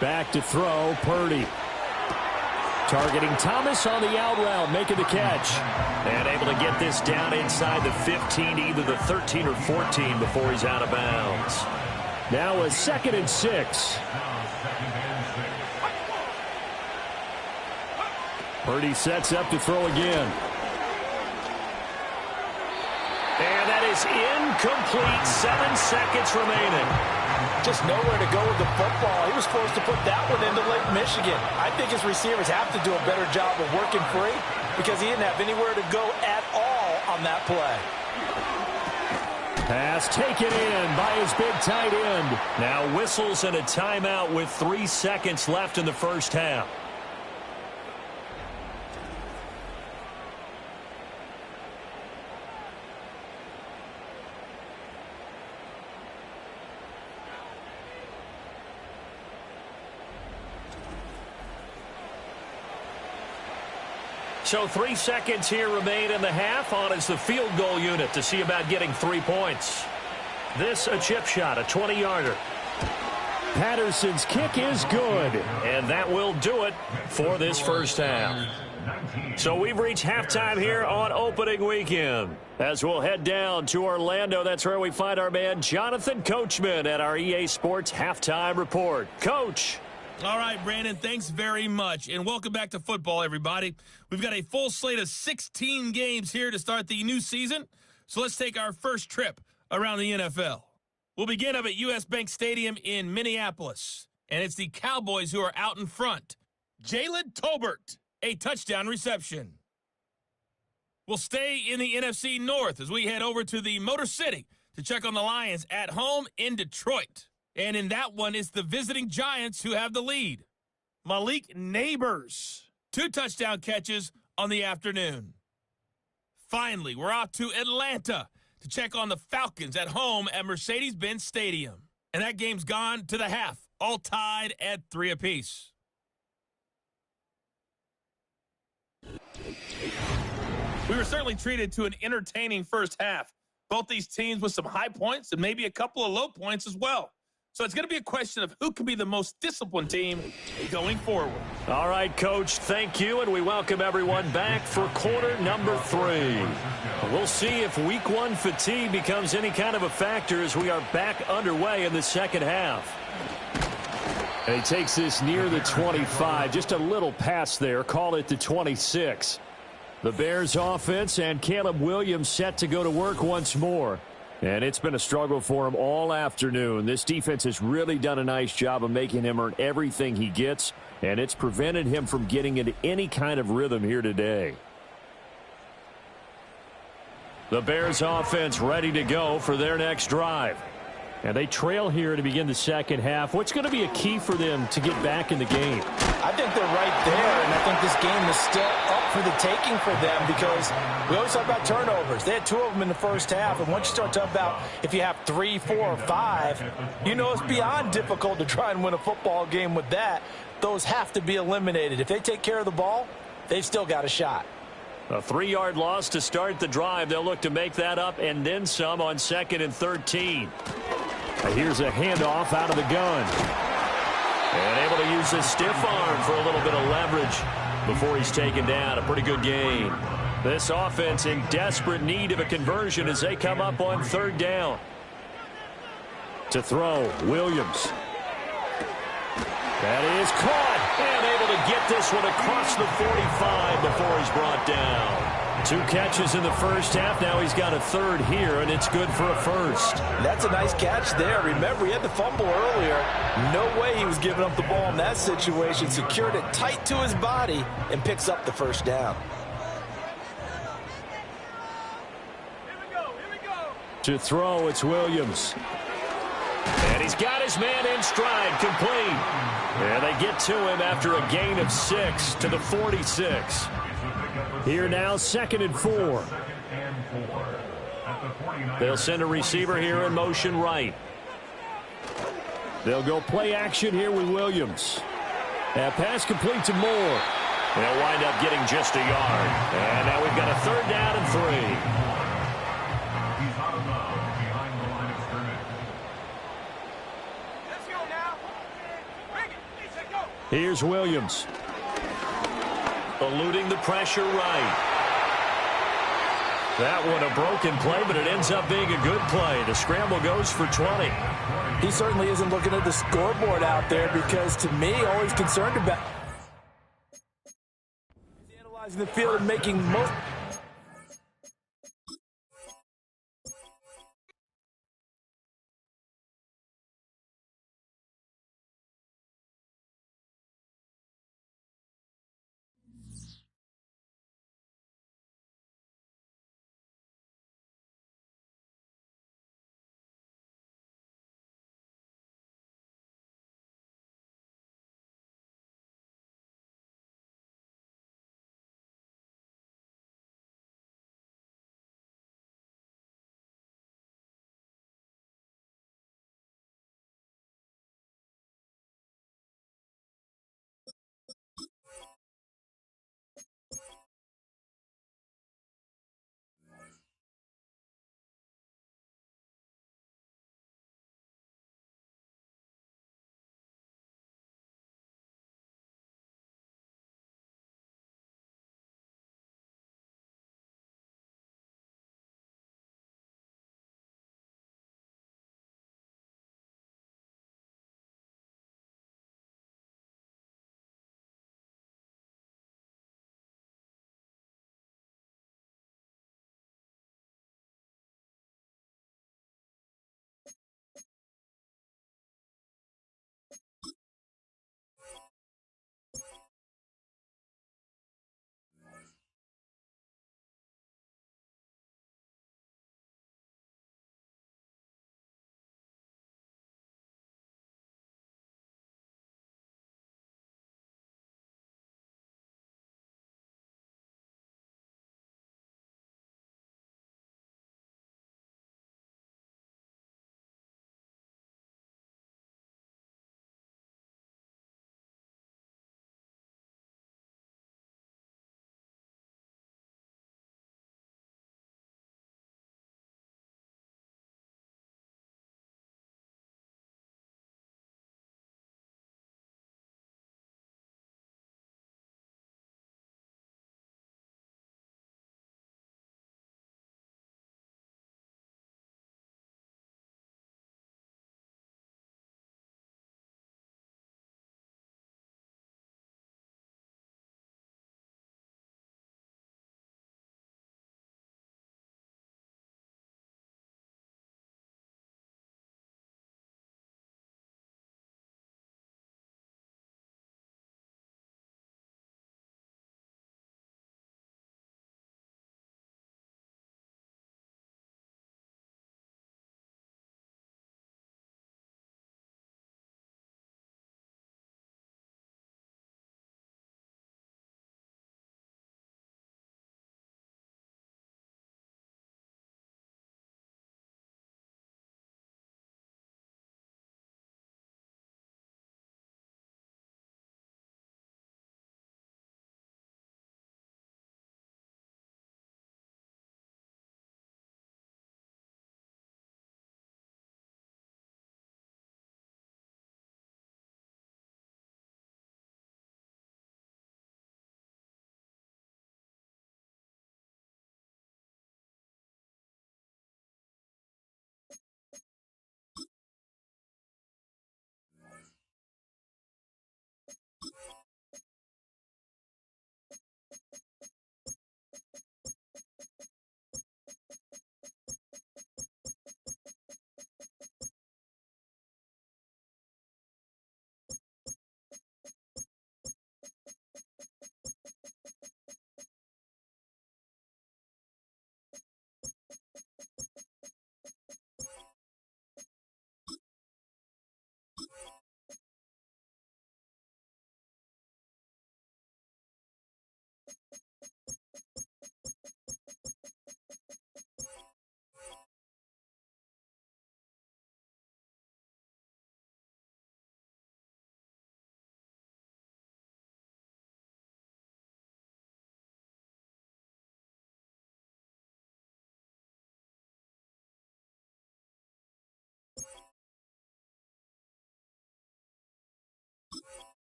[SPEAKER 6] Back to throw, Purdy. Targeting Thomas on the out route, making the catch. And able to get this down inside the 15 to either the 13 or 14 before he's out of bounds. Now a 2nd and 6. Purdy sets up to throw again. And that is incomplete. 7 seconds remaining.
[SPEAKER 7] Just nowhere to go with the football. He was forced to put that one into Lake Michigan. I think his receivers have to do a better job of working free because he didn't have anywhere to go at all on that play.
[SPEAKER 6] Pass taken in by his big tight end. Now whistles and a timeout with 3 seconds left in the first half. So 3 seconds here remain in the half. On is the field goal unit to see about getting 3 points. This a chip shot, a 20-yarder. Patterson's kick is good. And that will do it for this first half. So we've reached halftime here on opening weekend. As we'll head down to Orlando, that's where we find our man Jonathan Coachman at our EA Sports Halftime Report. Coach.
[SPEAKER 8] All right, Brandon, thanks very much. And welcome back to football, everybody. We've got a full slate of 16 games here to start the new season. So let's take our first trip around the NFL. We'll begin up at U.S. Bank Stadium in Minneapolis. And it's the Cowboys who are out in front. Jalen Tolbert, a touchdown reception. We'll stay in the NFC North as we head over to the Motor City to check on the Lions at home in Detroit. And in that one, it's the visiting Giants who have the lead. Malik Neighbors, 2 touchdown catches on the afternoon. Finally, we're off to Atlanta to check on the Falcons at home at Mercedes-Benz Stadium. And that game's gone to the half, all tied at 3 apiece. We were certainly treated to an entertaining first half. Both these teams with some high points and maybe a couple of low points as well. So it's going to be a question of who can be the most disciplined team going forward.
[SPEAKER 6] All right, Coach, thank you, and we welcome everyone back for quarter number 3. We'll see if week 1 fatigue becomes any kind of a factor as we are back underway in the second half. And he takes this near the 25, just a little pass there, call it the 26. The Bears offense and Caleb Williams set to go to work once more. And it's been a struggle for him all afternoon. This defense has really done a nice job of making him earn everything he gets, and it's prevented him from getting into any kind of rhythm here today. The Bears offense ready to go for their next drive. And they trail here to begin the second half. What's going to be a key for them to get back in the game?
[SPEAKER 7] I think they're right there, and I think this game is still up for the taking for them because we always talk about turnovers. They had 2 of them in the first half, and once you start talking about if you have 3, 4, or 5, you know it's beyond difficult to try and win a football game with that. Those have to be eliminated. If they take care of the ball, they've still got a shot.
[SPEAKER 6] A 3-yard loss to start the drive. They'll look to make that up and then some on 2nd and 13. Here's a handoff out of the gun. And able to use his stiff arm for a little bit of leverage before he's taken down. A pretty good gain. This offense in desperate need of a conversion as they come up on 3rd down. To throw, Williams. That is caught and able to get this one across the 45 before he's brought down. 2 catches in the first half. Now he's got a 3rd here, and it's good for a 1st.
[SPEAKER 7] That's a nice catch there. Remember, he had the fumble earlier. No way he was giving up the ball in that situation. Secured it tight to his body and picks up the 1st down.
[SPEAKER 6] Here we go. To throw, it's Williams. And he's got his man in stride, complete. And they get to him after a gain of 6 to the 46. Here now, 2nd and 4. They'll send a receiver here in motion right. They'll go play action here with Williams. That pass complete to Moore. They'll wind up getting just a yard. And now we've got a 3rd down and 3.
[SPEAKER 3] He's out of bounds behind the line of scrimmage.
[SPEAKER 9] Let's go now. Bring it. Let's go.
[SPEAKER 6] Here's Williams. Eluding the pressure right. That one a broken play, but it ends up being a good play. The scramble goes for 20.
[SPEAKER 7] He certainly isn't looking at the scoreboard out there because, to me, all he's concerned about is analyzing the field and making most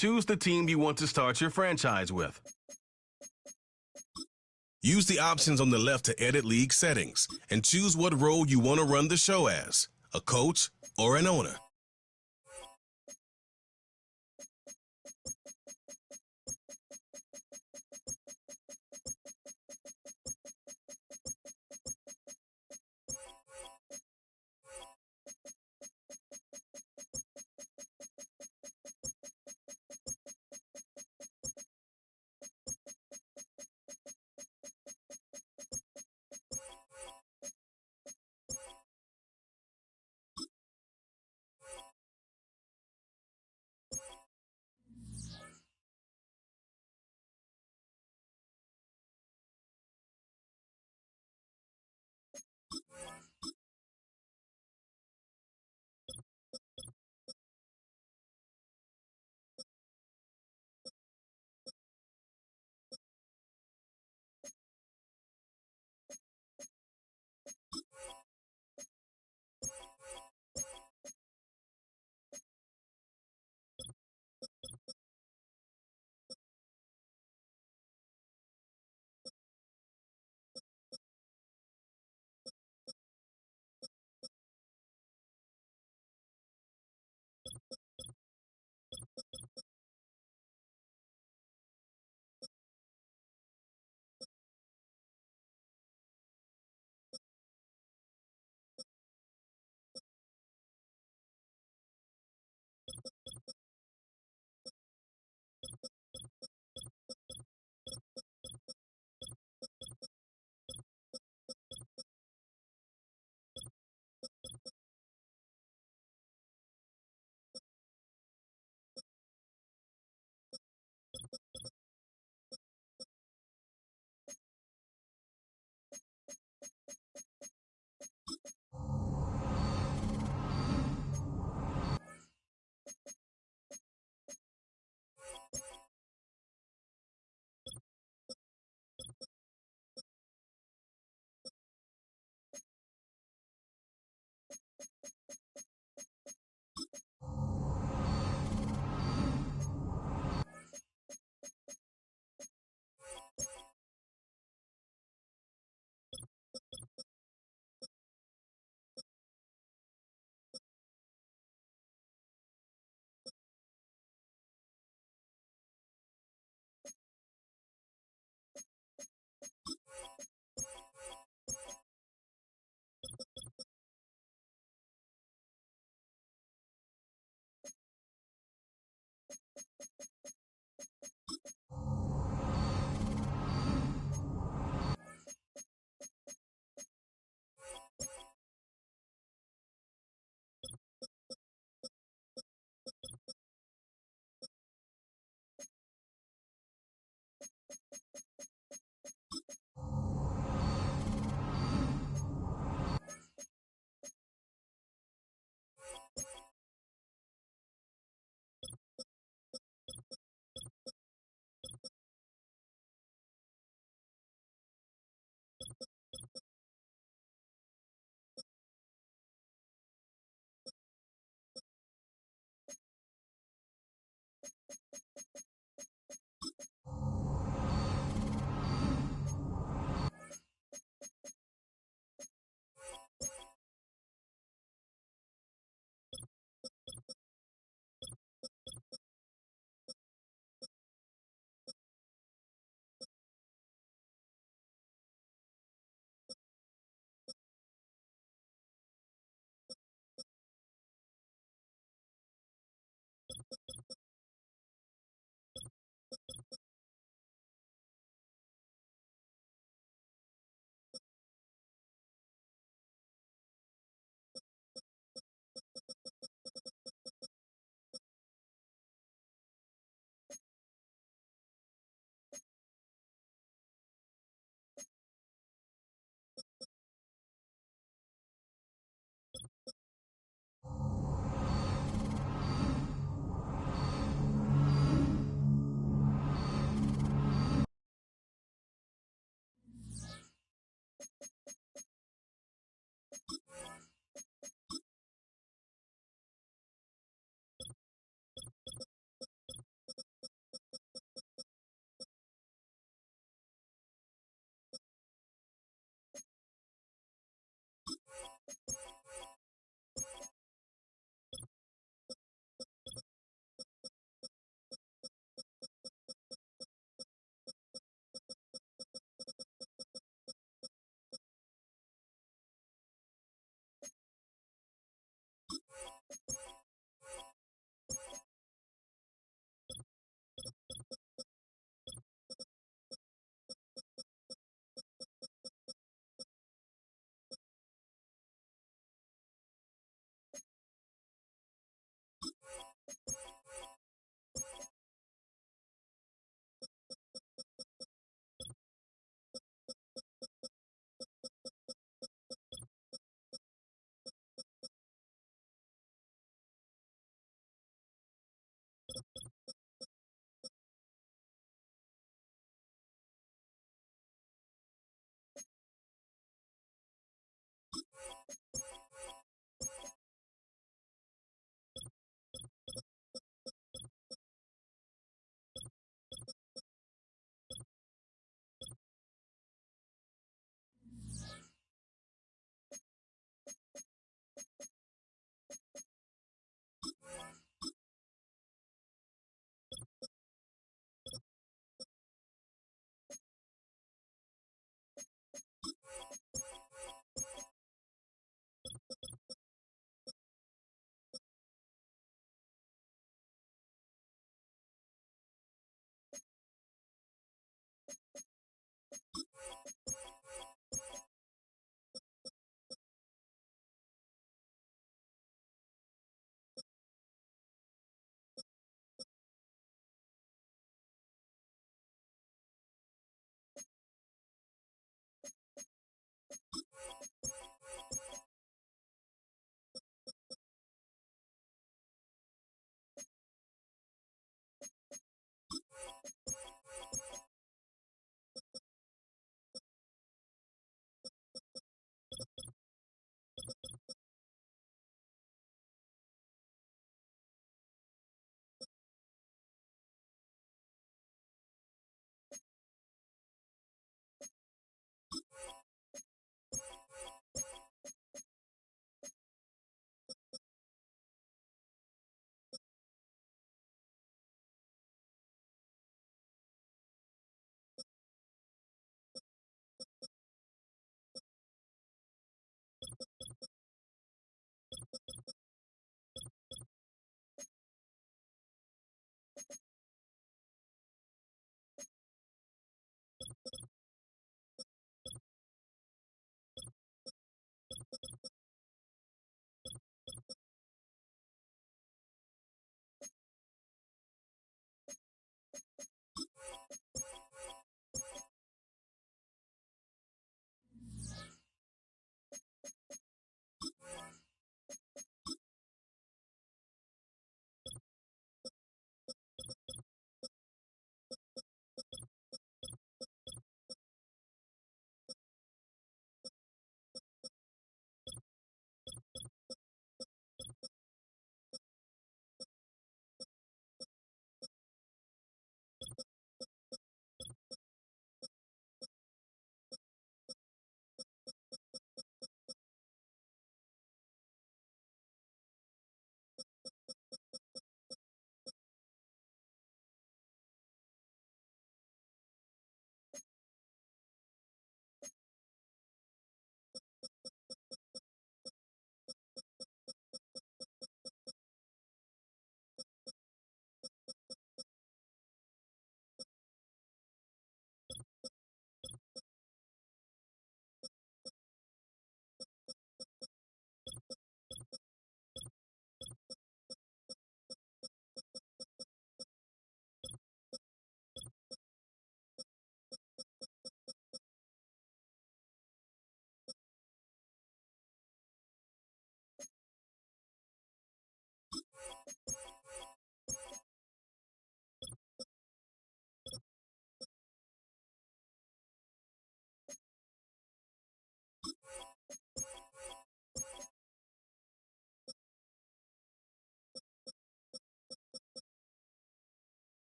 [SPEAKER 4] Choose the team you want to start your franchise with. Use the options on the left to edit league settings and choose what role you want to run the show as, a coach or an owner.